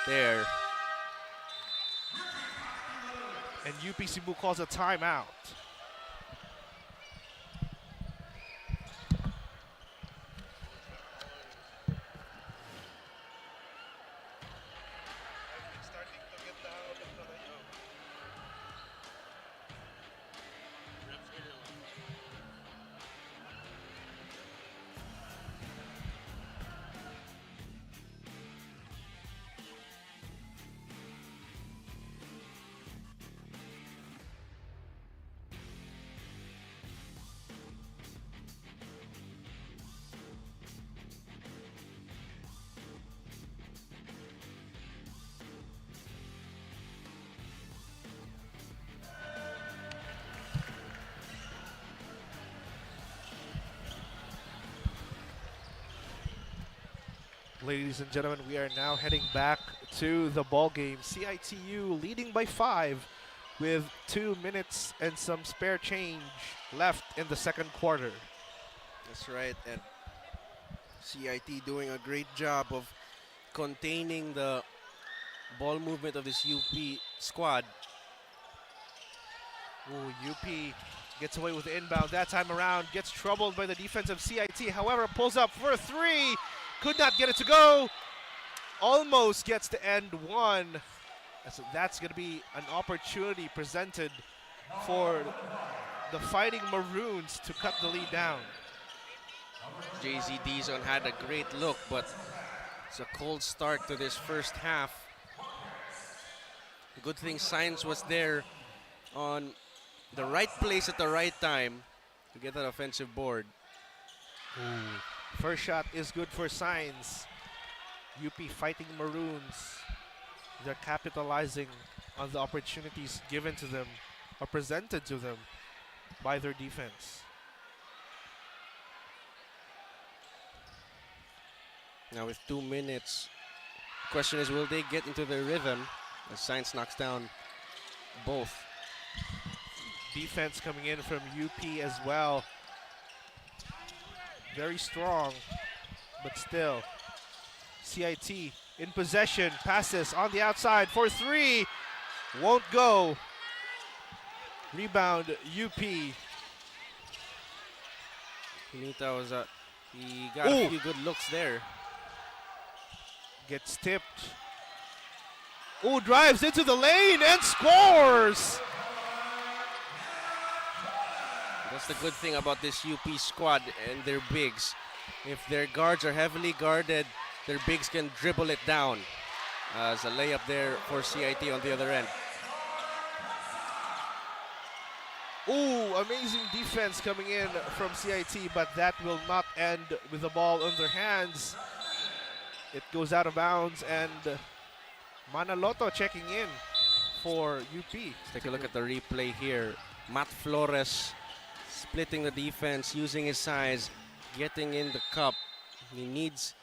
there. And UP Cebu calls a timeout. Ladies and gentlemen, we are now heading back to the ball game. CIT-U leading by 5 with 2 minutes and some spare change left in the second quarter. That's right, and CIT doing a great job of containing the ball movement of this UP squad. UP gets away with the inbound that time around, gets troubled by the defense of CIT, however, pulls up for a 3. Could not get it to go. Almost gets to end one. So that's going to be an opportunity presented for the Fighting Maroons to cut the lead down. JZ Dizon had a great look, but it's a cold start to this first half. Good thing Sainz was there on the right place at the right time to get that offensive board. First shot is good for Sainz. UP Fighting Maroons. They're capitalizing on the opportunities given to them or presented to them by their defense. Now with 2 minutes, the question is, will they get into their rhythm as Sainz knocks down both? Defense coming in from UP as well. Very strong, but still. CIT in possession, passes on the outside for 3. Won't go. Rebound, UP. Pinita was he got a few good looks there. Gets tipped. Oh, drives into the lane and scores! That's the good thing about this UP squad and their bigs. If their guards are heavily guarded, their bigs can dribble it down. As a layup there for CIT on the other end. Ooh, amazing defense coming in from CIT, but that will not end with the ball on their hands. It goes out of bounds, and Manaloto checking in for UP. Let's take a look at the replay here. Matt Flores splitting the defense, using his size, getting in the cup. He needs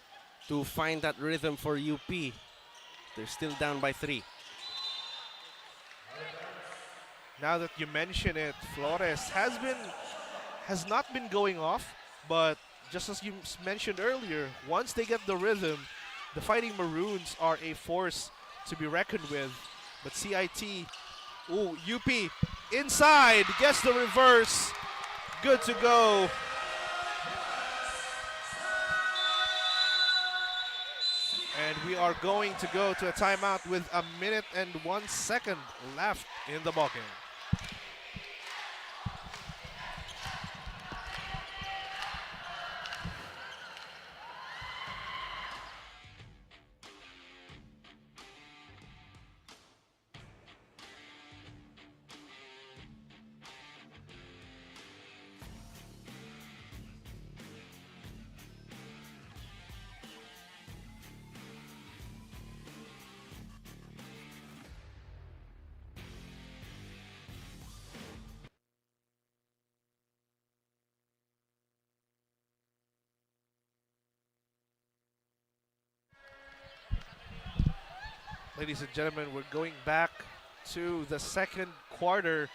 to find that rhythm for UP. They're still down by 3. Now that you mention it, Flores has not been going off, but just as you mentioned earlier, once they get the rhythm, the Fighting Maroons are a force to be reckoned with. But CIT, ooh, UP inside, gets the reverse, good to go. And we are going to go to a timeout with 1 minute and 1 second left in the ballgame. Ladies and gentlemen, we're going back to the second quarter.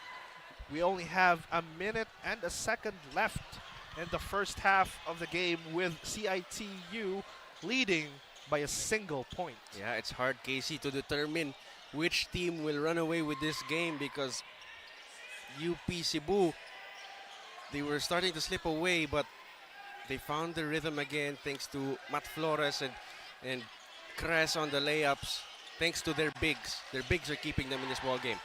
We only have 1 minute and 1 second left in the first half of the game, with CIT-U leading by a single point. Yeah, it's hard, Casey, to determine which team will run away with this game, because UP Cebu, they were starting to slip away, but they found the rhythm again thanks to Matt Flores and Cres on the layups. Thanks to their bigs. Their bigs are keeping them in this ball game.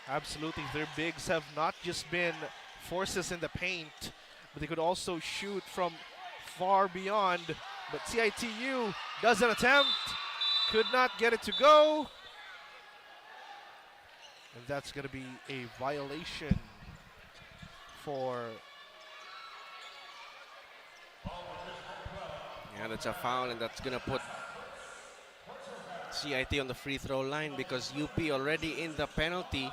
Absolutely. Their bigs have not just been forces in the paint, but they could also shoot from far beyond. But CIT-U does an attempt, could not get it to go. And that's going to be a violation for... Yeah, that's a foul, and that's going to put CIT on the free throw line, because UP already in the penalty.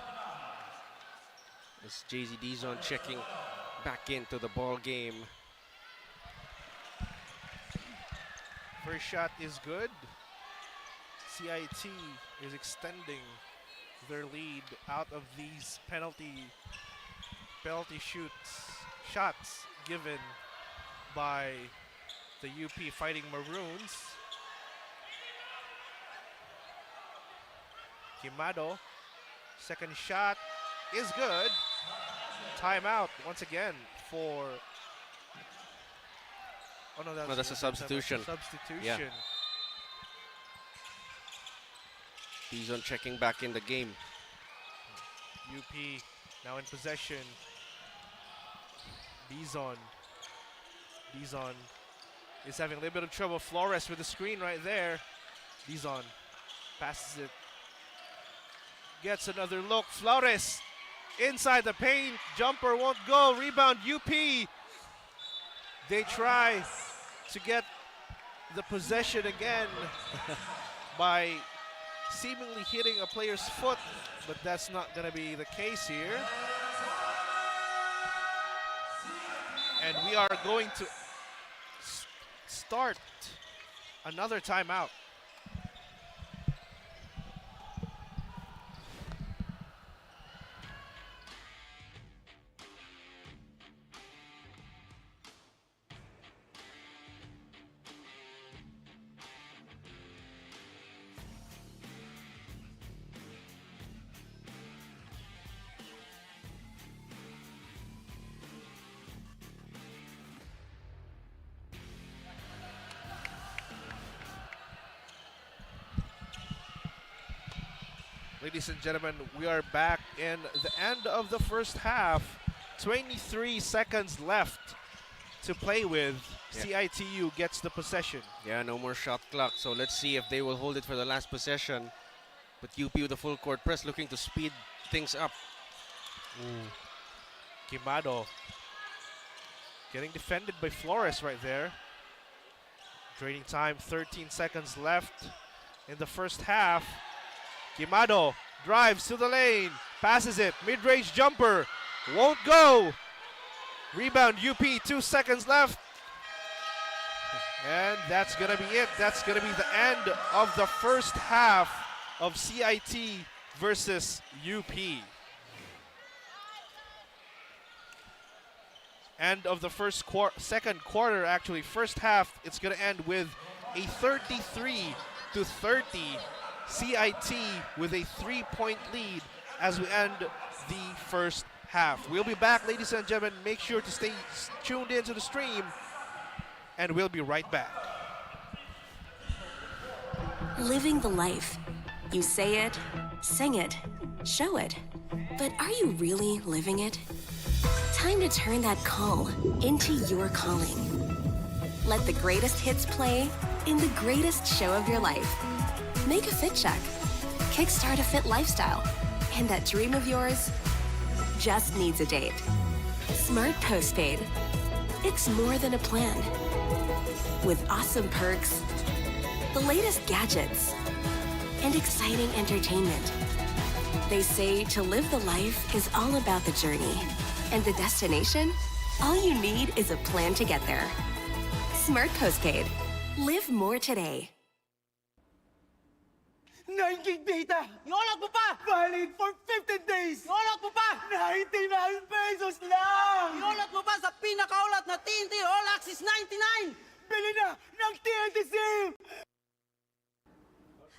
As JZ Dizon checking back into the ball game. First shot is good. CIT is extending their lead out of these penalty shots given by the UP Fighting Maroons. Kimado, second shot is good. Timeout once again for... Oh no, that's a substitution. Substitution. Yeah. Dizon checking back in the game. UP now in possession. Dizon is having a little bit of trouble. Flores with the screen right there. Dizon passes it. Gets another look. Flores inside the paint. Jumper won't go. Rebound UP. They try to get the possession again by seemingly hitting a player's foot, but that's not going to be the case here. And we are going to start another timeout. Ladies and gentlemen, we are back in the end of the first half. 23 seconds left to play with. CIT-U gets the possession. Yeah, no more shot clock. So let's see if they will hold it for the last possession. But UP with the full court press looking to speed things up. 𝐁𝐨𝐲𝐬 getting defended by Flores right there. Trading time, 13 seconds left in the first half. 𝐁𝐨𝐲𝐬 drives to the lane, passes it, mid-range jumper, won't go. Rebound UP, 2 seconds left. And that's gonna be it. That's gonna be the end of the first half of CIT versus UP. End of the second quarter, actually. First half, it's gonna end with a 33-30 CIT with a 3-point lead as we end the first half. We'll be back, ladies and gentlemen. Make sure to stay tuned into the stream, and we'll be right back. Living the life. You say it, sing it, show it. But are you really living it? Time to turn that call into your calling. Let the greatest hits play in the greatest show of your life. Make a fit check. Kickstart a fit lifestyle. And that dream of yours just needs a date. Smart Postpaid. It's more than a plan. With awesome perks, the latest gadgets, and exciting entertainment. They say to live the life is all about the journey. And the destination? All you need is a plan to get there. Smart Postpaid. Live more today. 9 gig data! Iolot mo pa! Valid for 15 days! Iolot mo pa! 99 pesos lang! Iolot mo pa sa pinakaulat na TNT All Access 99! Bili na ng TNT SIM!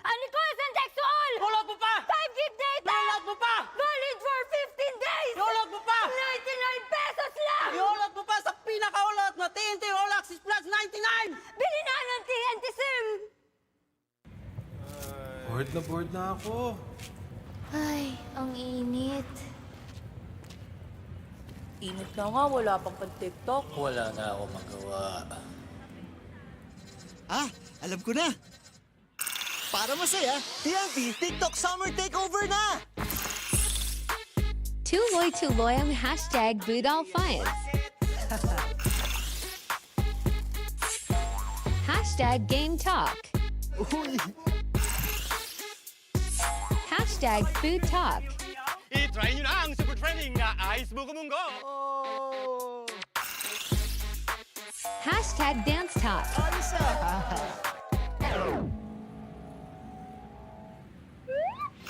𝐁𝐸𝐴 Iolot mo pa! 5 gig data! Iolot mo pa! Valid for 15 days! Iolot mo pa! 99 pesos lang! Iolot mo pa sa pinakaulat na TNT All Access Plus 99! Bili na ng TNT SIM! Bored na ako. Ay, ang init. Init na nga, wala pang pan-TikTok. Wala na ako magawa. Alam ko na. Para masaya, TNT TikTok Summer Takeover na! 𝐁𝐨𝐲𝐬 #BootAllFinds. #GameTalk. #FoodTalk. I-try nyo na ang super trending na Ice Buko Munggo! #DanceTalk.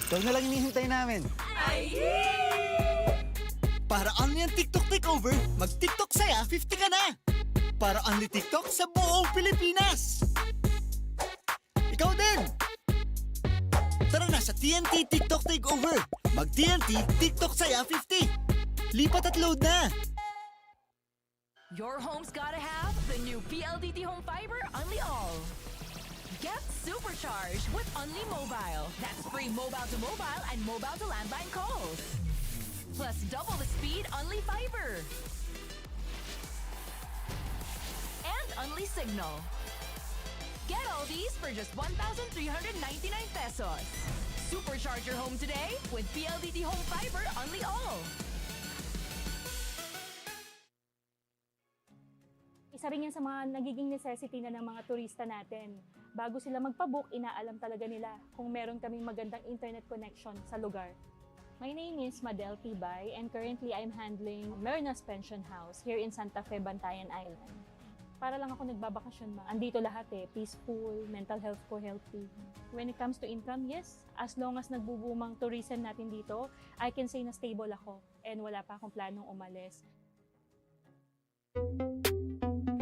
Ikaw na lang hinihintay namin. Para only ang TikTok Takeover, mag-TikTok saya 50 ka na! Para only TikTok sa buong Pilipinas! Ikaw din! Tara na sa TNT TikTok Takeover! Mag-TNT TikTok saya 50! Lipat at load na! Your home's gotta have the new PLDT Home Fiber Unli All. Get supercharged with Unli Mobile. That's free mobile to mobile and mobile to landline calls. Plus double the speed Unli Fiber. And Unli Signal. Get all these for just 1,399 pesos. Supercharge your home today with PLDT Home Fiber Unli All. Isa rin yan sa mga nagiging necessity na ng mga turista natin. Bago sila magpabook, inaalam talaga nila kung meron kaming magandang internet connection sa lugar. My name is Madel Tibay and currently I'm handling Merna's Pension House here in Santa Fe, Bantayan Island. Para lang ako nagbabakasyon ma. Andito lahat peaceful, mental health ko healthy. When it comes to income, yes, as long as nagbubumang tourism natin dito, I can say na stable ako and wala pa akong planong umalis.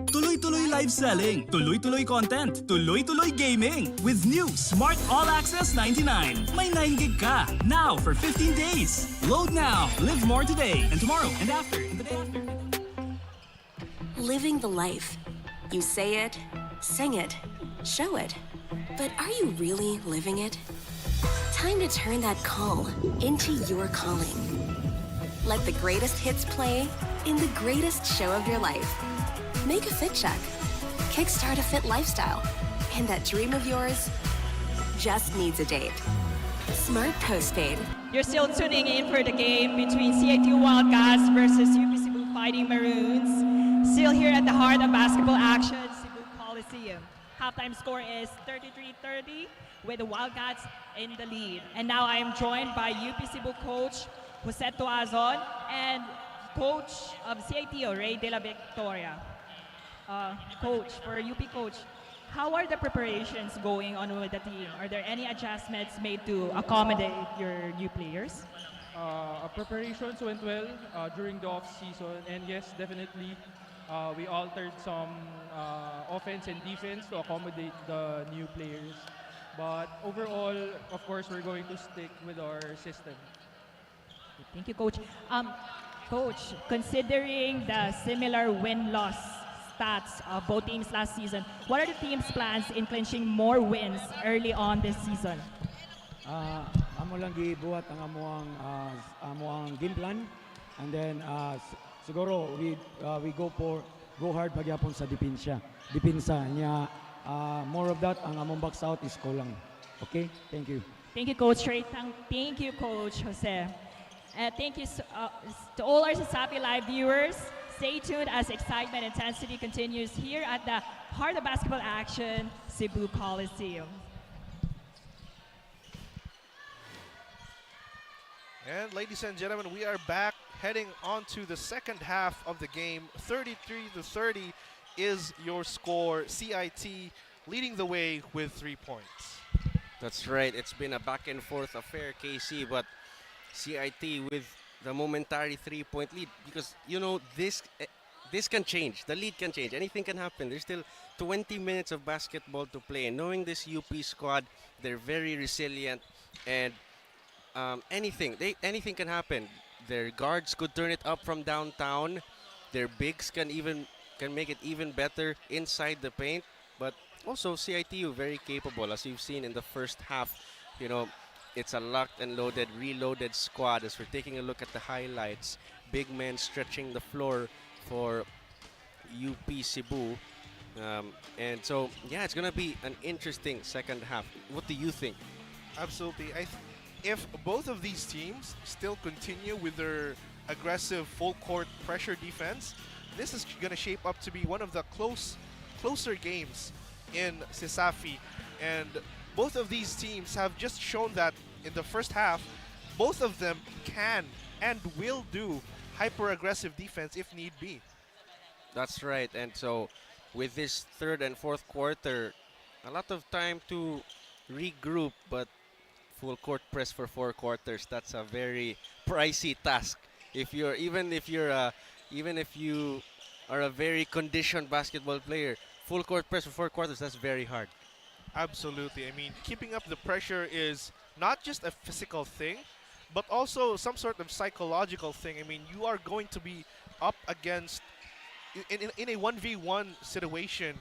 Tuloy-tuloy live selling, tuloy-tuloy content, tuloy-tuloy gaming with new Smart All Access 99. May 9 gig ka now for 15 days. Load now, live more today and tomorrow and after and the day after. Living the life. You say it, sing it, show it. But are you really living it? Time Time to turn that call into your calling. Let the greatest hits play in the greatest show of your life. Make a fit check. Kickstart a fit lifestyle. And that dream of yours just needs a date. Smart Postpaid. You're still tuning in for the game between CIT-U Wildcats versus UP Cebu Fighting Maroons. Still here at the heart of basketball action, Cebu Coliseum. Halftime score is 33-30 with the Wildcats in the lead. And now I am joined by UP Cebu coach Jose Tuazon and coach of CIT-U, Ray De La Victoria. Coach, for UP coach, how are the preparations going on with the team? Are there any adjustments made to accommodate your new players? Preparations went well during the off-season, and yes, definitely we altered some offense and defense to accommodate the new players. But overall, of course, we're going to stick with our system. Thank you, Coach. Coach, considering the similar win-loss stats of both teams last season, what are the team's plans in clinching more wins early on this season? Amo lang gibuhat ang amuang game plan, and then siguro we go hard pagyapon sa depensa niya. More of that, ang among box out is kulang. Okay, thank you. Thank you, Coach Ray. Thank you, Coach Jose. Thank you to all our Cesafi Live viewers. Stay tuned as excitement and intensity continues here at the heart of basketball action, Cebu Coliseum. And ladies and gentlemen, we are back heading on to the second half of the game. 33-30 is your score. CIT leading the way with 3 points. That's right. It's been a back and forth affair, KC, but CIT with the momentary 3-point lead, because you know this can change. The lead can change. Anything can happen. There's still 20 minutes of basketball to play. And knowing this UP squad, they're very resilient, and anything can happen. Their guards could turn it up from downtown. Their bigs can make it even better inside the paint. But also CIT-U very capable, as you've seen in the first half. You know, it's a locked and loaded, reloaded squad. As we're taking a look at the highlights, big men stretching the floor for UP Cebu. And so, yeah, it's going to be an interesting second half. What do you think? Absolutely. If both of these teams still continue with their aggressive full-court pressure defense, this is going to shape up to be one of the closer games in Cesafi. And both of these teams have just shown that in the first half, both of them can and will do hyper-aggressive defense if need be. That's right. And so with this third and fourth quarter, a lot of time to regroup, but full court press for 4 quarters, that's a very pricey task. Even if you are a very conditioned basketball player, full court press for 4 quarters, that's very hard. Absolutely. I mean, keeping up the pressure is not just a physical thing, but also some sort of psychological thing. I mean, you are going to be up against, in a 1v1 situation,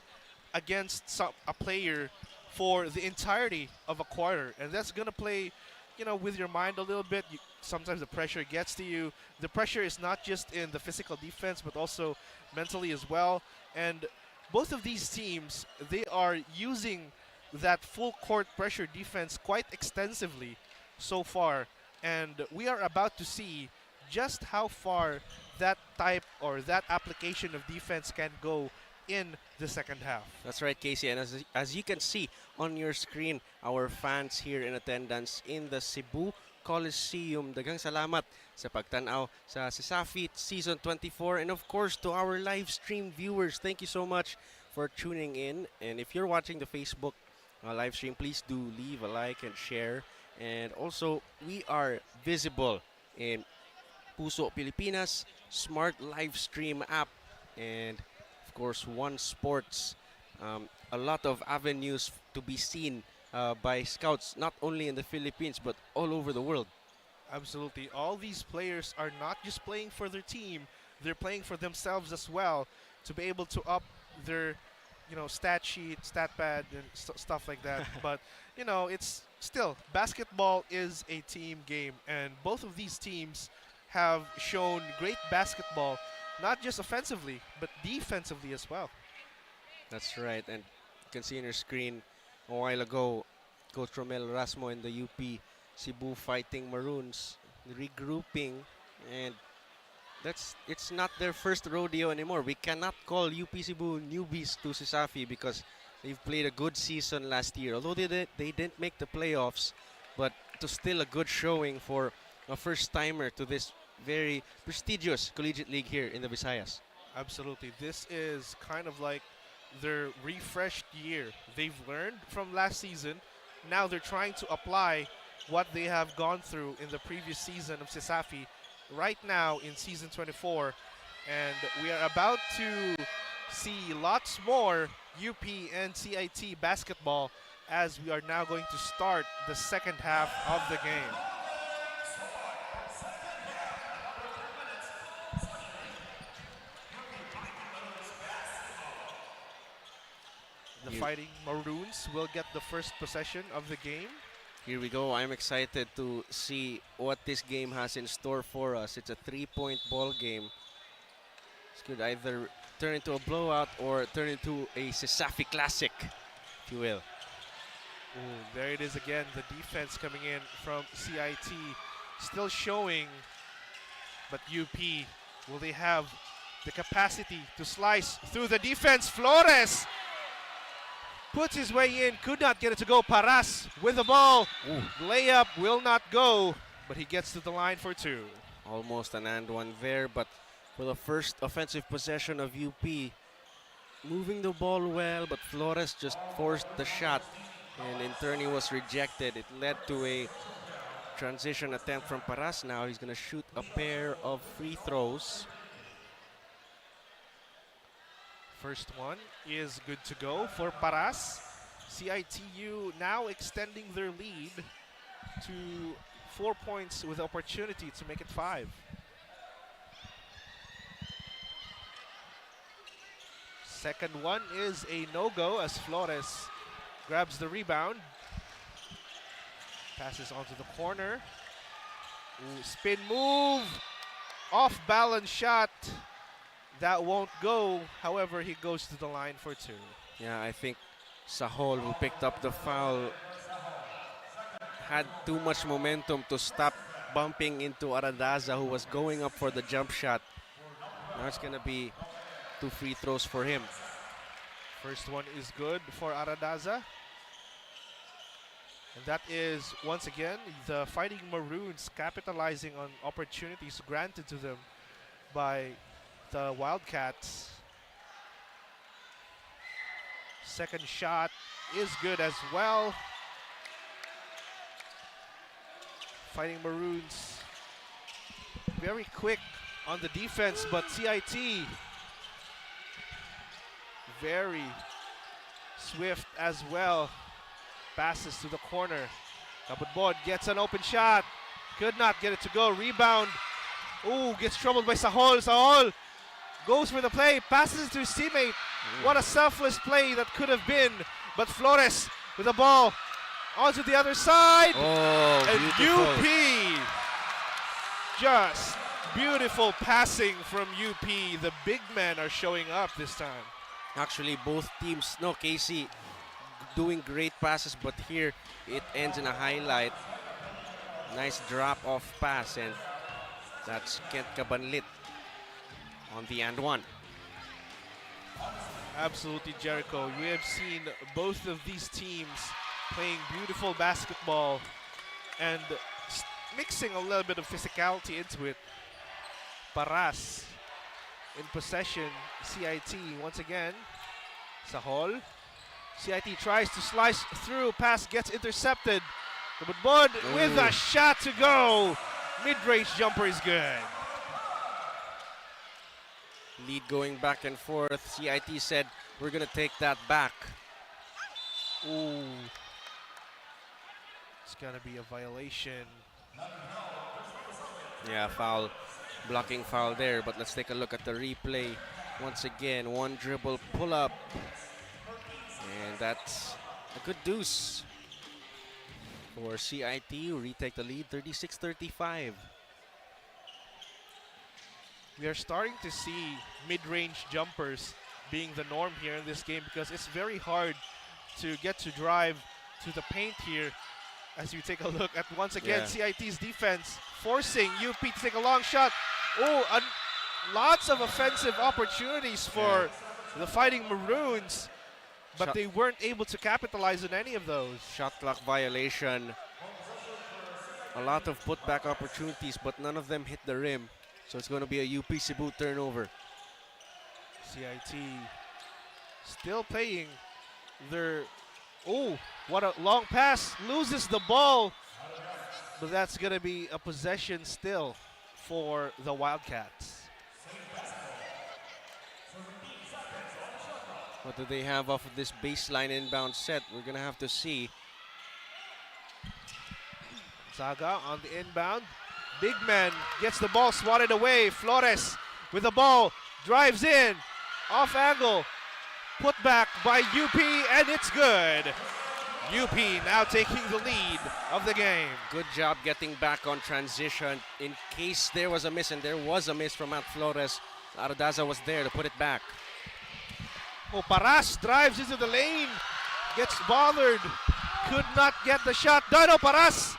against a player for the entirety of a quarter. And that's going to play, you know, with your mind a little bit. Sometimes the pressure gets to you. The pressure is not just in the physical defense, but also mentally as well. And both of these teams, they are using that full court pressure defense quite extensively so far. And we are about to see just how far that type or that application of defense can go in the second half. That's right, Casey. And as you can see on your screen, our fans here in attendance in the Cebu Coliseum, daghang salamat sa pagtanaw sa Cesafi Season 24. And of course, to our live stream viewers, thank you so much for tuning in. And if you're watching the Facebook live stream, please do leave a like and share. And also, we are visible in Puso Pilipinas, Smart LiveStream App, and of course, One Sports. A lot of avenues to be seen by scouts, not only in the Philippines, but all over the world. Absolutely. All these players are not just playing for their team, they're playing for themselves as well, to be able to up their stat sheet, stat pad, and stuff like that. But it's still, basketball is a team game, and both of these teams have shown great basketball, not just offensively but defensively as well. That's right, and you can see on your screen a while ago, Coach Romel Rasmo and the UP Cebu Fighting Maroons regrouping, and it's not their first rodeo anymore. We cannot call UP Cebu newbies to Cesafi because they've played a good season last year. Although they didn't make the playoffs, but it was still a good showing for a first-timer to this very prestigious collegiate league here in the Visayas. Absolutely. This is kind of like their refreshed year. They've learned from last season. Now they're trying to apply what they have gone through in the previous season of Cesafi right now in season 24. And we are about to see lots more UP and CIT basketball as we are now going to start the second half of the game. The Fighting Maroons will get the first possession of the game. Here we go. I'm excited to see what this game has in store for us. It's a 3-point ball game. This could either turn into a blowout or turn into a Cesafi classic, if you will. Ooh, there it is again. The defense coming in from CIT. Still showing, but UP, will they have the capacity to slice through the defense? Flores puts his way in, could not get it to go. Paras with the ball. Ooh. Layup will not go, but he gets to the line for two. Almost an and one there, but for the first offensive possession of UP, moving the ball well, but Flores just forced the shot, and in turn he was rejected. It led to a transition attempt from Paras. Now he's going to shoot a pair of free throws. First one is good to go for Paras. CIT-U now extending their lead to 4 points with opportunity to make it 5. Second one is a no-go as Flores grabs the rebound. Passes onto the corner. Ooh, spin move. Off-balance shot. That won't go. However, he goes to the line for two. Yeah, I think Sahol, who picked up the foul, had too much momentum to stop bumping into Aradaza, who was going up for the jump shot. Now it's going to be 2 free throws for him. First one is good for Aradaza. And that is, once again, the Fighting Maroons capitalizing on opportunities granted to them by the Wildcats. Second shot is good as well. Fighting Maroons very quick on the defense, but CIT very swift as well. Passes to the corner. Kaputbod gets an open shot. Could not get it to go. Rebound. Ooh, gets troubled by Sahol. Sahol goes for the play, passes it to his teammate. What a selfless play that could have been. But Flores with the ball onto the other side. Oh, and beautiful. UP, just beautiful passing from UP. The big men are showing up this time. Actually, both teams, no, KC doing great passes, but here it ends in a highlight. Nice drop-off pass, and that's Kent Cabanlit on the and one. Absolutely, Jericho. We have seen both of these teams playing beautiful basketball and mixing a little bit of physicality into it. Paras in possession. CIT once again. Sahol. CIT tries to slice through. Pass gets intercepted. But Bud with a shot to go. Mid-range jumper is good. Lead going back and forth. CIT said, we're going to take that back. Ooh. It's going to be a violation. Yeah, foul. Blocking foul there, but let's take a look at the replay. Once again, one dribble pull-up. And that's a good deuce for CIT-U. Retake the lead, 36-35. We are starting to see mid-range jumpers being the norm here in this game because it's very hard to get to drive to the paint here. As you take a look at, once again, CIT's defense forcing UP to take a long shot. Oh, lots of offensive opportunities for the Fighting Maroons, but they weren't able to capitalize on any of those. Shot clock violation. A lot of putback opportunities, but none of them hit the rim. So it's going to be a UP Cebu turnover. CIT still playing their... Oh, what a long pass. Loses the ball. But that's going to be a possession still for the Wildcats. What do they have off of this baseline inbound set? We're going to have to see. Zaga on the inbound. Big man gets the ball swatted away. Flores with the ball. Drives in. Off angle. Put back by UP, and it's good. UP now taking the lead of the game. Good job getting back on transition in case there was a miss, and there was a miss from Matt Flores. Ardaza was there to put it back. Oh, Paras drives into the lane. Gets bothered. Could not get the shot. Dano Paras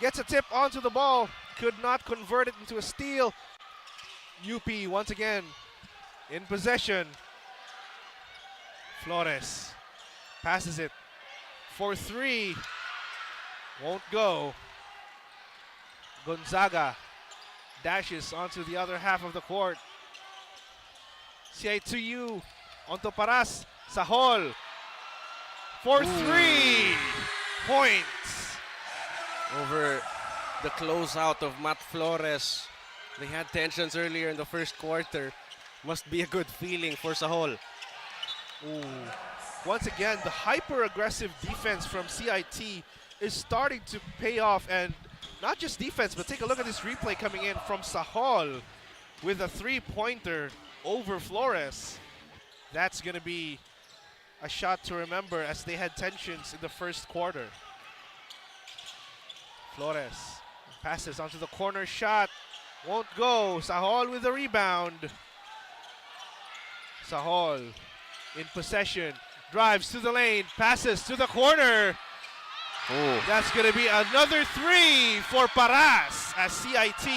gets a tip onto the ball. Could not convert it into a steal. UP once again in possession. Flores passes it for three. Won't go. Gonzaga dashes onto the other half of the court. CI-2U onto Paras. Sahol for 3 points. Over the closeout of Matt Flores. They had tensions earlier in the first quarter. Must be a good feeling for Sahol. Once again, the hyper-aggressive defense from CIT is starting to pay off, and not just defense, but take a look at this replay coming in from Sahol with a three-pointer over Flores. That's going to be a shot to remember as they had tensions in the first quarter. Flores passes onto the corner shot. Won't go. Sahol with the rebound. Sahol in possession. Drives to the lane. Passes to the corner. That's going to be another 3 for Paras as CIT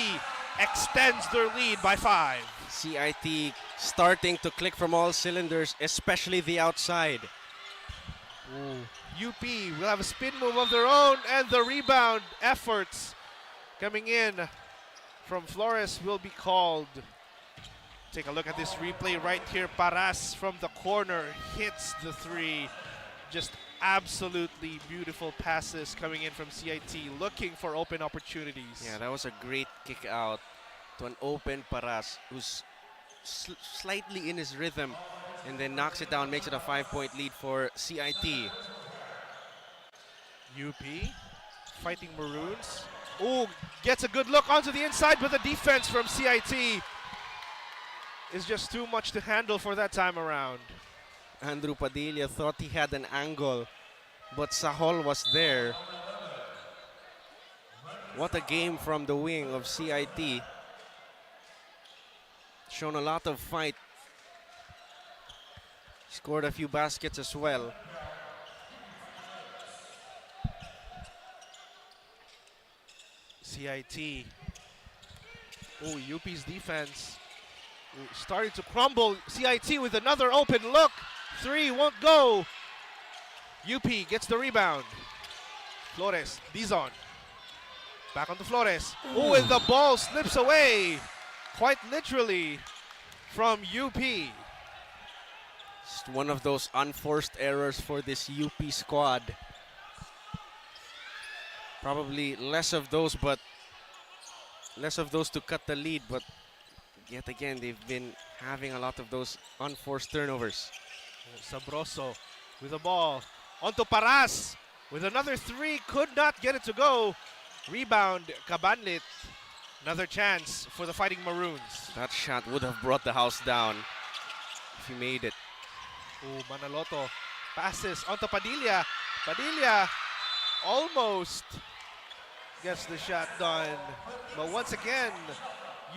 extends their lead by 5. CIT starting to click from all cylinders, especially the outside. UP will have a spin move of their own, and the rebound efforts coming in from Flores will be called. Take a look at this replay right here. Paras from the corner hits the 3. Just absolutely beautiful passes coming in from CIT, looking for open opportunities. Yeah, that was a great kick out to an open Paras who's slightly in his rhythm and then knocks it down, makes it a 5-point lead for CIT. UP Fighting Maroons. Gets a good look onto the inside, but the defense from CIT is just too much to handle for that time around. Andrew Padilla thought he had an angle, but Sahol was there. What a game from the wing of CIT. Shown a lot of fight. Scored a few baskets as well. CIT. UP's defense starting to crumble. CIT with another open look. 3 won't go. UP gets the rebound. Flores, Dizon. Back on to Flores. And the ball slips away, quite literally, from UP. Just one of those unforced errors for this UP squad. Probably less of those to cut the lead, but yet again, they've been having a lot of those unforced turnovers. Sabroso with the ball. Onto Paras with another 3. Could not get it to go. Rebound, Cabanlit. Another chance for the Fighting Maroons. That shot would have brought the house down if he made it. Manaloto Passes onto Padilla. Padilla almost gets the shot done. But once again,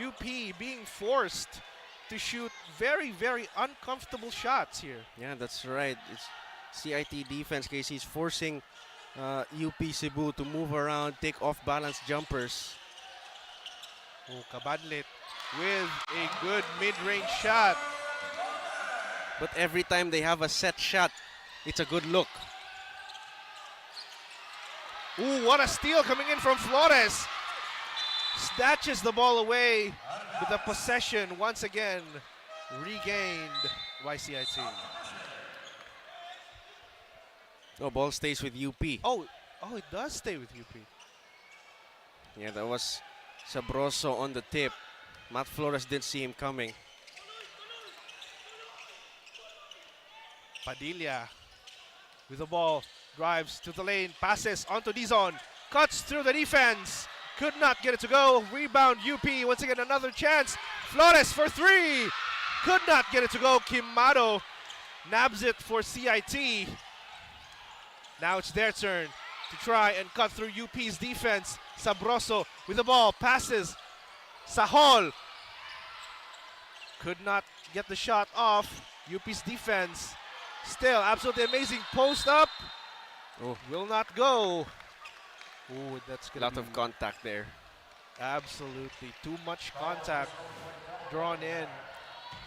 UP being forced to shoot very, very uncomfortable shots here. Yeah, that's right. It's CIT defense, Casey, is forcing UP Cebu to move around, take off-balance jumpers. Oh, Kabadlit with a good mid-range shot. But every time they have a set shot, it's a good look. Ooh, what a steal coming in from Flores. Snatches the ball away with the possession once again regained by CIT. Oh, ball stays with UP. Oh, it does stay with UP. Yeah, that was Sabroso on the tip. Matt Flores didn't see him coming. Padilla with the ball, drives to the lane, passes onto Dizon, cuts through the defense, could not get it to go. Rebound UP, once again another chance. Flores for three, could not get it to go. Kimado nabs it for CIT. Now it's their turn to try and cut through UP's defense. Sabroso with the ball, passes. Sahol could not get the shot off. UP's defense still absolutely amazing. Post up. Oh, will not go. Oh, that's a lot of contact there. Absolutely. Too much contact drawn in.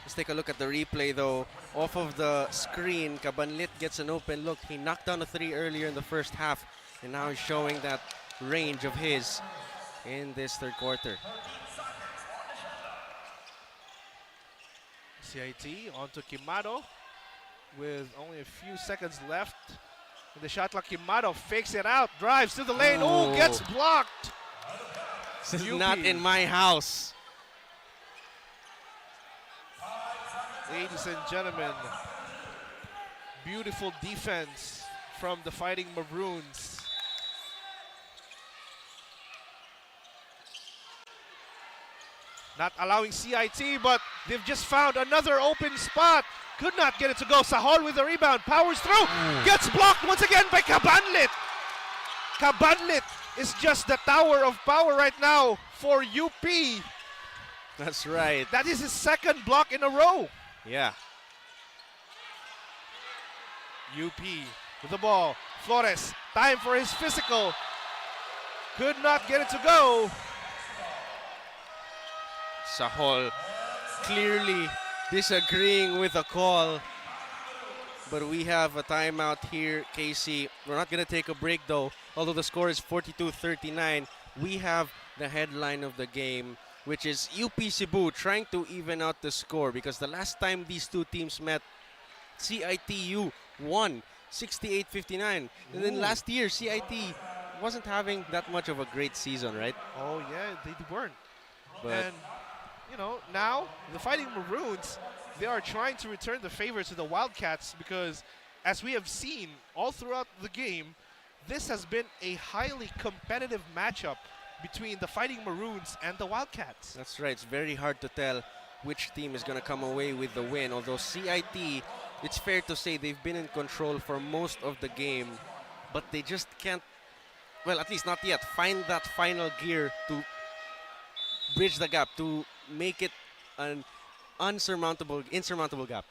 Let's take a look at the replay though. Off of the screen, Cabanlit gets an open look. He knocked down a three earlier in the first half, and now he's showing that range of his in this third quarter. CIT onto Kimado with only a few seconds left in the shot clock. Kimado fakes it out, drives to the lane. Oh, gets blocked. This is not in my house. Ladies and gentlemen, beautiful defense from the Fighting Maroons. Not allowing CIT, but they've just found another open spot. Could not get it to go. Sahol with the rebound, powers through, gets blocked once again by Cabanlit. Cabanlit is just the tower of power right now for UP. That's right. That is his second block in a row. Yeah. UP with the ball. Flores, time for his physical. Could not get it to go. Sahol clearly disagreeing with the call. But we have a timeout here, Casey. We're not going to take a break though. Although the score is 42-39, we have the headline of the game, which is UP Cebu trying to even out the score, because the last time these two teams met, CIT-U won 68-59. And then last year, CIT wasn't having that much of a great season, right? Oh yeah, they weren't. But and you know, now the Fighting Maroons, they are trying to return the favor to the Wildcats, because as we have seen all throughout the game, this has been a highly competitive matchup between the Fighting Maroons and the Wildcats. That's right. It's very hard to tell which team is going to come away with the win. Although CIT, it's fair to say they've been in control for most of the game, but they just can't, well, at least not yet, find that final gear to bridge the gap, to make it an insurmountable gap.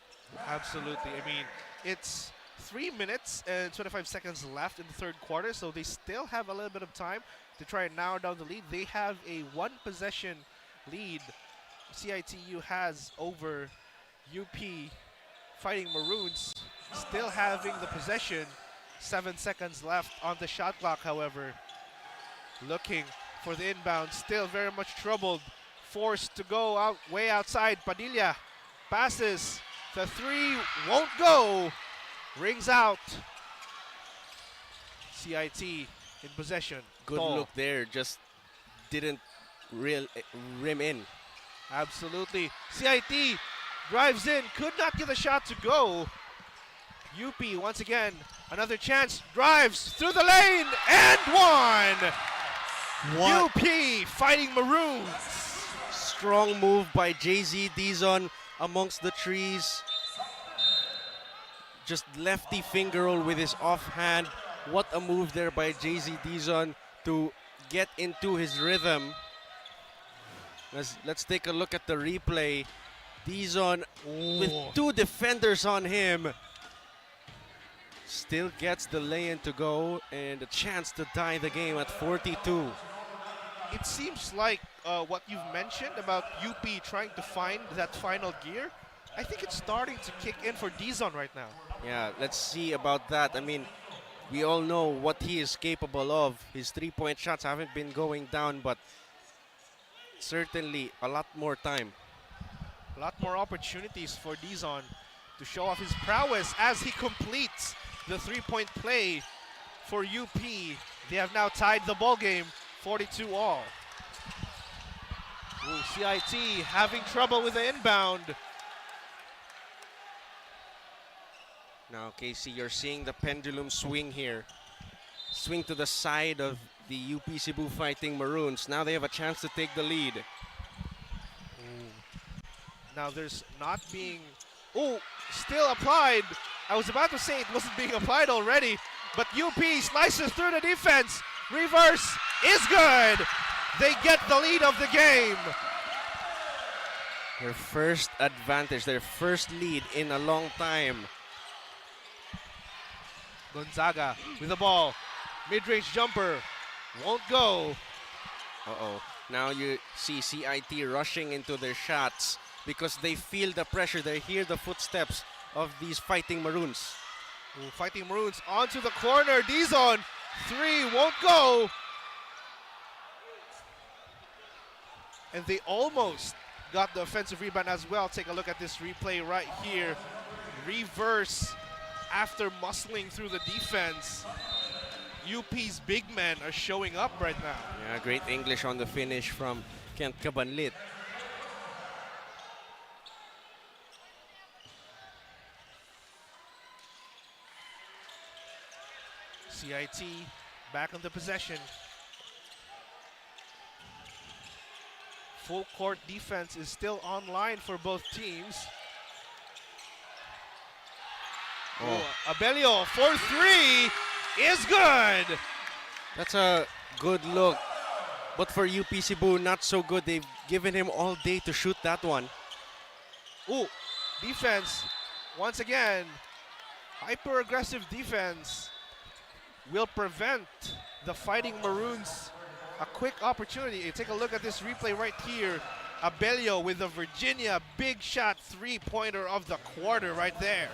Absolutely. I mean, it's 3 minutes and 25 seconds left in the third quarter, so they still have a little bit of time to try and narrow down the lead. They have a one-possession lead CIT-U has over UP Fighting Maroons, still having the possession. 7 seconds left on the shot clock, however. Looking for the inbound, still very much troubled. Forced to go out way outside. Padilla passes. The three won't go. Rings out. CIT in possession. Good look there, just didn't rim in. Absolutely. CIT drives in, could not get the shot to go. UP once again, another chance, drives through the lane and one. What? UP Fighting Maroons. Strong move by JZ Dizon amongst the trees. just lefty finger roll with his offhand. What a move there by JZ Dizon to get into his rhythm. Let's take a look at the replay. Dizon with two defenders on him. Still gets the lay-in to go and a chance to tie the game at 42. It seems like what you've mentioned about UP trying to find that final gear, I think it's starting to kick in for Dizon right now. Yeah, let's see about that. I mean, we all know what he is capable of. His three-point shots haven't been going down, but certainly a lot more time. A lot more opportunities for Dizon to show off his prowess as he completes the three-point play for UP. They have now tied the ball game 42 all. Ooh, CIT having trouble with the inbound. Now, Casey, you're seeing the pendulum swing here. Swing to the side of the UP Cebu Fighting Maroons. Now they have a chance to take the lead. Now there's not being... Oh, still applied. I was about to say it wasn't being applied already, but UP slices through the defense. Reverse is good. They get the lead of the game. Their first advantage, their first lead in a long time. Gonzaga with the ball. Mid-range jumper won't go. Uh-oh. Now you see CIT rushing into their shots because they feel the pressure. They hear the footsteps of these Fighting Maroons. Ooh, Fighting Maroons onto the corner. Dizon, three won't go. And they almost got the offensive rebound as well. Take a look at this replay right here. Reverse after muscling through the defense. UP's big men are showing up right now. Yeah, great English on the finish from Kent Cabanlit. CIT back on the possession. Full court defense is still online for both teams. Oh, Abelio for three is good. That's a good look. But for UP Cebu, not so good. They've given him all day to shoot that one. Ooh, defense once again. Hyper-aggressive defense will prevent the Fighting Maroons a quick opportunity. Take a look at this replay right here. Abelio with the Virginia big shot three-pointer of the quarter right there.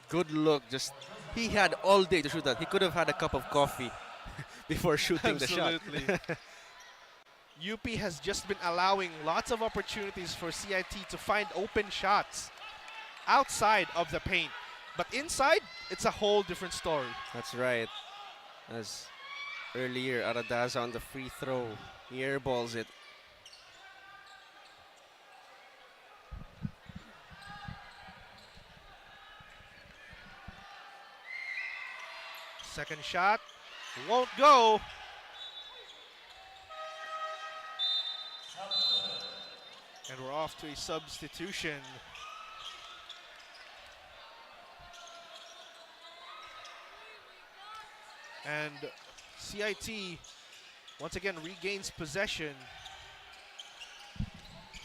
Good look. Just he had all day to shoot that. He could have had a cup of coffee before shooting the shot. UP has just been allowing lots of opportunities for CIT to find open shots outside of the paint. But inside, it's a whole different story. That's right. As earlier, Aradaza on the free throw. He airballs it. Second shot won't go. And we're off to a substitution. And CIT once again regains possession.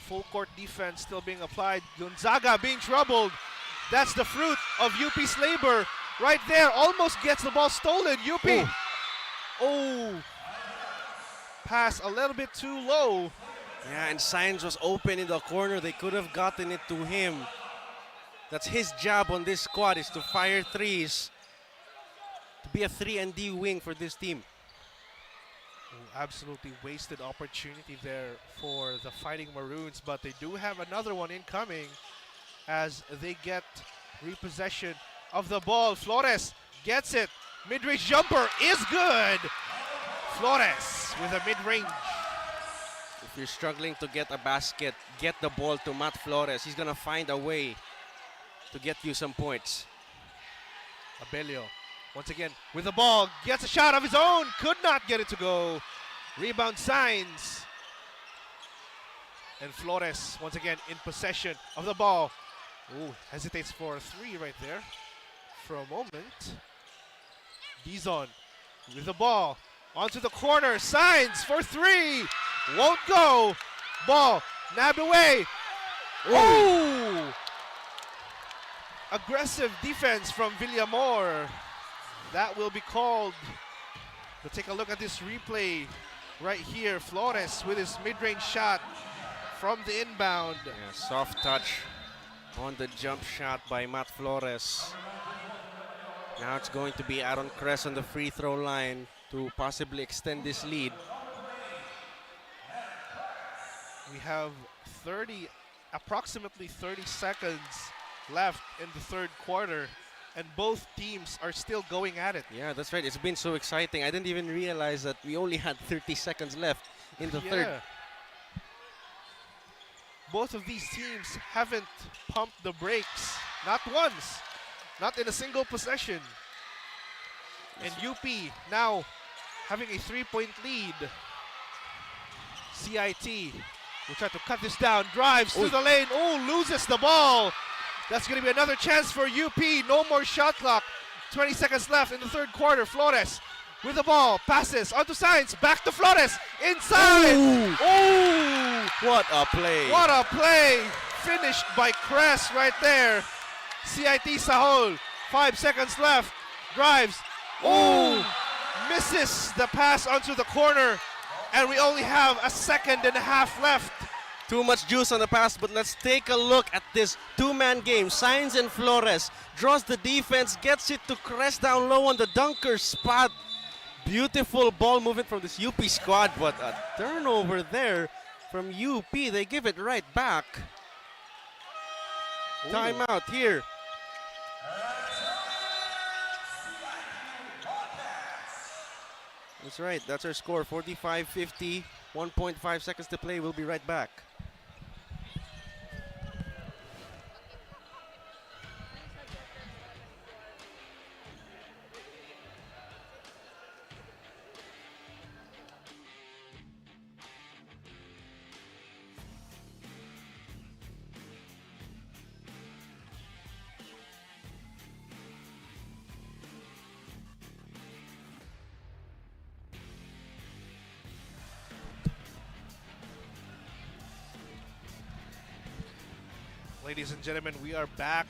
Full court defense still being applied. Gonzaga being troubled. That's the fruit of UP's labor. Right there, almost gets the ball stolen. UP. Oh. Pass a little bit too low. Yeah, and Sainz was open in the corner. They could have gotten it to him. That's his job on this squad, is to fire threes. To be a 3-and-D wing for this team. Oh, absolutely wasted opportunity there for the Fighting Maroons, but they do have another one incoming as they get repossession of the ball. Flores gets it. Mid-range jumper is good. Flores with a mid-range. If you're struggling to get a basket, get the ball to Matt Flores. He's gonna find a way to get you some points. Abelio once again with the ball, gets a shot of his own, could not get it to go. Rebound Sainz. And Flores once again in possession of the ball. Ooh, hesitates for a 3 right there for a moment. Dizon with the ball onto the corner. Signs for 3. Won't go. Ball nabbed away. Ooh! Aggressive defense from Villamor. That will be called. But take a look at this replay right here. Flores with his mid-range shot from the inbound. Yeah, soft touch on the jump shot by Matt Flores. Now it's going to be Aaron Cress on the free throw line to possibly extend this lead. We have approximately 30 seconds left in the third quarter, and both teams are still going at it. Yeah, that's right. It's been so exciting. I didn't even realize that we only had 30 seconds left in the third. Both of these teams haven't pumped the brakes, not once, not in a single possession. And UP now having a 3-point lead. CIT will try to cut this down, drives to the lane, loses the ball. That's going to be another chance for UP. No more shot clock. 20 seconds left in the third quarter. Flores with the ball, passes onto Sainz, back to Flores, inside. Ooh! What a play. What a play. Finished by Cress right there. CIT Sahol, 5 seconds left, drives. Ooh! Misses the pass onto the corner, and we only have a second and a half left. Too much juice on the pass, but let's take a look at this two-man game. Sainz and Flores draws the defense, gets it to Cress down low on the dunker spot. Beautiful ball movement from this UP squad, but a turnover there from UP. They give it right back. Timeout here. That's right, that's our score, 45-50, 1.5 seconds to play. We'll be right back. Ladies and gentlemen, we are back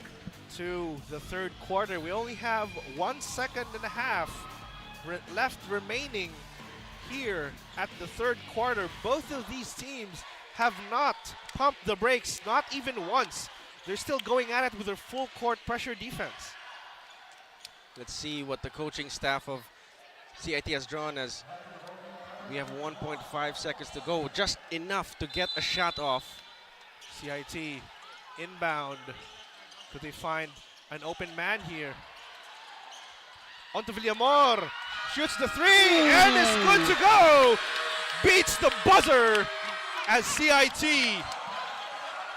to the third quarter. We only have 1 second and a half left remaining here at the third quarter. Both of these teams have not pumped the brakes, not even once. They're still going at it with their full court pressure defense. Let's see what the coaching staff of CIT has drawn, as we have 1.5 seconds to go. Just enough to get a shot off. CIT inbound. Could they find an open man here? Onto Villamor. Shoots the 3 and is good to go. Beats the buzzer as CIT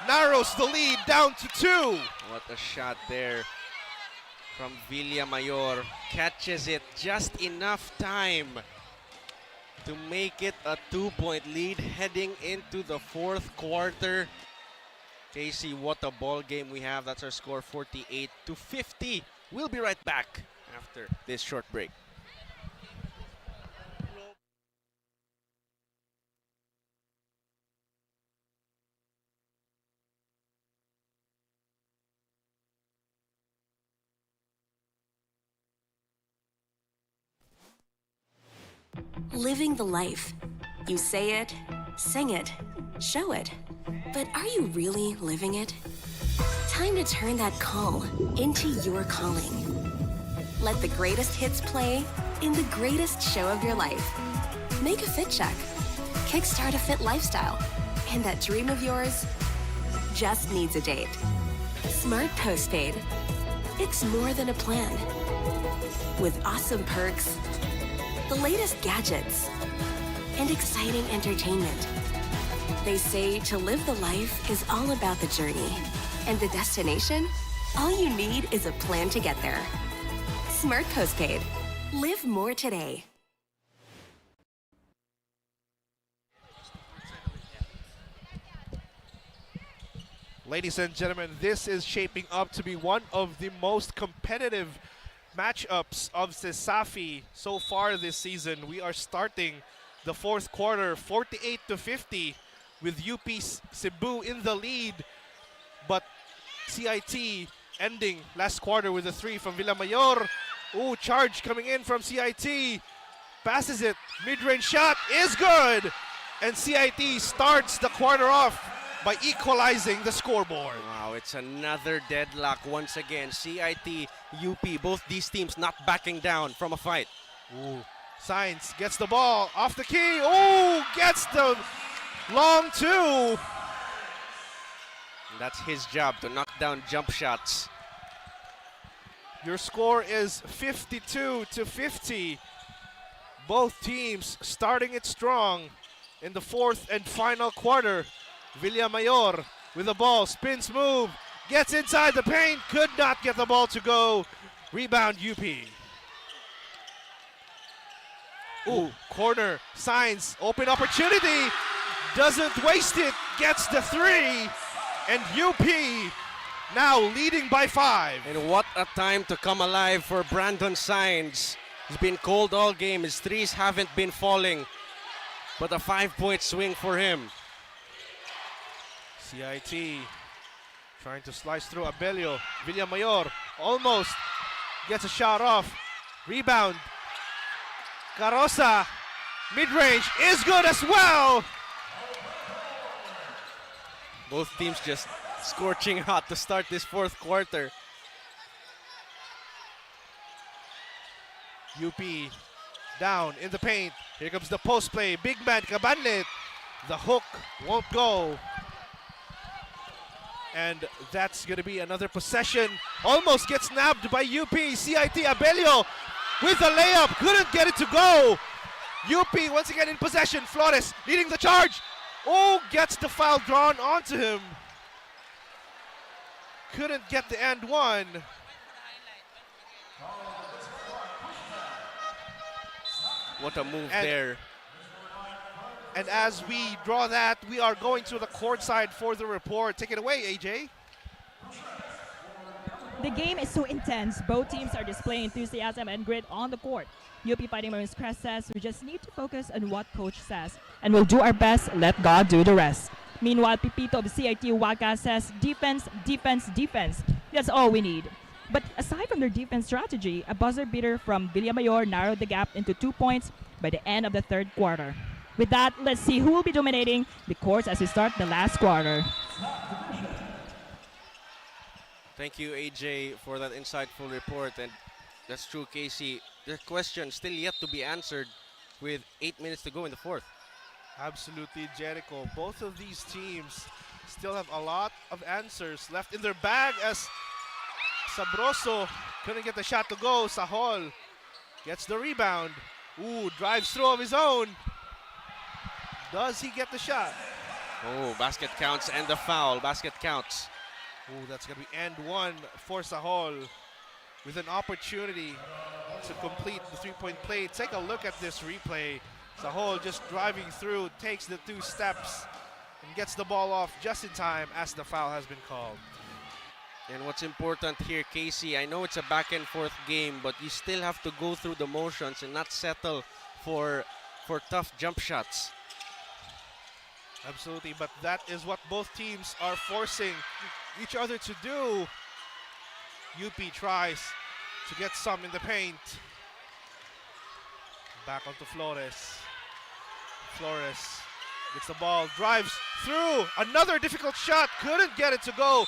narrows the lead down to 2. What a shot there from Villamayor. Catches it just enough time to make it a 2-point lead heading into the fourth quarter. Casey, what a ball game we have. That's our score, 48-50. We'll be right back after this short break. Living the life. You say it, sing it, show it. But are you really living it? Time to turn that call into your calling. Let the greatest hits play in the greatest show of your life. Make a fit check. Kickstart a fit lifestyle. And that dream of yours just needs a date. Smart Postpaid. It's more than a plan. With awesome perks, the latest gadgets, and exciting entertainment. They say to live the life is all about the journey. And the destination? All you need is a plan to get there. Smart Postpaid. Live more today. Ladies and gentlemen, this is shaping up to be one of the most competitive matchups of Cesafi so far this season. We are starting the fourth quarter 48-50 with UP Cebu in the lead, but CIT ending last quarter with a 3 from Villamayor. Ooh, charge coming in from CIT. Passes it, mid-range shot is good, and CIT starts the quarter off by equalizing the scoreboard. Wow, it's another deadlock once again. CIT, UP, both these teams not backing down from a fight. Ooh, Sainz gets the ball off the key. Ooh, gets the long two. And that's his job, to knock down jump shots. Your score is 52-50. Both teams starting it strong in the fourth and final quarter. Villamayor with the ball, spins move, gets inside the paint, could not get the ball to go. Rebound UP. Ooh, corner, Sainz, open opportunity, doesn't waste it, gets the 3, and UP now leading by 5. And what a time to come alive for Brandon Sainz. He's been cold all game, his threes haven't been falling, but a 5-point swing for him. CIT trying to slice through Abelio. Villamayor almost gets a shot off. Rebound. Carosa, mid-range is good as well. Both teams just scorching hot to start this fourth quarter. UP down in the paint. Here comes the post play. Big man Cabanlet. The hook won't go. And that's going to be another possession. Almost gets nabbed by UP. CIT Abelio with a layup. Couldn't get it to go. UP once again in possession. Flores leading the charge. Oh, gets the foul drawn onto him. Couldn't get the and one. What a move there. And as we draw that, we are going to the court side for the report. Take it away, AJ. The game is so intense. Both teams are displaying enthusiasm and grit on the court. UP Fighting Marines Crest says we just need to focus on what coach says, and we'll do our best, let God do the rest. Meanwhile, Pipito of CIT-U Waka says defense, defense, defense. That's all we need. But aside from their defense strategy, a buzzer beater from Villamayor narrowed the gap into 2 points by the end of the third quarter. With that, let's see who will be dominating the courts as we start the last quarter. Thank you, AJ, for that insightful report. And that's true, Casey. The question still yet to be answered with 8 minutes to go in the fourth. Absolutely, Jericho. Both of these teams still have a lot of answers left in their bag as Sabroso couldn't get the shot to go. Sahol gets the rebound. Ooh, drives through of his own. Does he get the shot? Oh, basket counts and the foul. Basket counts. Ooh, that's going to be end one for Sahol with an opportunity to complete the three-point play. Take a look at this replay. Sahol just driving through, takes the 2 steps, and gets the ball off just in time as the foul has been called. And what's important here, Casey, I know it's a back and forth game, but you still have to go through the motions and not settle for tough jump shots. Absolutely, but that is what both teams are forcing each other to do. UP tries to get some in the paint. Back onto Flores. Flores gets the ball, drives through. Another difficult shot, couldn't get it to go.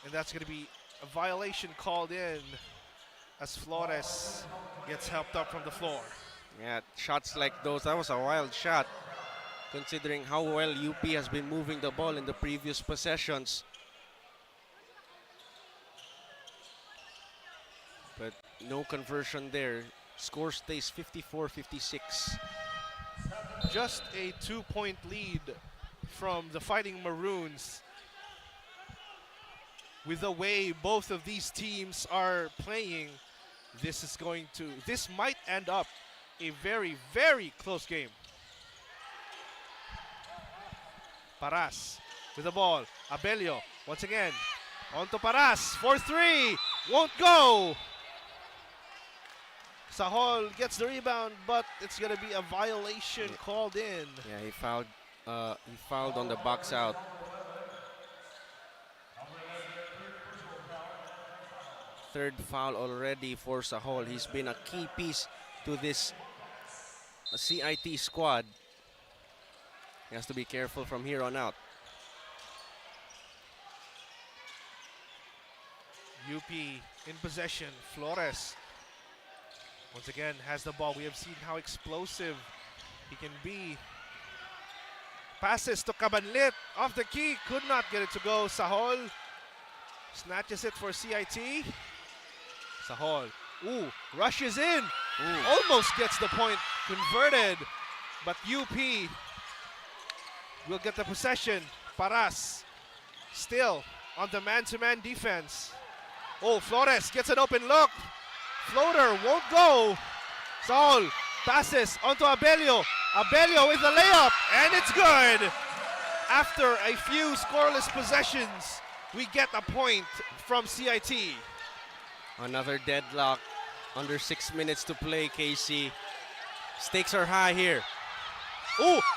And that's going to be a violation called in as Flores gets helped up from the floor. Yeah, shots like those, that was a wild shot, considering how well UP has been moving the ball in the previous possessions. But no conversion there. Score stays 54-56. Just a 2-point lead from the Fighting Maroons. With the way both of these teams are playing, this might end up a very, very close game. Paras with the ball. Abelio, once again, on to Paras for 3. Won't go. Sahol gets the rebound, but it's going to be a violation called in. Yeah, he fouled on the box out. Third foul already for Sahol. He's been a key piece to this CIT squad. He has to be careful from here on out. UP in possession. Flores once again has the ball. We have seen how explosive he can be. Passes to Cabanlit off the key. Could not get it to go. Sahol snatches it for CIT. Sahol, rushes in. Almost gets the point converted. But UP will get the possession. Paras still on the man-to-man defense. Flores gets an open look. Floater won't go. Sahol passes onto Abelio. Abelio with the layup, and it's good. After a few scoreless possessions, we get a point from CIT. Another deadlock. Under 6 minutes to play, KC. Stakes are high here.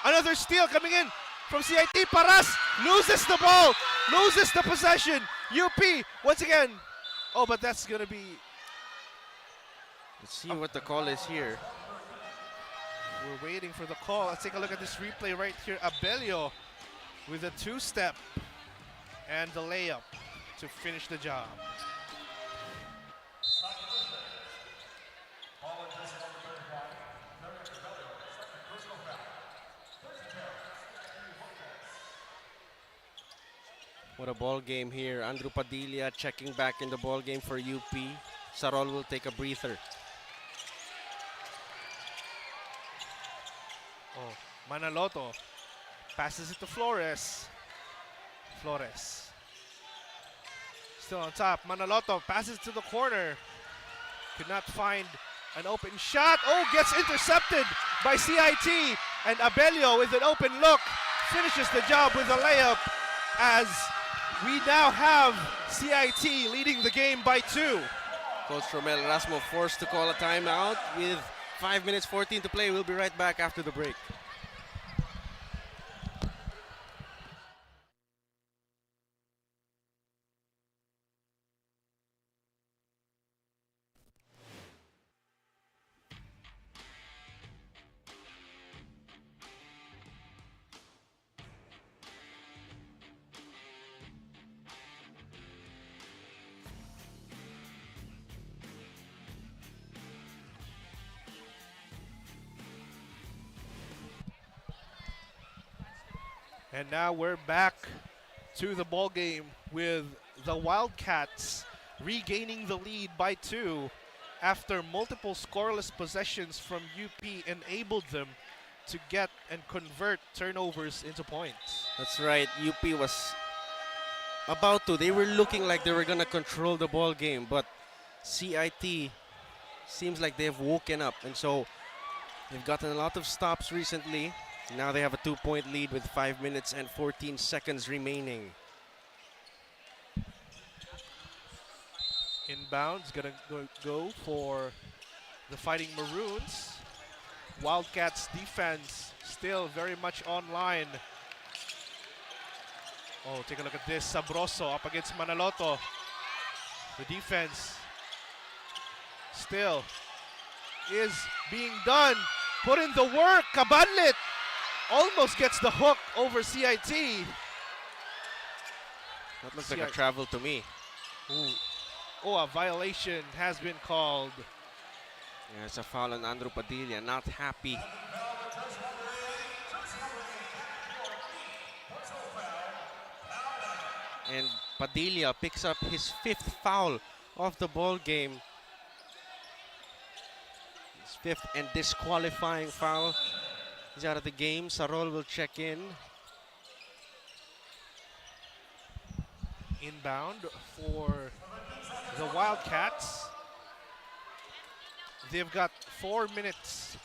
Another steal coming in from CIT. Paras loses the ball, loses the possession. UP once again. But that's going to be... Let's see what the call is here. We're waiting for the call. Let's take a look at this replay right here. Abelio with a two-step and the layup to finish the job. What a ball game here. Andrew Padilla checking back in the ball game for UP. Sarol will take a breather. Manaloto passes it to Flores. Flores still on top. Manaloto passes to the corner. Could not find an open shot. Gets intercepted by CIT. And Abelio with an open look finishes the job with a layup, as we now have CIT leading the game by 2. Coach Romel Erasmo forced to call a timeout with 5 minutes 14 to play. We'll be right back after the break. And now we're back to the ball game with the Wildcats regaining the lead by 2 after multiple scoreless possessions from UP enabled them to get and convert turnovers into points. That's right. UP was about to. They were looking like they were going to control the ball game, but CIT seems like they've woken up, and so they've gotten a lot of stops recently. Now they have a 2-point lead with 5 minutes and 14 seconds remaining. Inbound's gonna go for the Fighting Maroons. Wildcats defense still very much online. Take a look at this. Sabroso up against Manaloto. The defense still is being done. Put in the work. Cabanlit almost gets the hook over CIT. That looks like a travel to me. A violation has been called. Yeah, it's a foul on Andrew Padilla. Not happy. And Padilla picks up his 5th foul of the ball game. His 5th and disqualifying foul. He's out of the game. Sarol will check in. Inbound for the Wildcats. They've got 4 minutes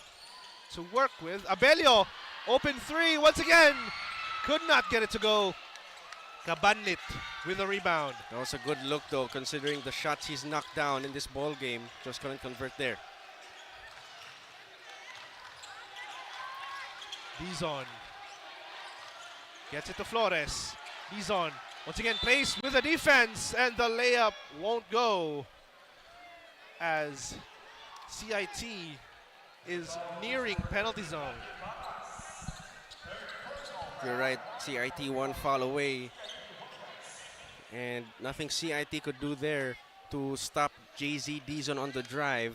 to work with. Abelio, open 3 once again. Could not get it to go. Kabanit with a rebound. That was a good look though, considering the shots he's knocked down in this ball game. Just couldn't convert there. Dizon gets it to Flores. Dizon once again placed with a defense, and the layup won't go as CIT is nearing penalty zone. You're right, CIT one foul away. And nothing CIT could do there to stop JZ Dizon on the drive.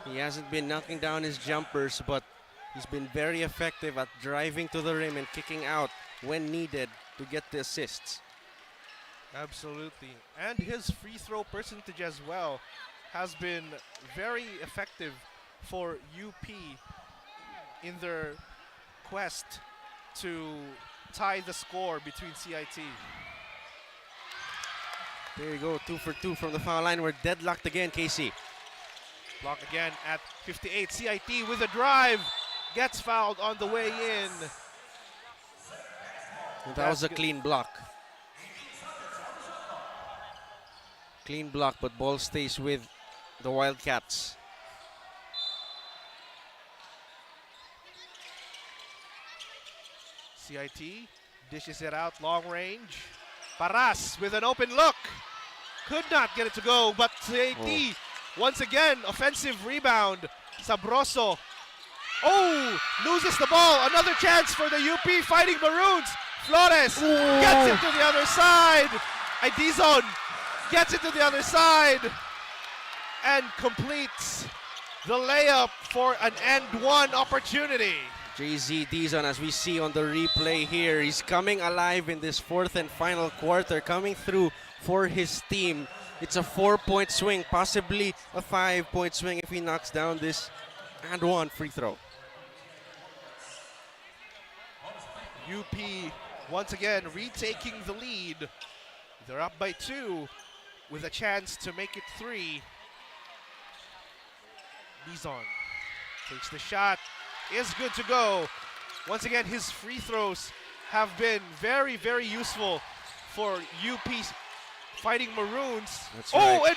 He hasn't been knocking down his jumpers, but he's been very effective at driving to the rim and kicking out when needed to get the assists. Absolutely. And his free throw percentage as well has been very effective for UP in their quest to tie the score between CIT. There you go, 2 for 2 from the foul line. We're deadlocked again, KC. Block again at 58. CIT with a drive. Gets fouled on the way in. That was a clean block. Clean block, but ball stays with the Wildcats. CIT dishes it out long range. Paras with an open look. Could not get it to go, but CIT once again, offensive rebound. Sabroso. Oh, loses the ball. Another chance for the UP Fighting Maroons. Flores gets it to the other side. Dizon gets it to the other side and completes the layup for an end one opportunity. JZ Dizon, as we see on the replay here, he's coming alive in this fourth and final quarter, coming through for his team. It's a 4-point swing, possibly a 5-point swing if he knocks down this and one free throw. UP once again retaking the lead. They're up by 2 with a chance to make it 3. Dizon takes the shot, is good to go. Once again, his free throws have been very, very useful for UP's Fighting Maroons. That's right. And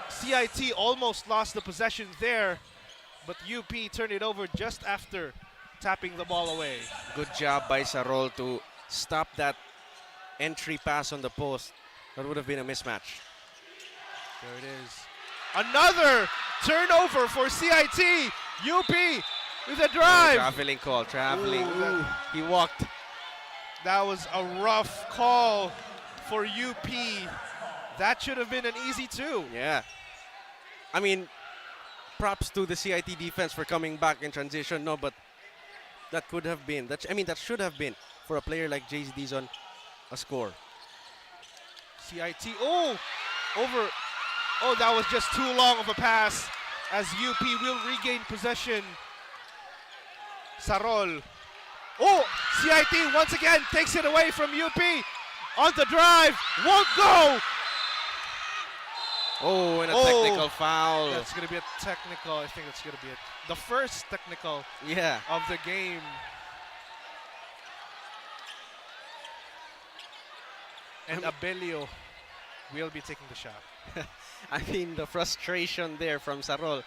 CIT almost lost the possession there, but UP turned it over just after tapping the ball away. Good job by Sarol to stop that entry pass on the post. That would have been a mismatch. There it is. Another turnover for CIT. UP with a drive. Traveling call, traveling. He walked. That was a rough call for UP. That should have been an easy 2. Yeah. I mean, props to the CIT defense for coming back in transition. No, but that could have been, that should have been, for a player like JZ Dizon, a score. CIT, over. Oh, that was just too long of a pass as UP will regain possession. Sarol. CIT once again takes it away from UP. On the drive, won't go. And a technical foul. That's going to be a technical. I think it's going to be the first technical of the game. And Abelio will be taking the shot. I mean, the frustration there from Sarol,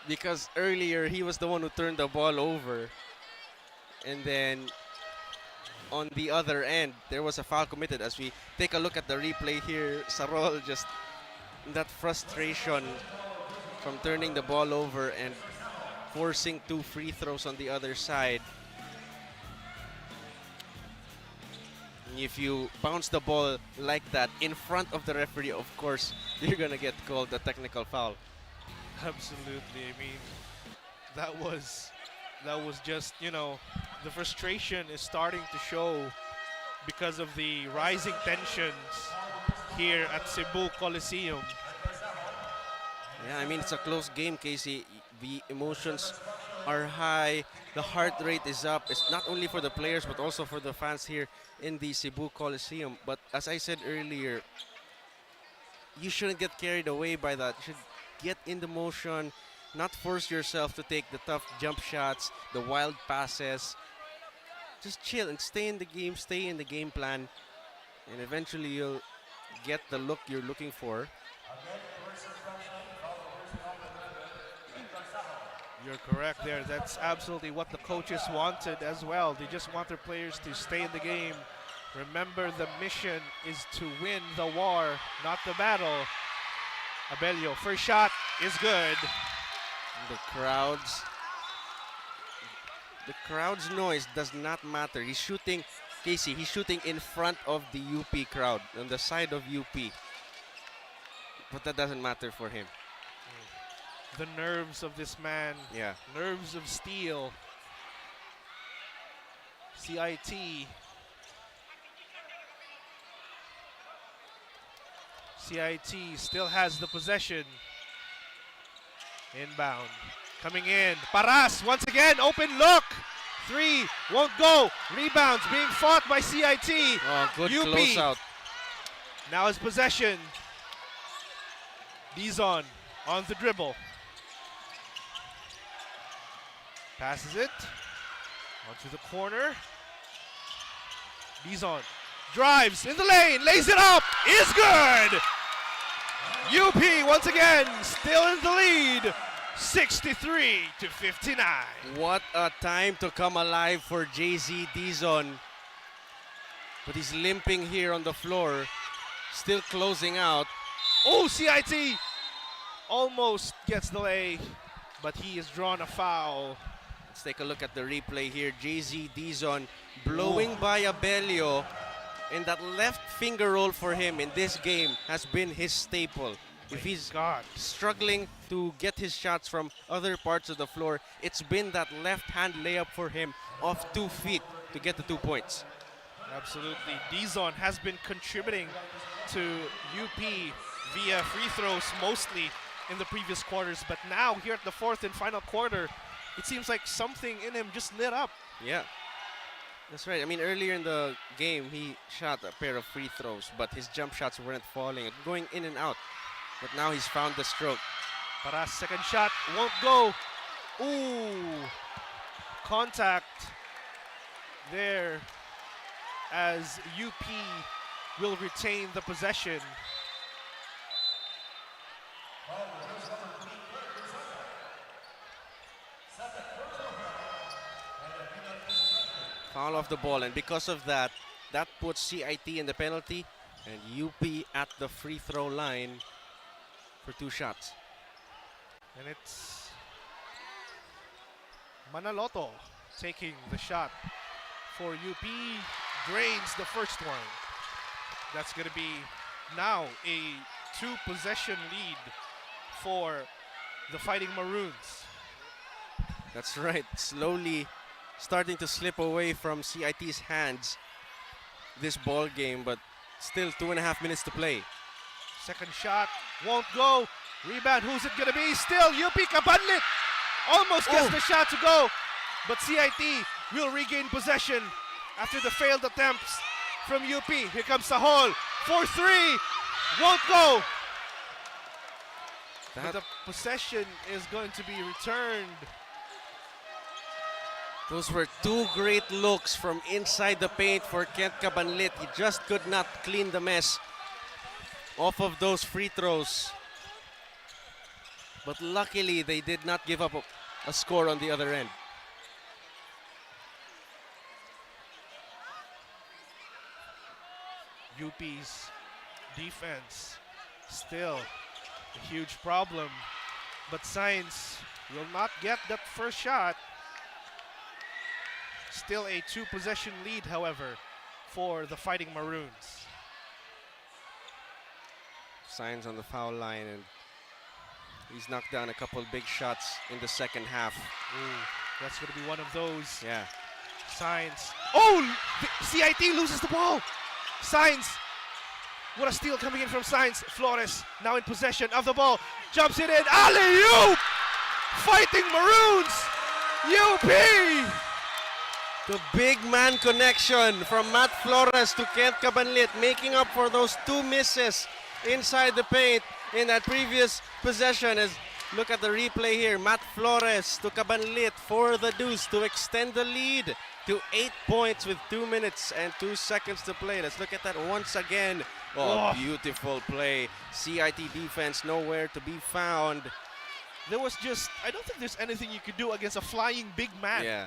because earlier he was the one who turned the ball over, and then on the other end there was a foul committed. As we take a look at the replay here, Sarol, just that frustration from turning the ball over and forcing 2 free throws on the other side. If you bounce the ball like that in front of the referee, of course, you're going to get called a technical foul. Absolutely. I mean, that was just, the frustration is starting to show because of the rising tensions here at Cebu Coliseum. Yeah, I mean, it's a close game, Casey. The emotions are high. The heart rate is up. It's not only for the players, but also for the fans here in the Cebu Coliseum. But as I said earlier, you shouldn't get carried away by that. You should get in the motion, not force yourself to take the tough jump shots, the wild passes. Just chill and stay in the game, stay in the game plan, and eventually you'll get the look you're looking for. You're correct there. That's absolutely what the coaches wanted as well. They just want their players to stay in the game. Remember, the mission is to win the war, not the battle. Abelio, first shot is good. The crowd's noise does not matter. He's shooting, Casey, he's shooting in front of the UP crowd, on the side of UP. But that doesn't matter for him. The nerves of this man. Yeah. Nerves of steel. CIT. CIT still has the possession. Inbound. Coming in. Paras once again. Open look. 3 won't go. Rebounds being fought by CIT. Oh, good UP. closeout. Now his possession. Dizon on the dribble. Passes it onto the corner. Dizon drives in the lane, lays it up, is good! UP once again still in the lead, 63-59. What a time to come alive for JZ Dizon. But he's limping here on the floor, still closing out. Oh, CIT almost gets the lay, but he has drawn a foul. Let's take a look at the replay here. JZ Dizon blowing by Abelio. And that left finger roll for him in this game has been his staple. If he's struggling to get his shots from other parts of the floor, it's been that left-hand layup for him off 2 feet to get the 2 points. Absolutely. Dizon has been contributing to UP via free throws mostly in the previous quarters, but now here at the fourth and final quarter, it seems like something in him just lit up. Yeah, that's right. I mean, earlier in the game, he shot a pair of free throws, but his jump shots weren't falling, going in and out. But now he's found the stroke. Paras' second shot won't go. Ooh, contact there as UP will retain the possession. Foul off the ball, and because of that, that puts CIT in the penalty and UP at the free throw line for 2 shots. And it's Manaloto taking the shot for UP, drains the first one. That's going to be now a 2-possession lead for the Fighting Maroons. That's right, slowly starting to slip away from CIT's hands this ball game, but still 2.5 minutes to play. Second shot won't go. Rebound, who's it gonna be? Still UP Kabanlit almost gets the shot to go, but CIT will regain possession after the failed attempts from UP. Here comes Sahol for 3, won't go. But the possession is going to be returned. Those were 2 great looks from inside the paint for Kent Cabanlit. He just could not clean the mess off of those free throws. But luckily, they did not give up a score on the other end. UP's defense still a huge problem, but Science will not get that first shot. Still a 2-possession lead, however, for the Fighting Maroons. Signs on the foul line, and he's knocked down a couple big shots in the second half. Ooh, that's going to be one of those. Yeah. Science. Oh! CIT loses the ball. Science. What a steal coming in from Science. Flores now in possession of the ball. Jumps it in. Alley-oop! Fighting Maroons! UP! The big man connection from Matt Flores to Kent Cabanlit, making up for those 2 misses inside the paint in that previous possession, as Look at the replay here. Matt Flores to Cabanlit for the deuce to extend the lead to 8 points with 2 minutes and 2 seconds to play. Let's look at that once again. Oh, beautiful play. CIT defense nowhere to be found. There was just, I don't think there's anything you could do against a flying big man. Yeah.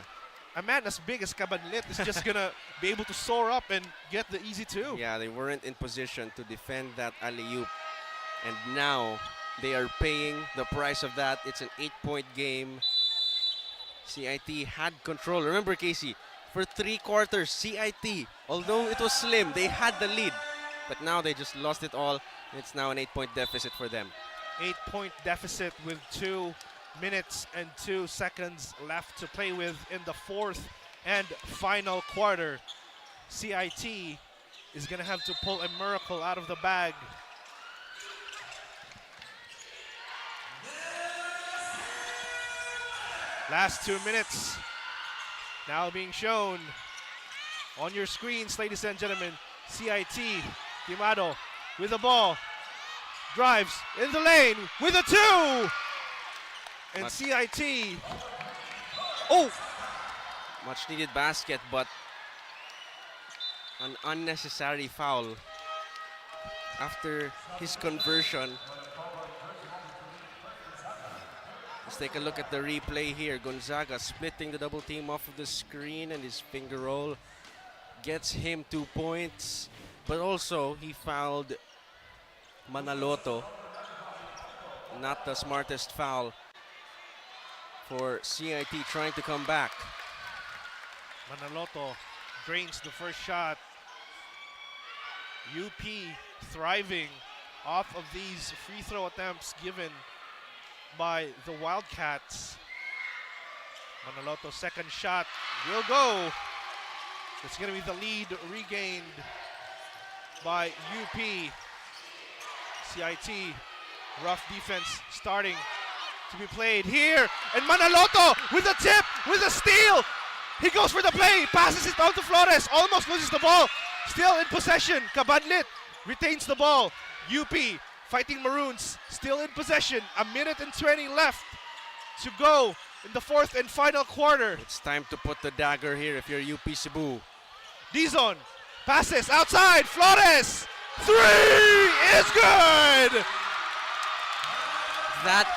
A man as big as Cabanlit is just going to be able to soar up and get the easy two. Yeah, they weren't in position to defend that alley-oop. And now they are paying the price of that. It's an 8-point game. CIT had control. Remember, Casey, for 3 quarters, CIT, although it was slim, they had the lead. But now they just lost it all. It's now an 8-point deficit for them. 8-point deficit with 2 minutes and 2 seconds left to play with in the 4th and final quarter. CIT is going to have to pull a miracle out of the bag. Last 2 minutes now being shown on your screens, ladies and gentlemen. CIT, Timado with the ball, drives in the lane with a 2! And CIT, much needed basket, but an unnecessary foul after his conversion. Let's take a look at the replay here. Gonzaga splitting the double team off of the screen, and his finger roll gets him 2 points. But also, he fouled Manaloto. Not the smartest foul for CIT trying to come back. Manaloto drains the first shot. UP thriving off of these free throw attempts given by the Wildcats. Manaloto's second shot will go. It's going to be the lead regained by UP. CIT, rough defense starting to be played here. And Manaloto with a tip, with a steal. He goes for the play, passes it on to Flores, almost loses the ball. Still in possession, Cabanlit retains the ball. UP, Fighting Maroons, still in possession. 1:20 left to go in the 4th and final quarter. It's time to put the dagger here if you're UP Cebu. Dizon passes outside, Flores, 3 is good! That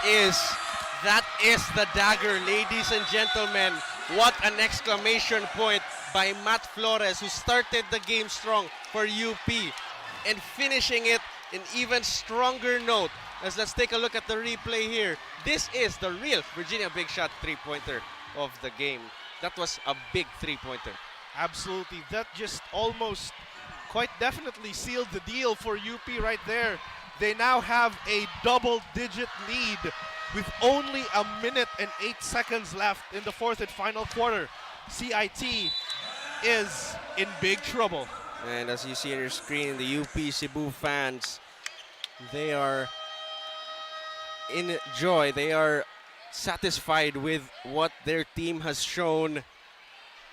is the dagger, ladies and gentlemen. What an exclamation point by Matt Flores, who started the game strong for UP and finishing it in even stronger note. Let's take a look at the replay here. This is the real Virginia Big Shot 3-pointer of the game. That was a big 3-pointer. Absolutely. That just almost quite definitely sealed the deal for UP right there. They now have a double-digit lead with only 1:08 left in the 4th and final quarter. CIT is in big trouble. And as you see on your screen, the UP Cebu fans, they are in joy. They are satisfied with what their team has shown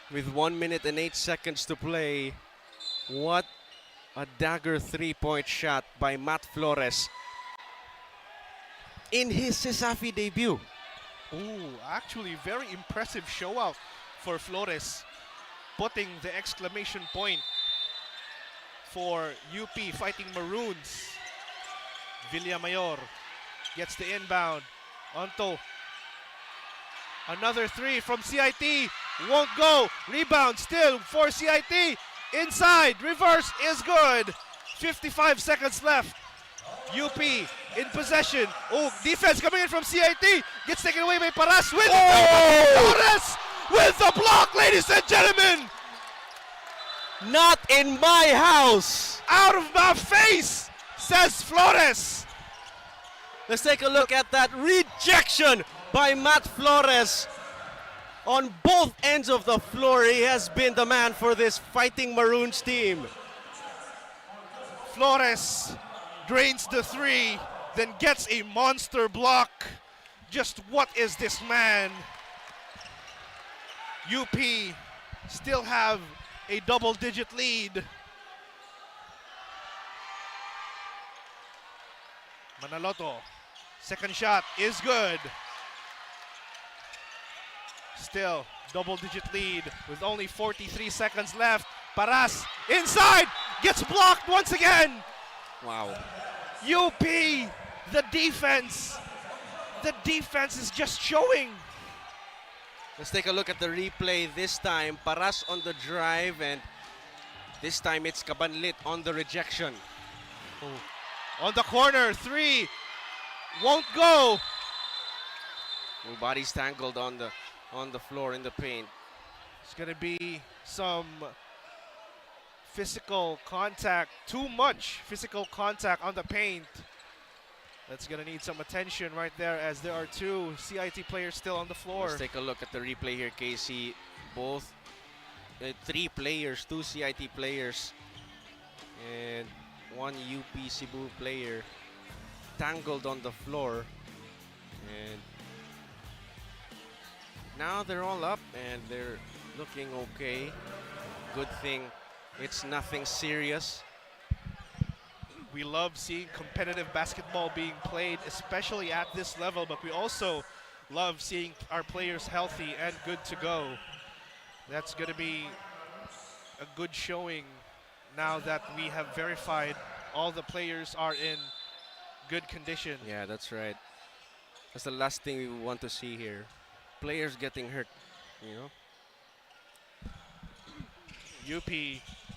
with 1:08 to play. What a dagger 3-point shot by Matt Flores in his Cesafi debut. Ooh, actually very impressive show out for Flores, putting the exclamation point for UP Fighting Maroons. Villamayor gets the inbound. Onto another 3 from CIT. Won't go. Rebound still for CIT. Inside. Reverse is good. 55 seconds left. UP in possession. Oh, defense coming in from CIT. Gets taken away by Paras with Flores with the block, ladies and gentlemen. Not in my house. Out of my face, says Flores. Let's take a look at that rejection by Matt Flores. On both ends of the floor, he has been the man for this Fighting Maroons team. Flores drains the 3, then gets a monster block. Just what is this man? UP still have a double-digit lead. Manaloto Second shot is good. Still, double-digit lead with only 43 seconds left. Paras inside, gets blocked once again. Wow. UP, the defense is just showing. Let's take a look at the replay this time. Paras on the drive, and this time it's Kabanlit on the rejection. On the corner, three, won't go. Body's tangled on the floor in the paint. It's gonna be some physical contact, too much physical contact on the paint. That's gonna need some attention right there, as there are two CIT players still on the floor. Let's take a look at the replay here, KC. Both three players, two CIT players, and one UP Cebu player tangled on the floor. And now they're all up and they're looking okay. Good thing it's nothing serious. We love seeing competitive basketball being played, especially at this level, but we also love seeing our players healthy and good to go. That's going to be a good showing now that we have verified all the players are in good condition. Yeah, that's right. That's the last thing we want to see here. Players getting hurt, you know? UP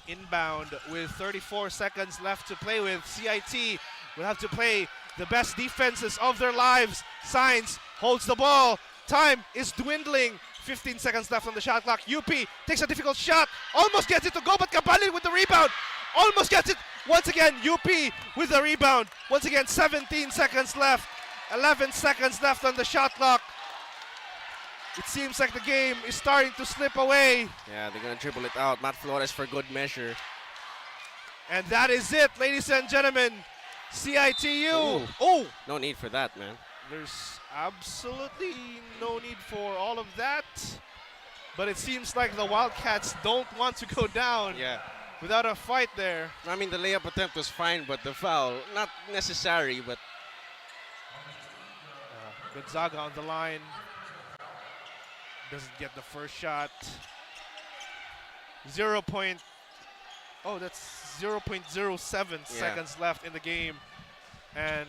inbound with 34 seconds left to play with. CIT will have to play the best defenses of their lives. Signs holds the ball. Time is dwindling. 15 seconds left on the shot clock. UP takes a difficult shot. Almost gets it to go, but Kabalin with the rebound. Almost gets it. Once again, UP with the rebound. Once again, 17 seconds left. 11 seconds left on the shot clock. It seems like the game is starting to slip away. Yeah, they're going to dribble it out. Matt Flores for good measure. And that is it, ladies and gentlemen. CIT-U. Oh! No need for that, man. There's absolutely no need for all of that. But it seems like the Wildcats don't want to go down without a fight there. I mean, the layup attempt was fine, but the foul, not necessary, but... Gonzaga on the line. Doesn't get the first shot. That's 0.07 seconds left in the game. And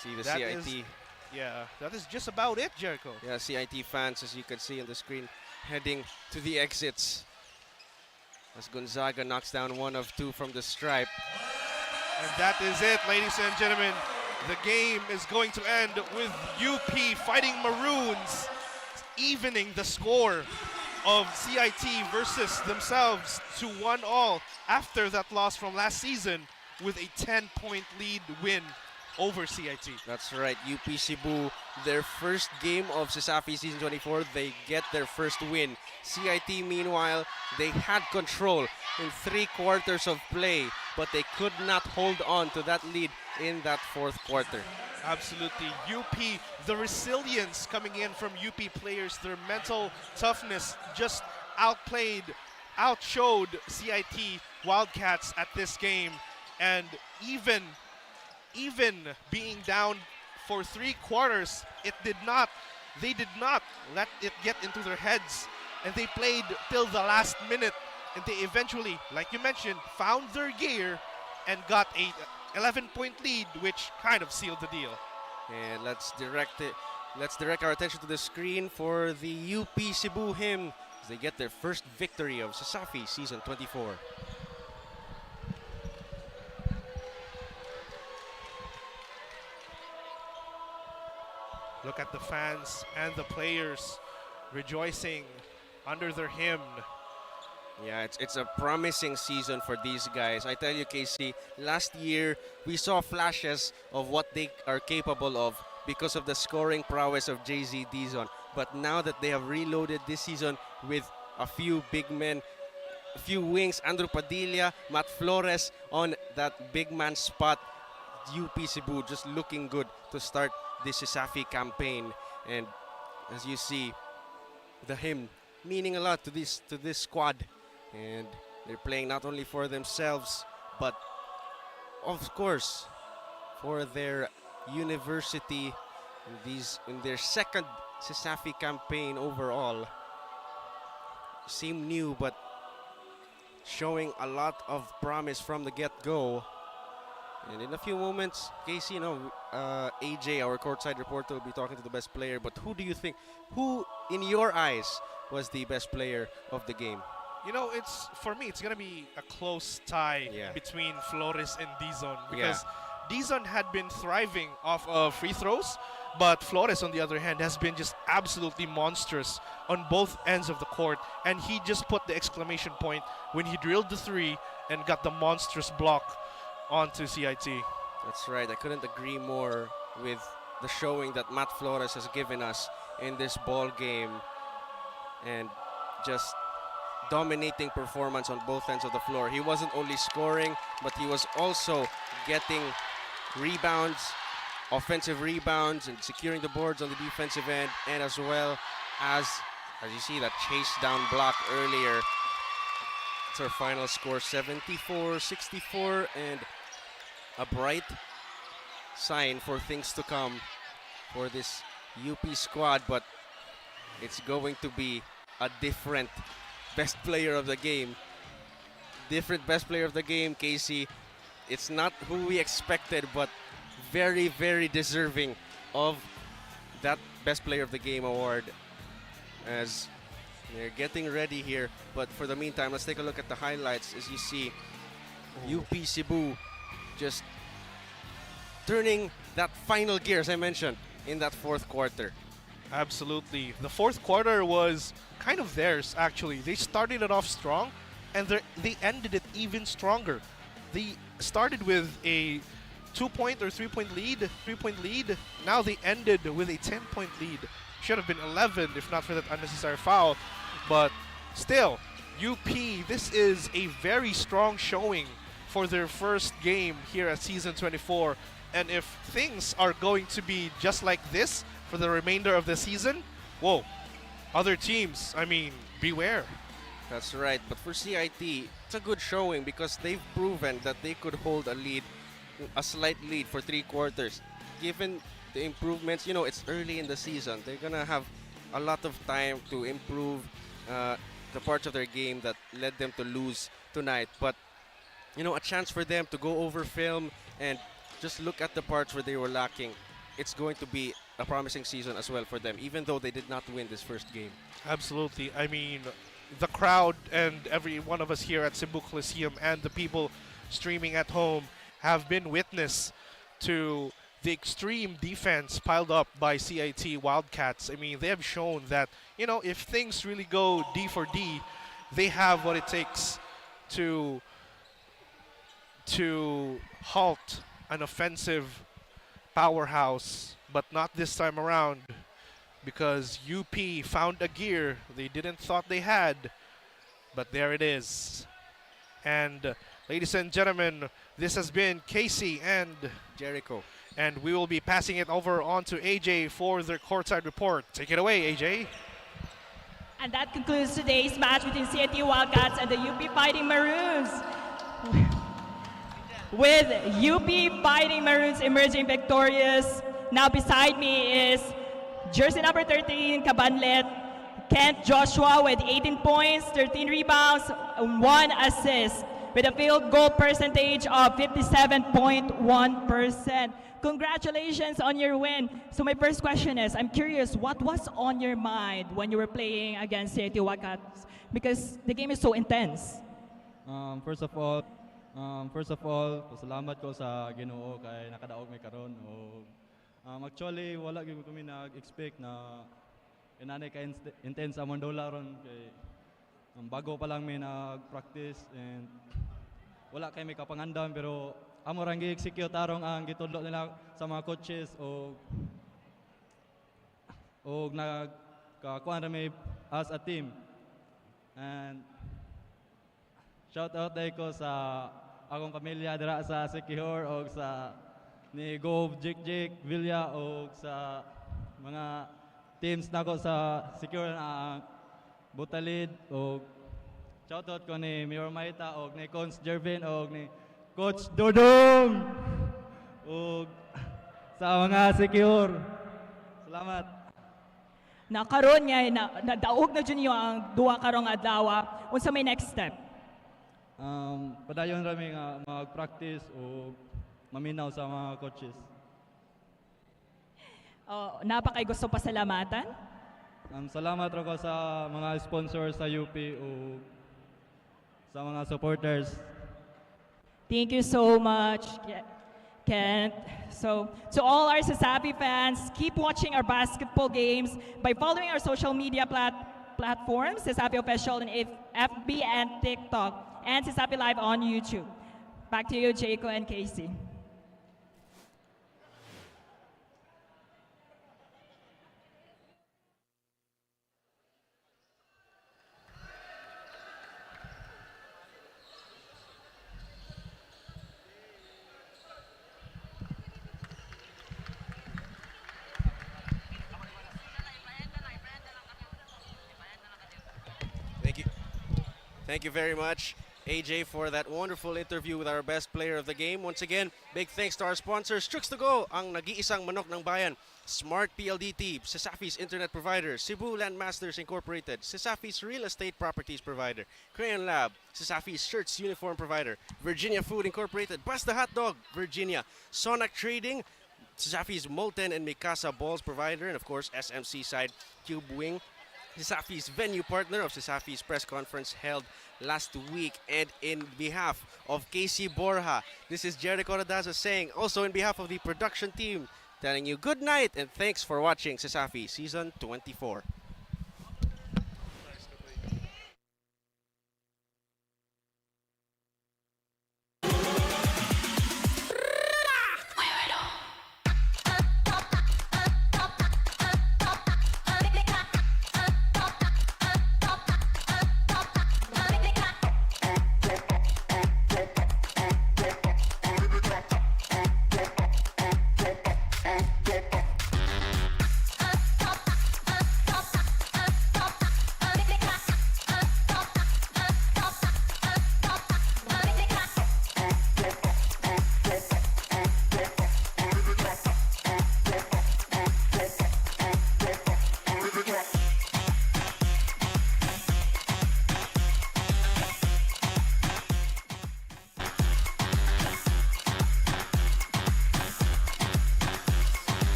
see the CIT. That is just about it, Jericho. Yeah, CIT fans, as you can see on the screen, heading to the exits. As Gonzaga knocks down one of two from the stripe. And that is it, ladies and gentlemen. The game is going to end with UP fighting Maroons, evening the score of CIT versus themselves to 1-all after that loss from last season with a 10-point lead win over CIT. That's right, UP Cebu, their first game of Cesafi Season 24, they get their first win. CIT, meanwhile, they had control in 3 quarters of play, but they could not hold on to that lead in that 4th quarter. Absolutely. UP, the resilience coming in from UP players, their mental toughness just outshowed CIT Wildcats at this game. And even being down for 3 quarters, they did not let it get into their heads. And they played till the last minute. And they eventually, like you mentioned, found their gear and got a 11-point lead, which kind of sealed the deal. And let's direct our attention to the screen for the UP Cebu hymn as they get their first victory of Cesafi Season 24. Look at the fans and the players rejoicing under their hymn. Yeah, it's a promising season for these guys. I tell you, KC, last year we saw flashes of what they are capable of because of the scoring prowess of JZ Dizon. But now that they have reloaded this season with a few big men, a few wings, Andrew Padilla, Matt Flores on that big man spot, UP Cebu just looking good to start this Cesafi campaign. And as you see, the hymn meaning a lot to this squad. And they're playing not only for themselves, but of course for their University in their second Cesafi campaign overall. Seem new, but showing a lot of promise from the get-go. And in a few moments, Casey, AJ, our courtside reporter, will be talking to the best player. But who do you think, who in your eyes was the best player of the game? For me, it's going to be a close tie between Flores and Dizon, because Dizon had been thriving off of free throws, but Flores, on the other hand, has been just absolutely monstrous on both ends of the court. And he just put the exclamation point when he drilled the three and got the monstrous block onto CIT. That's right. I couldn't agree more with the showing that Matt Flores has given us in this ball game, and just dominating performance on both ends of the floor. He wasn't only scoring, but he was also getting rebounds, offensive rebounds, and securing the boards on the defensive end, and as well as you see, that chase down block earlier. It's our final score, 74-64, and a bright sign for things to come for this UP squad, but it's going to be a different best player of the game. Different best player of the game, Casey. It's not who we expected, but very, very deserving of that best player of the game award, as they're getting ready here. But for the meantime, let's take a look at the highlights. As you see, UP Cebu just turning that final gear, as I mentioned, in that fourth quarter. Absolutely. The fourth quarter was kind of theirs, actually. They started it off strong, and they ended it even stronger. They started with a 2-point or 3-point lead. Now they ended with a 10-point lead. Should have been 11 if not for that unnecessary foul. But still, UP, this is a very strong showing for their first game here at Season 24. And if things are going to be just like this for the remainder of the season, whoa, other teams, beware. That's right. But for CIT, it's a good showing because they've proven that they could hold a slight lead for 3 quarters. Given the improvements, it's early in the season. They're going to have a lot of time to improve the parts of their game that led them to lose tonight. But, a chance for them to go over film and just look at the parts where they were lacking. It's going to be a promising season as well for them, even though they did not win this first game. Absolutely. The crowd and every one of us here at Cebu Coliseum and the people streaming at home have been witness to the extreme defense piled up by CIT Wildcats. They have shown that, if things really go D for D, they have what it takes to halt an offensive powerhouse, but not this time around, because UP found a gear they didn't thought they had, but there it is. And ladies and gentlemen, this has been Casey and Jericho, and we will be passing it over on to AJ for their courtside report. Take it away, AJ. And that concludes today's match between CIT Wildcats and the UP Fighting Maroons, with UP Fighting Maroons emerging victorious. Now beside me is jersey number 13, Cabanlet, Kent Joshua with 18 points, 13 rebounds, 1 assist, with a field goal percentage of 57.1%. Congratulations on your win. So my first question is, I'm curious, what was on your mind when you were playing against CIT Wildcats? Because the game is so intense. First of all, pasalamat ko sa Ginoo kay nakadaog mi karon. Actually, wala gyud kami nag-expect na inanay ka intense among dola ron kay bago pa lang mi nag-practice and wala kay may kapangandam, pero amo rang gi-execute tarong ang gitudlo nila sa mga coaches o nagkakuan ra mi as a team. And shout out day ko sa akong pamilya dira sa Sikihor o sa ni 𝐷𝐿 Villa o sa mga teams nako sa Sikihor na Butalid o shout out ko ni Mayor Maita o ni Coach Jervin o ni Coach Dodong o sa mga secure. Salamat. Nakaroon nga nadaog na dyan ang duwa karong adlaw. Unsa may next step? Padayon rami nga mag-practice o maminaw sa mga coaches. Napakay gusto pasalamatan. Salamat ro ko sa mga sponsors sa UP o sa mga supporters. Thank you so much, Kent. So, to all our Cesafi fans, keep watching our basketball games by following our social media platforms, Cesafi Official on FB and TikTok, and Cesafi Live on YouTube. Back to you, Jaco and Casey. Thank you very much, AJ, for that wonderful interview with our best player of the game. Once again, big thanks to our sponsors, Tricks to Go, ang nag-iisang manok ng bayan, Smart PLDT, Cesafi's internet provider, Cebu Landmasters Incorporated, Cesafi's real estate properties provider, Crayon Lab, Cesafi's shirts uniform provider, Virginia Food Incorporated, Basta Hot Dog, Virginia, Sonac Trading, Cesafi's Molten and Mikasa balls provider, and of course SMC Side Cube Wing, Cesafi's venue partner of Cesafi's press conference held last week. And in behalf of KC Borja, this is Jericho Radaza saying, also in behalf of the production team, telling you good night and thanks for watching Cesafi Season 24.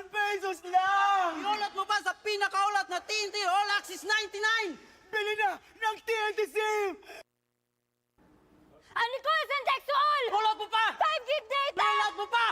Pesos lang! Iulat mo pa sa pinakaulat na TNT All Access 99! Bili na ng TNT SIM! Ano ko, send text to all! Iulat mo pa! 5 gig data! Iulat mo pa!